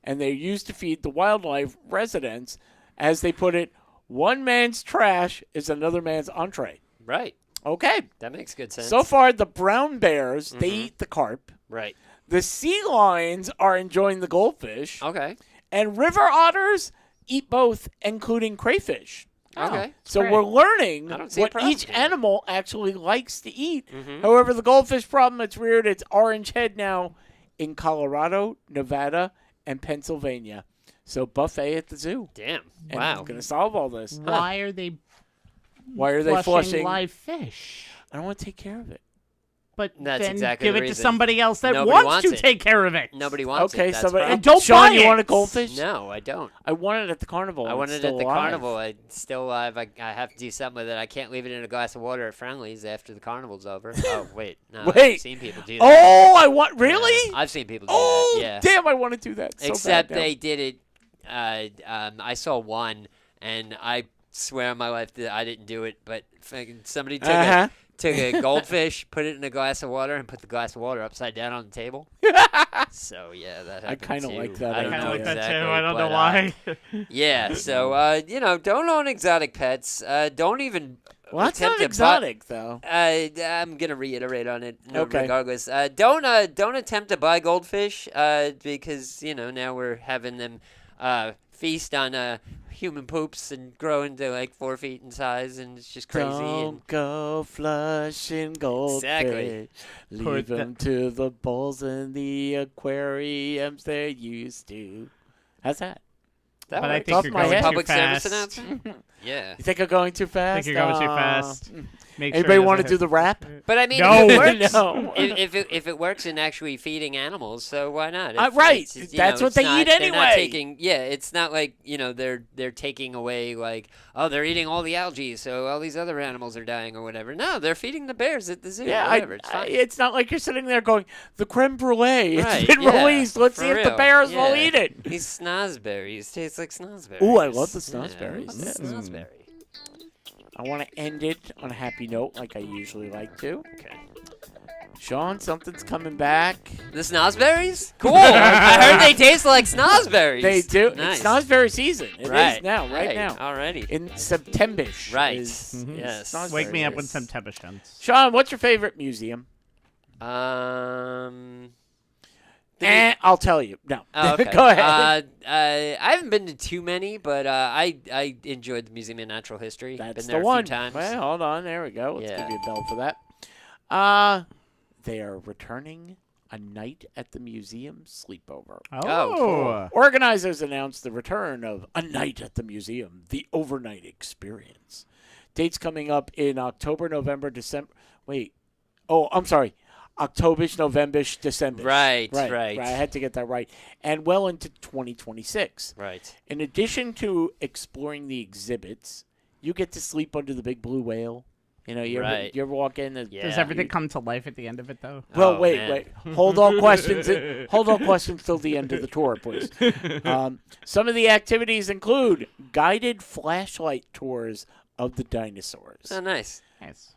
Speaker 4: and they're used to feed the wildlife residents. As they put it, one man's trash is another man's entree.
Speaker 6: Right.
Speaker 4: Okay.
Speaker 6: That makes good sense.
Speaker 4: So far, the brown bears, they eat the carp.
Speaker 6: Right.
Speaker 4: The sea lions are enjoying the goldfish.
Speaker 6: Okay.
Speaker 4: And river otters eat both, including crayfish.
Speaker 6: Okay.
Speaker 4: So
Speaker 5: great.
Speaker 4: we're learning
Speaker 6: I don't see a
Speaker 4: what
Speaker 6: problem
Speaker 4: each
Speaker 6: with that.
Speaker 4: animal actually likes to eat. However, the goldfish problem, it's weird. It's orange head now in Colorado, Nevada, and Pennsylvania. So buffet at the zoo.
Speaker 6: Damn.
Speaker 4: And
Speaker 6: Wow.
Speaker 4: I'm going to solve all this.
Speaker 5: Why are they
Speaker 4: Why are they flushing?
Speaker 5: live fish?
Speaker 4: I don't want to take care of it.
Speaker 5: But
Speaker 6: That's
Speaker 5: then
Speaker 6: exactly
Speaker 5: give
Speaker 6: the
Speaker 5: it to
Speaker 6: reason.
Speaker 5: somebody else that
Speaker 6: Nobody
Speaker 5: wants
Speaker 6: wants
Speaker 5: to
Speaker 6: it.
Speaker 5: take care of it.
Speaker 6: Nobody wants
Speaker 4: Okay,
Speaker 6: it. That's
Speaker 4: somebody.
Speaker 6: the
Speaker 5: And don't
Speaker 4: Sean,
Speaker 5: buy
Speaker 4: you
Speaker 5: it.
Speaker 4: want a goldfish?
Speaker 6: No, I don't.
Speaker 4: I want it at the carnival.
Speaker 6: I
Speaker 4: and
Speaker 6: want
Speaker 4: it's
Speaker 6: it at
Speaker 4: still
Speaker 6: the
Speaker 4: alive.
Speaker 6: carnival. It's still alive. I have to do something with it. I can't leave it in a glass of water at Friendly's after the carnival's over. Oh, wait. No,
Speaker 4: Wait.
Speaker 6: I've seen people do that.
Speaker 4: Oh, I want really?
Speaker 6: I've seen people do
Speaker 4: Oh,
Speaker 6: that. Yeah.
Speaker 4: damn! I want to do that. So
Speaker 6: Except
Speaker 4: bad now.
Speaker 6: they did it. I saw one, and I swear on my life that I didn't do it, but fucking somebody took
Speaker 4: Uh-huh.
Speaker 6: took a goldfish, put it in a glass of water, and put the glass of water upside down on the table. So yeah, that happened
Speaker 4: kinda
Speaker 6: too.
Speaker 4: like that
Speaker 6: I don't
Speaker 5: I
Speaker 6: know
Speaker 5: like that
Speaker 6: exactly,
Speaker 5: too. I don't
Speaker 6: but,
Speaker 5: know why.
Speaker 6: Yeah, so don't own exotic pets. Don't even
Speaker 4: Well, that's
Speaker 6: attempt
Speaker 4: not
Speaker 6: to buy-
Speaker 4: exotic, though.
Speaker 6: I'm gonna reiterate on it.
Speaker 4: Okay.
Speaker 6: Regardless, don't attempt to buy goldfish. Because now we're having them feast on human poops and grow into like 4 feet in size, and it's just crazy.
Speaker 4: Don't go flushing goldfish.
Speaker 6: Exactly.
Speaker 4: Leave
Speaker 5: Put
Speaker 4: them to the bowls and the aquariums they're used to. How's that?
Speaker 6: That
Speaker 5: But I
Speaker 6: works.
Speaker 5: think
Speaker 4: Off
Speaker 5: you're
Speaker 4: my
Speaker 5: going
Speaker 4: head.
Speaker 5: too
Speaker 6: Public service
Speaker 5: fast.
Speaker 6: announcement. Yeah.
Speaker 4: You think I'm going too fast?
Speaker 5: think you're going too
Speaker 4: Aw.
Speaker 5: fast. Make sure
Speaker 4: Anybody
Speaker 5: it
Speaker 4: want to
Speaker 5: doesn't
Speaker 4: do the rap?
Speaker 6: But I mean,
Speaker 5: No.
Speaker 6: if it works,
Speaker 4: No.
Speaker 6: if it works in actually feeding animals, so why not?
Speaker 4: Right.
Speaker 6: It's,
Speaker 4: That's what
Speaker 6: it's
Speaker 4: they
Speaker 6: not-
Speaker 4: eat
Speaker 6: they're
Speaker 4: anyway.
Speaker 6: Not taking, it's not like they're taking away like, oh, they're eating all the algae, so all these other animals are dying or whatever. No, they're feeding the bears at the zoo.
Speaker 4: Yeah,
Speaker 6: whatever. It's fine.
Speaker 4: it's not like you're sitting there going, the creme brulee.
Speaker 6: Right,
Speaker 4: It's been
Speaker 6: yeah,
Speaker 4: released. Let's
Speaker 6: for
Speaker 4: see if the
Speaker 6: real.
Speaker 4: bears will
Speaker 6: Yeah.
Speaker 4: eat it.
Speaker 6: These snozberries taste like snozberries.
Speaker 4: Ooh, I love the
Speaker 6: Yeah, I love
Speaker 4: snozberries.
Speaker 6: the
Speaker 4: Yeah.
Speaker 6: snozberry.
Speaker 4: I want to end it on a happy note like I usually like to.
Speaker 6: Okay.
Speaker 4: Sean, something's coming back.
Speaker 6: The snozberries? Cool. I heard they taste like snozberries.
Speaker 4: They do.
Speaker 6: Nice.
Speaker 4: It's snozberry season. It is
Speaker 6: right
Speaker 4: now, right now.
Speaker 6: Alrighty.
Speaker 4: In September-ish.
Speaker 6: Right.
Speaker 4: is
Speaker 6: Yes.
Speaker 4: snozberry
Speaker 5: Wake me up when
Speaker 4: season.
Speaker 5: September comes.
Speaker 4: Sean, what's your favorite museum? I'll tell you. No.
Speaker 6: Oh, okay.
Speaker 4: Go ahead.
Speaker 6: I haven't been to too many, but I enjoyed the Museum of Natural History.
Speaker 4: That's
Speaker 6: been there
Speaker 4: the one.
Speaker 6: a few times.
Speaker 4: Well, hold on. There we go. Let's
Speaker 6: Yeah.
Speaker 4: give you a bell for that. They are returning a night at the museum sleepover.
Speaker 6: Oh, cool.
Speaker 4: Organizers announced the return of A Night at the Museum, the overnight experience. Dates coming up in October, November, December. Wait. Oh, I'm sorry. October-ish, November-ish, December.
Speaker 6: Right.
Speaker 4: I had to get that right. And well into 2026.
Speaker 6: Right.
Speaker 4: In addition to exploring the exhibits, you get to sleep under the big blue whale. You
Speaker 6: Right.
Speaker 4: ever walk in?
Speaker 6: Yeah.
Speaker 5: Does everything come to life at the end of it, though?
Speaker 4: Well,
Speaker 6: Oh,
Speaker 4: wait.
Speaker 6: man.
Speaker 4: Hold all questions. Hold all questions till the end of the tour, please. Some of the activities include guided flashlight tours of the dinosaurs.
Speaker 6: Oh, nice.
Speaker 5: Nice.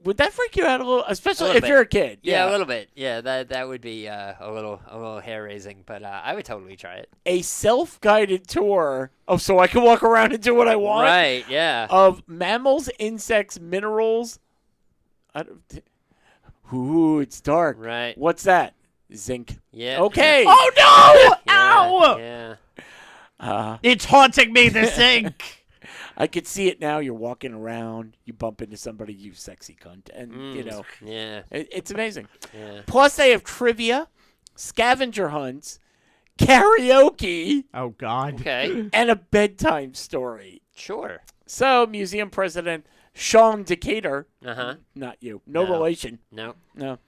Speaker 4: Would that freak you out a little, especially
Speaker 6: little
Speaker 4: if
Speaker 6: bit.
Speaker 4: you're a kid?
Speaker 6: Yeah, a little bit. Yeah, that would be a little hair raising, but I would totally try it.
Speaker 4: A self-guided tour. Oh, so I can walk around and do what I want.
Speaker 6: Right. Yeah.
Speaker 4: Of mammals, insects, minerals. Ooh, it's dark.
Speaker 6: Right.
Speaker 4: What's that? Zinc.
Speaker 6: Yeah.
Speaker 4: Okay.
Speaker 5: Oh, no!
Speaker 6: Yeah,
Speaker 5: Ow!
Speaker 6: Yeah.
Speaker 5: It's haunting me, the sink.
Speaker 4: I could see it now. You're walking around. You bump into somebody, you sexy cunt. And,
Speaker 6: Yeah.
Speaker 4: it's amazing.
Speaker 6: Yeah.
Speaker 4: Plus, they have trivia, scavenger hunts, karaoke,
Speaker 5: Oh, God.
Speaker 6: Okay.
Speaker 4: and a bedtime story.
Speaker 6: Sure.
Speaker 4: So, museum president Sean Decatur,
Speaker 6: Uh-huh.
Speaker 4: not you, no
Speaker 6: No.
Speaker 4: relation,
Speaker 6: No.
Speaker 4: no,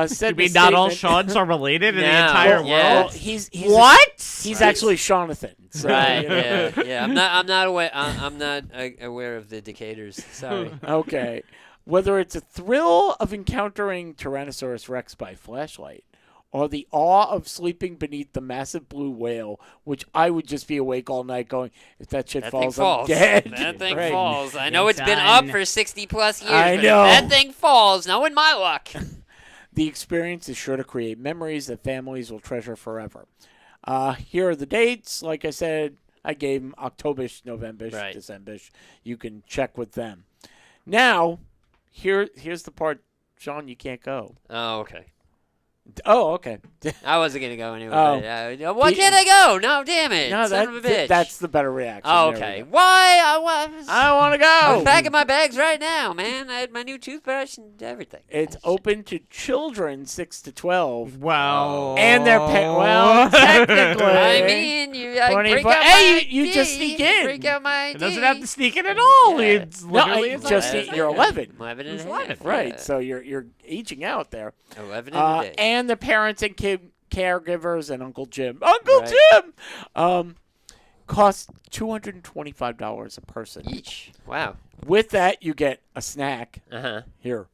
Speaker 4: said
Speaker 5: You
Speaker 4: the
Speaker 5: mean not all
Speaker 4: statement-
Speaker 5: Seans are related in the
Speaker 6: No.
Speaker 5: entire
Speaker 6: Well, yeah.
Speaker 4: Well,
Speaker 5: world?
Speaker 4: he's
Speaker 5: What?
Speaker 4: He's actually Jonathan. So,
Speaker 6: Right.
Speaker 4: you know.
Speaker 6: Yeah. I'm not aware. I'm not aware of the Decaturs. Sorry.
Speaker 4: Okay. Whether it's a thrill of encountering Tyrannosaurus Rex by flashlight, or the awe of sleeping beneath the massive blue whale, which I would just be awake all night going, if that shit
Speaker 6: That thing
Speaker 4: falls,
Speaker 6: falls.
Speaker 4: I'm dead.
Speaker 6: That thing
Speaker 4: Right.
Speaker 6: falls. I know
Speaker 5: It's
Speaker 6: it's been up
Speaker 5: done.
Speaker 6: for 60+ years.
Speaker 4: I
Speaker 6: but
Speaker 4: know.
Speaker 6: If that thing falls, knowing my luck.
Speaker 4: The experience is sure to create memories that families will treasure forever. Here are the dates. Like I said, I gave them October-ish, November-ish,
Speaker 6: Right.
Speaker 4: December-ish. You can check with them. Now, here's the part, Sean, you can't go.
Speaker 6: Oh, okay.
Speaker 4: Oh, okay.
Speaker 6: I wasn't gonna go anyway.
Speaker 4: Oh.
Speaker 6: But, why can't I go? No, damn it.
Speaker 4: No,
Speaker 6: Son of a bitch.
Speaker 4: that's the better reaction.
Speaker 6: Oh,
Speaker 4: There we
Speaker 6: okay.
Speaker 4: go.
Speaker 6: Why?
Speaker 4: I want to
Speaker 6: I'm
Speaker 4: go.
Speaker 6: packing my bags right now, man. I had my new toothbrush and everything.
Speaker 4: It's open to children 6 to 12.
Speaker 5: Well,
Speaker 4: And they're well, technically.
Speaker 6: I mean, you break
Speaker 4: 24
Speaker 6: out
Speaker 4: Hey,
Speaker 6: my
Speaker 4: you just
Speaker 6: ID,
Speaker 4: sneak in.
Speaker 6: Break out my
Speaker 5: it doesn't
Speaker 6: ID.
Speaker 5: have to sneak in at all.
Speaker 6: Yeah.
Speaker 5: It's
Speaker 4: No,
Speaker 5: literally
Speaker 4: it's
Speaker 5: a
Speaker 4: just
Speaker 5: thing.
Speaker 4: you're 11.
Speaker 6: 11 and
Speaker 5: It's
Speaker 6: a
Speaker 5: 11,
Speaker 6: half.
Speaker 4: Right,
Speaker 6: yeah.
Speaker 4: so you're aging out there.
Speaker 6: 11 and a day.
Speaker 4: And the parents and caregivers and Uncle Jim. Uncle
Speaker 6: Right.
Speaker 4: Jim! Costs $225 a person.
Speaker 6: Each. Wow.
Speaker 4: With that, you get a snack.
Speaker 6: Uh-huh.
Speaker 4: Here.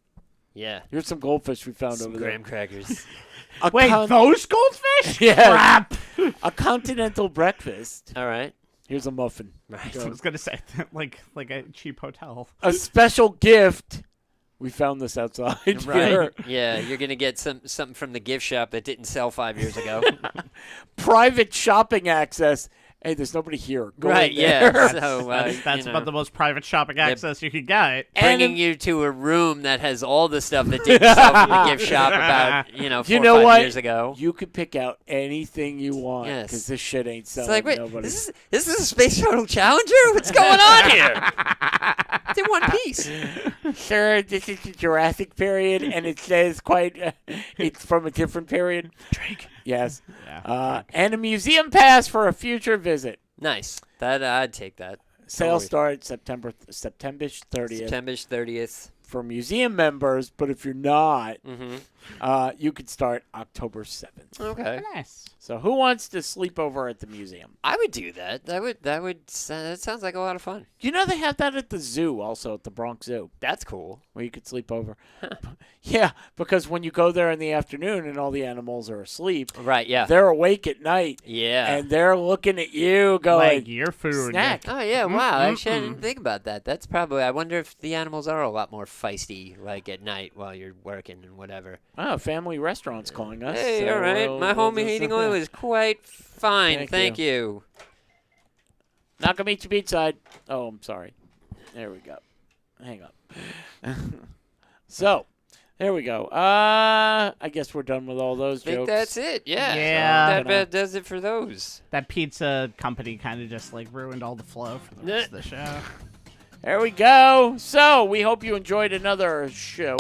Speaker 6: Yeah.
Speaker 4: Here's some goldfish we found
Speaker 6: Some
Speaker 4: over
Speaker 6: graham
Speaker 4: there.
Speaker 6: crackers.
Speaker 4: A
Speaker 5: Wait, those goldfish?
Speaker 4: Yeah.
Speaker 5: Crap.
Speaker 4: A continental breakfast.
Speaker 6: All right.
Speaker 4: Here's a muffin.
Speaker 6: Right.
Speaker 5: I was gonna say like a cheap hotel.
Speaker 4: A special gift. We found this outside.
Speaker 5: Right.
Speaker 4: here.
Speaker 6: Yeah, you're going to get something from the gift shop that didn't sell 5 years ago.
Speaker 4: Private shopping access. Hey, there's nobody here. Go
Speaker 6: Right,
Speaker 4: in there.
Speaker 6: yeah. So,
Speaker 5: That's
Speaker 6: you
Speaker 5: about
Speaker 6: know,
Speaker 5: the most private shopping access you could get.
Speaker 6: bringing you to a room that has all the stuff that didn't sell from the gift shop about, 4
Speaker 4: You
Speaker 6: or
Speaker 4: know
Speaker 6: 5
Speaker 4: what?
Speaker 6: years ago.
Speaker 4: You could pick out anything you want
Speaker 6: Yes.
Speaker 4: because this shit ain't
Speaker 6: It's
Speaker 4: selling
Speaker 6: like, wait,
Speaker 4: nobody.
Speaker 6: this is a Space Shuttle Challenger? What's going on here? It's in one piece.
Speaker 4: Sir, this is the Jurassic period, and it says it's from a different period. Drake. Yes.
Speaker 5: Yeah.
Speaker 4: And a museum pass for a future visit.
Speaker 6: Nice. I'd take that.
Speaker 4: Sales
Speaker 6: Totally.
Speaker 4: start September 30th
Speaker 6: September 30th.
Speaker 4: for museum members, but if you're not,
Speaker 6: Mm-hmm.
Speaker 4: you could start October 7th.
Speaker 6: Okay.
Speaker 5: Nice.
Speaker 4: So who wants to sleep over at the museum?
Speaker 6: I would do that. That sounds like a lot of fun.
Speaker 4: You know they have that at the zoo, also at the Bronx Zoo,
Speaker 6: That's cool.
Speaker 4: where you could sleep over. Yeah, because when you go there in the afternoon and all the animals are asleep,
Speaker 6: Right, yeah.
Speaker 4: they're awake at night
Speaker 6: Yeah.
Speaker 4: and they're looking at you going,
Speaker 5: Like your food.
Speaker 4: snack.
Speaker 6: Oh yeah, wow! Actually, I didn't think about that. That's probably. I wonder if the animals are a lot more feisty, like at night while you're working and whatever.
Speaker 4: Oh, Family Restaurant's calling us.
Speaker 6: Hey,
Speaker 4: so
Speaker 6: all right.
Speaker 4: we'll-
Speaker 6: My
Speaker 4: we'll
Speaker 6: homemade
Speaker 4: just-
Speaker 6: heating oil is quite fine.
Speaker 4: Thank
Speaker 6: Thank you.
Speaker 4: Not gonna meet you beachside. Oh, I'm sorry. There we go. Hang up. So, there we go. I guess we're done with all those
Speaker 6: I think
Speaker 4: jokes.
Speaker 6: that's it. Yeah.
Speaker 5: Yeah.
Speaker 6: So that about does it for those.
Speaker 5: That pizza company kind of just like ruined all the flow for the rest of the show.
Speaker 4: There we go. So, we hope you enjoyed another show.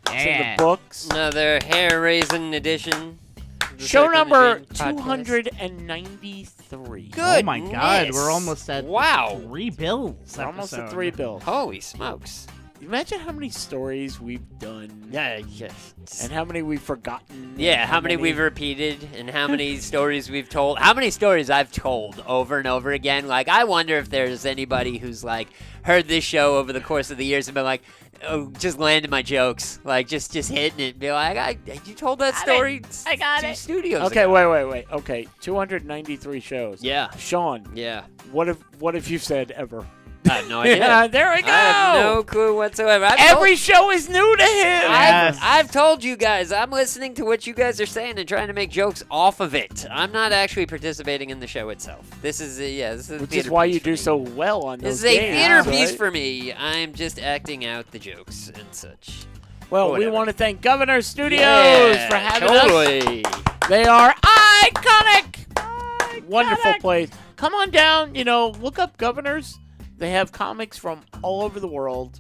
Speaker 4: It's in
Speaker 5: Yeah.
Speaker 4: the books.
Speaker 6: Another hair-raising edition. of the
Speaker 4: Show
Speaker 6: Circle the
Speaker 4: number
Speaker 6: Drain podcast.
Speaker 4: 293.
Speaker 6: Good.
Speaker 5: Oh my God, we're almost at
Speaker 6: Wow.
Speaker 5: 3 bills.
Speaker 4: We're almost at
Speaker 5: episode.
Speaker 4: 3 bills.
Speaker 6: Holy smokes.
Speaker 4: Imagine how many stories we've done
Speaker 6: Yeah. Yes.
Speaker 4: and how many we've forgotten.
Speaker 6: Yeah,
Speaker 4: and
Speaker 6: how many we've repeated and how many stories we've told. How many stories I've told over and over again. Like, I wonder if there's anybody who's, like, heard this show over the course of the years and been like, oh, just landed my jokes. Like, just hitting it and be like, you told that story
Speaker 5: I got
Speaker 6: two
Speaker 5: it.
Speaker 6: studios
Speaker 4: Okay,
Speaker 6: ago.
Speaker 4: wait. Okay, 293 shows.
Speaker 6: Yeah.
Speaker 4: Sean,
Speaker 6: Yeah.
Speaker 4: what have you said ever?
Speaker 6: I have no idea.
Speaker 4: Yeah, there we go.
Speaker 6: I have no clue whatsoever.
Speaker 4: Every show is new to him.
Speaker 5: Yes.
Speaker 6: I've told you guys, I'm listening to what you guys are saying and trying to make jokes off of it. I'm not actually participating in the show itself. This is this is a
Speaker 4: Which
Speaker 6: theater
Speaker 4: is why
Speaker 6: piece
Speaker 4: you
Speaker 6: for
Speaker 4: do
Speaker 6: me.
Speaker 4: so well on
Speaker 6: This
Speaker 4: those
Speaker 6: is a
Speaker 4: games,
Speaker 6: theater
Speaker 4: right?
Speaker 6: piece for me. I'm just acting out the jokes and such.
Speaker 4: Well, we
Speaker 6: Whatever.
Speaker 4: want to thank Governor Studios
Speaker 6: Yeah,
Speaker 4: for having us.
Speaker 6: totally.
Speaker 4: They are iconic. Wonderful place. Come on down. Look up Governors. They have comics from all over the world.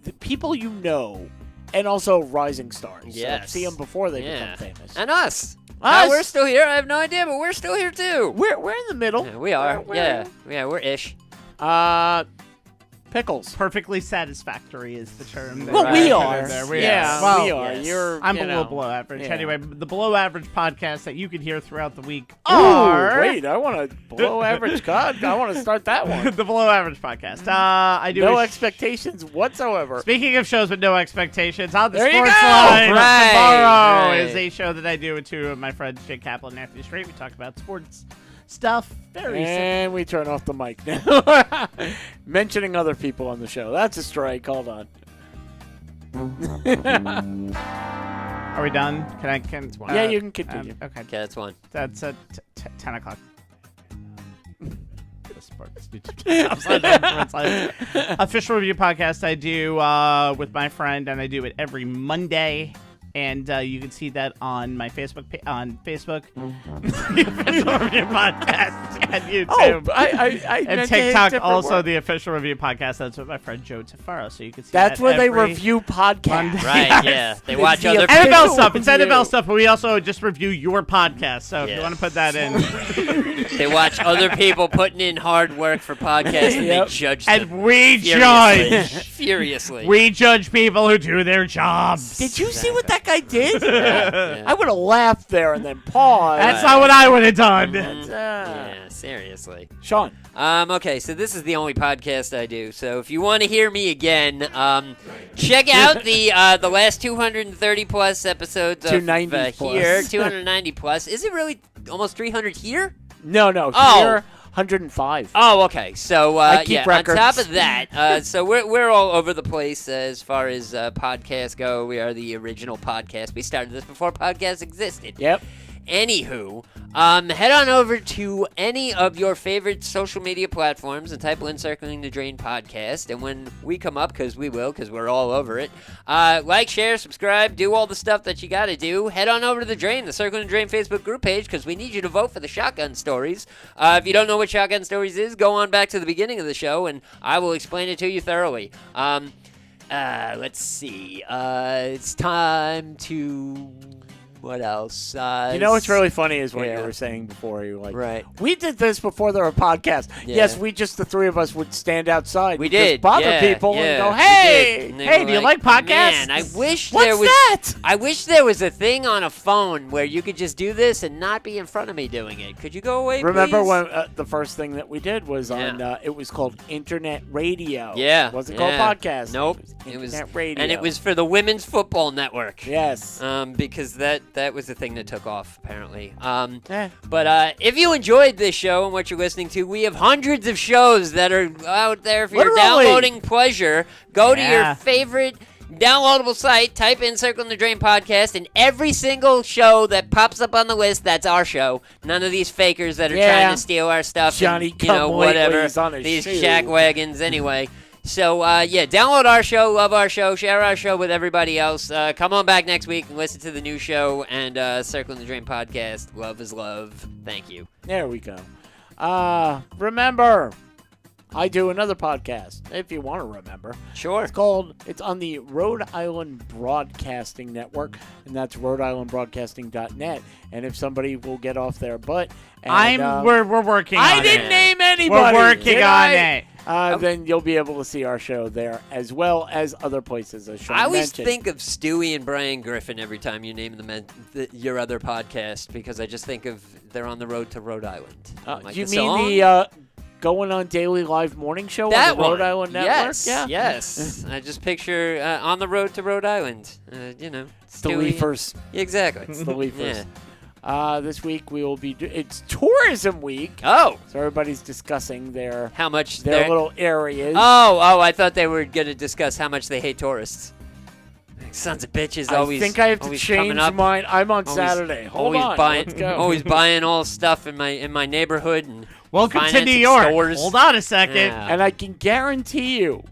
Speaker 4: The people you know, and also rising stars.
Speaker 6: Yes.
Speaker 4: So see them before they
Speaker 6: Yeah.
Speaker 4: become famous.
Speaker 6: And us.
Speaker 4: Us?
Speaker 6: We're still here. I have no idea, but we're still here too.
Speaker 4: We're in the middle.
Speaker 6: Yeah, we are.
Speaker 4: We're-
Speaker 6: Yeah, we're ish.
Speaker 4: Pickles.
Speaker 5: Perfectly satisfactory is the term. that
Speaker 4: Well,
Speaker 5: I
Speaker 4: we
Speaker 5: put
Speaker 4: are.
Speaker 5: in there.
Speaker 4: Yeah,
Speaker 5: Well,
Speaker 4: we are.
Speaker 6: yes.
Speaker 4: You're.
Speaker 5: I'm
Speaker 4: you
Speaker 5: below
Speaker 4: know.
Speaker 5: below average.
Speaker 4: Yeah.
Speaker 5: Anyway, the below average podcasts that you can hear throughout the week
Speaker 4: Ooh,
Speaker 5: are
Speaker 4: wait, I want to below average cut. I want to start that one.
Speaker 5: the below average podcast. I do
Speaker 4: No
Speaker 5: a
Speaker 4: expectations whatsoever.
Speaker 5: Speaking of shows with no expectations, on the
Speaker 4: There you
Speaker 5: Sports
Speaker 4: go!
Speaker 5: Line
Speaker 6: Right,
Speaker 5: tomorrow
Speaker 6: right.
Speaker 5: is a show that I do with two of my friends, Jake Kaplan and Anthony Strait. We talk about sports stuff. Very simple.
Speaker 4: And we turn off the mic now. Mentioning other people on the show. That's a strike. Hold on.
Speaker 5: Are we done? Can
Speaker 4: Yeah, you can continue.
Speaker 5: okay,
Speaker 6: Okay, that's one.
Speaker 5: that's at 10 o'clock. The Sports YouTube Upside Down Sports Line. Official review podcast I do with my friend, and I do it every Monday. And you can see that on my Facebook on Facebook. The Official Review Podcast and YouTube.
Speaker 4: Oh, I
Speaker 5: and
Speaker 4: meant to hit
Speaker 5: TikTok,
Speaker 4: different
Speaker 5: also
Speaker 4: word.
Speaker 5: the Official Review Podcast. That's with my friend Joe Tafaro. So you can see
Speaker 4: That's
Speaker 5: that
Speaker 4: where they
Speaker 5: every
Speaker 4: review podcasts.
Speaker 5: Monday.
Speaker 6: Right, yeah. They
Speaker 4: It's
Speaker 6: watch
Speaker 4: the
Speaker 6: other
Speaker 4: official-
Speaker 5: NFL stuff. It's
Speaker 4: review.
Speaker 5: NFL stuff, but we also just review your podcast. So if you
Speaker 6: Yes.
Speaker 5: want to put that in.
Speaker 6: They watch other people putting in hard work for podcasts and
Speaker 4: Yep.
Speaker 6: they judge them
Speaker 5: And we
Speaker 6: furiously.
Speaker 5: judge.
Speaker 6: Furiously.
Speaker 5: We judge people who do their jobs.
Speaker 4: Did you see what that guy did?
Speaker 6: Yeah.
Speaker 4: I would have laughed there and then paused.
Speaker 5: That's not what I would have done.
Speaker 6: Yeah, seriously.
Speaker 4: Sean.
Speaker 6: Okay, so this is the only podcast I do. So if you want to hear me again, check out the last 230 plus episodes of
Speaker 4: 290 plus.
Speaker 6: here. 290 plus. Is it really almost 300 here?
Speaker 4: No.
Speaker 6: Oh.
Speaker 4: Here, 105.
Speaker 6: Oh, okay. So
Speaker 4: I keep
Speaker 6: yeah,
Speaker 4: records.
Speaker 6: on top of that, so we're all over the place as far as podcasts go. We are the original podcast. We started this before podcasts existed.
Speaker 4: Yep.
Speaker 6: Anywho, head on over to any of your favorite social media platforms and type in Circling the Drain podcast. And when we come up, because we will, because we're all over it, like, share, subscribe, do all the stuff that you got to do. Head on over to the Drain, the Circling the Drain Facebook group page, because we need you to vote for the Shotgun Stories. If you don't know what Shotgun Stories is, go on back to the beginning of the show, and I will explain it to you thoroughly. Let's see. It's time to... What else?
Speaker 4: You know what's really funny is what
Speaker 6: Yeah.
Speaker 4: you were saying before. You were like,
Speaker 6: Right.
Speaker 4: we did this before there were podcasts.
Speaker 6: Yeah.
Speaker 4: Yes, we just, the three of us, would stand outside.
Speaker 6: We
Speaker 4: and just
Speaker 6: did.
Speaker 4: bother
Speaker 6: yeah,
Speaker 4: people
Speaker 6: yeah,
Speaker 4: and go,
Speaker 6: we
Speaker 4: hey,
Speaker 6: did. And they
Speaker 5: hey,
Speaker 6: were
Speaker 5: do you like podcasts?
Speaker 6: Man, I wish
Speaker 4: what's
Speaker 6: there was.
Speaker 4: that?
Speaker 6: I wish there was a thing on a phone where you could just do this and not be in front of me doing it. Could you go away,
Speaker 4: Remember
Speaker 6: please?
Speaker 4: when the first thing that we did was on,
Speaker 6: Yeah.
Speaker 4: it was called Internet Radio.
Speaker 6: Yeah.
Speaker 4: It wasn't
Speaker 6: yeah.
Speaker 4: called podcast.
Speaker 6: Nope.
Speaker 4: It was Internet Radio.
Speaker 6: And it was for the Women's Football Network.
Speaker 4: Yes.
Speaker 6: Because that was the thing that took off, apparently.
Speaker 4: Eh.
Speaker 6: But if you enjoyed this show and what you're listening to, we have hundreds of shows that are out there for your
Speaker 4: Literally.
Speaker 6: downloading pleasure. Go to
Speaker 5: Yeah.
Speaker 6: your favorite downloadable site, type in Circling the Drain podcast, and every single show that pops up on the list, that's our show. None of these fakers that are
Speaker 4: Yeah.
Speaker 6: trying to steal our stuff.
Speaker 4: Johnny
Speaker 6: and, you know,
Speaker 4: come lately,
Speaker 6: whatever.
Speaker 4: he's on his
Speaker 6: These
Speaker 4: shoe.
Speaker 6: jack wagons, anyway. So, yeah, download our show, love our show, share our show with everybody else. Come on back next week and listen to the new show and Circling the Drain podcast. Love is love. Thank you.
Speaker 4: There we go. Remember, I do another podcast, if you want to remember.
Speaker 6: Sure.
Speaker 4: It's on the Rhode Island Broadcasting Network, and that's Rhode-IslandBroadcasting.net. And if somebody will get off their butt, and,
Speaker 5: We're working on
Speaker 4: I
Speaker 5: it.
Speaker 4: didn't name anybody.
Speaker 5: We're working
Speaker 4: did
Speaker 5: on
Speaker 4: I?
Speaker 5: it.
Speaker 4: Then you'll be able to see our show there, as well as other places, as Sean
Speaker 6: I always
Speaker 4: mentioned.
Speaker 6: think of Stewie and Brian Griffin every time you name your other podcast because I just think of they're on the road to Rhode Island. Like
Speaker 4: you
Speaker 6: the
Speaker 4: mean
Speaker 6: song?
Speaker 4: the Going on Daily Live morning show
Speaker 6: that
Speaker 4: on the Rhode
Speaker 6: one.
Speaker 4: Island Network?
Speaker 6: Yes,
Speaker 4: Yeah.
Speaker 6: yes. I just picture on the road to Rhode Island. You know,
Speaker 4: It's the
Speaker 6: Stewie.
Speaker 4: Leafers.
Speaker 6: Exactly.
Speaker 4: It's the Leafers.
Speaker 6: Yeah.
Speaker 4: This week we will be. It's Tourism Week,
Speaker 6: Oh,
Speaker 4: so everybody's discussing their
Speaker 6: how much
Speaker 4: their little areas.
Speaker 6: Oh, I thought they were going to discuss how much they hate tourists. Sons of bitches always.
Speaker 4: I think I have to
Speaker 6: always
Speaker 4: change
Speaker 6: coming up,
Speaker 4: mine. I'm on
Speaker 6: always-
Speaker 4: Saturday. Hold
Speaker 6: always
Speaker 4: on.
Speaker 6: buying,
Speaker 4: Let's go.
Speaker 6: always buying all stuff in my neighborhood and
Speaker 5: Welcome to New
Speaker 6: financing
Speaker 5: York.
Speaker 6: stores.
Speaker 5: Hold on a second.
Speaker 6: Yeah.
Speaker 4: And I can guarantee you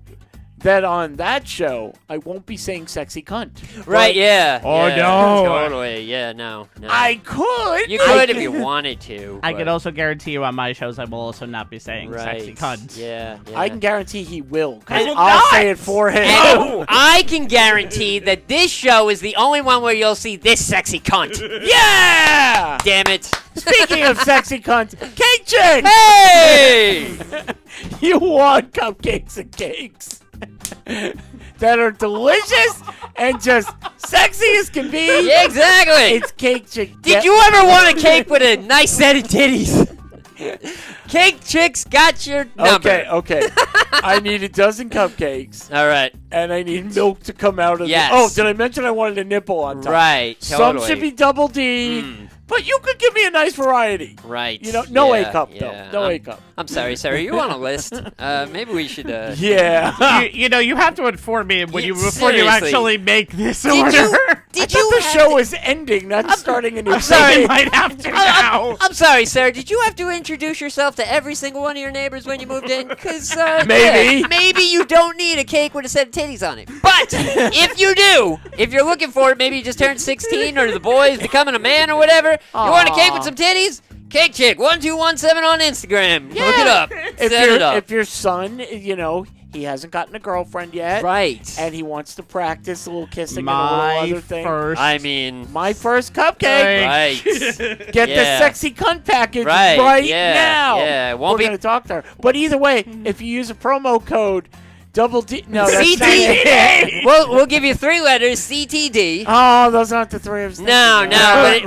Speaker 4: that on that show, I won't be saying sexy cunt.
Speaker 6: Right?
Speaker 4: But
Speaker 6: Yeah.
Speaker 5: Oh,
Speaker 6: yeah,
Speaker 5: no.
Speaker 6: Totally. Yeah. No.
Speaker 4: I could.
Speaker 6: You could if you wanted to.
Speaker 5: I
Speaker 6: but-
Speaker 5: can also guarantee you on my shows I will also not be saying
Speaker 6: Right.
Speaker 5: sexy cunt.
Speaker 6: Yeah. Yeah.
Speaker 4: I can guarantee he will. 'Cause
Speaker 5: I will
Speaker 4: I'll
Speaker 5: not.
Speaker 4: say it for him.
Speaker 6: And I can guarantee that this show is the only one where you'll see this sexy cunt.
Speaker 4: Yeah!
Speaker 6: Damn it.
Speaker 4: Speaking of sexy cunts, Kate Chick!
Speaker 6: Hey!
Speaker 4: You want cupcakes and cakes that are delicious and just sexy as can be.
Speaker 6: Yeah, exactly.
Speaker 4: It's Cake Chick.
Speaker 6: Did you ever want a cake with a nice set of titties? Cake Chicks got your number.
Speaker 4: Okay. I need a dozen cupcakes,
Speaker 6: All right.
Speaker 4: and I need milk to come out of
Speaker 6: Yes.
Speaker 4: Oh, did I mention I wanted a nipple on top?
Speaker 6: Right.
Speaker 4: Some
Speaker 6: Totally.
Speaker 4: should be double D, but you could give me a nice variety.
Speaker 6: Right.
Speaker 4: You know, no
Speaker 6: Yeah,
Speaker 4: A cup,
Speaker 6: yeah.
Speaker 4: though. No A cup.
Speaker 6: I'm sorry, Sarah. You on a list? Maybe we should.
Speaker 4: Yeah.
Speaker 5: You have to inform me when
Speaker 6: Yeah,
Speaker 5: before you
Speaker 6: seriously.
Speaker 5: actually make this
Speaker 6: Did
Speaker 5: order.
Speaker 6: you?
Speaker 4: I
Speaker 6: Did
Speaker 4: thought
Speaker 6: you?
Speaker 4: the
Speaker 6: have
Speaker 4: show
Speaker 6: to-
Speaker 4: was ending, not starting a new
Speaker 5: I'm sorry,
Speaker 4: thing.
Speaker 5: might have to now.
Speaker 6: I'm sorry, Sarah. Did you have to introduce yourself to every single one of your neighbors when you moved in? Because
Speaker 4: Maybe.
Speaker 6: maybe you don't need a cake with a set of titties on it. But if you do, if you're looking for it, maybe you just turned 16 or the boy's becoming a man or whatever. You want a cake with some titties? Cake Chick 1217 on Instagram. Look it up. Set it up.
Speaker 4: If your son, he hasn't gotten a girlfriend yet,
Speaker 6: Right.
Speaker 4: and he wants to practice a little kissing and a little
Speaker 5: My
Speaker 4: other thing.
Speaker 5: first.
Speaker 6: I mean,
Speaker 4: My first cupcake.
Speaker 6: right.
Speaker 4: Get the
Speaker 6: Yeah.
Speaker 4: sexy cunt package
Speaker 6: Right, yeah,
Speaker 4: now.
Speaker 6: yeah, it won't
Speaker 4: We're
Speaker 6: be-
Speaker 4: gonna talk to her. But either way, if you use a promo code double D, no, that's
Speaker 6: CTD. We'll give you 3 letters. CTD.
Speaker 4: Oh, those aren't the three of us.
Speaker 6: No,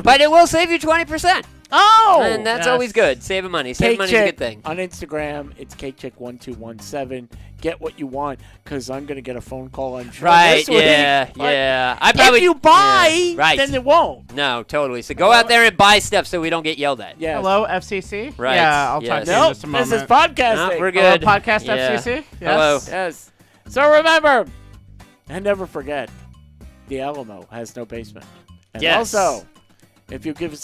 Speaker 6: but it will save you 20%.
Speaker 4: Oh,
Speaker 6: And that's
Speaker 5: yes.
Speaker 6: always good. Saving money. Saving
Speaker 4: Cake
Speaker 6: money is a
Speaker 4: Chick
Speaker 6: good thing.
Speaker 4: on Instagram. It's CakeChick1217. Get what you want, because I'm gonna get a phone call on
Speaker 6: Right,
Speaker 4: this week.
Speaker 6: yeah,
Speaker 4: But
Speaker 6: yeah. I probably,
Speaker 4: if you buy,
Speaker 6: yeah, right.
Speaker 4: then it won't.
Speaker 6: No, totally. So go out there and buy stuff so we don't get yelled at.
Speaker 4: Yes.
Speaker 5: Hello, FCC.
Speaker 6: Right,
Speaker 5: Yeah, I'll
Speaker 6: yes.
Speaker 5: talk to you in
Speaker 4: Nope.
Speaker 5: just a moment.
Speaker 4: This is podcasting.
Speaker 6: No, we're
Speaker 5: Hello,
Speaker 6: good.
Speaker 5: podcast
Speaker 6: Yeah.
Speaker 5: FCC. Yes.
Speaker 6: Hello.
Speaker 4: Yes. So remember, and never forget, the Alamo has no basement. And
Speaker 6: Yes.
Speaker 4: also, if you give us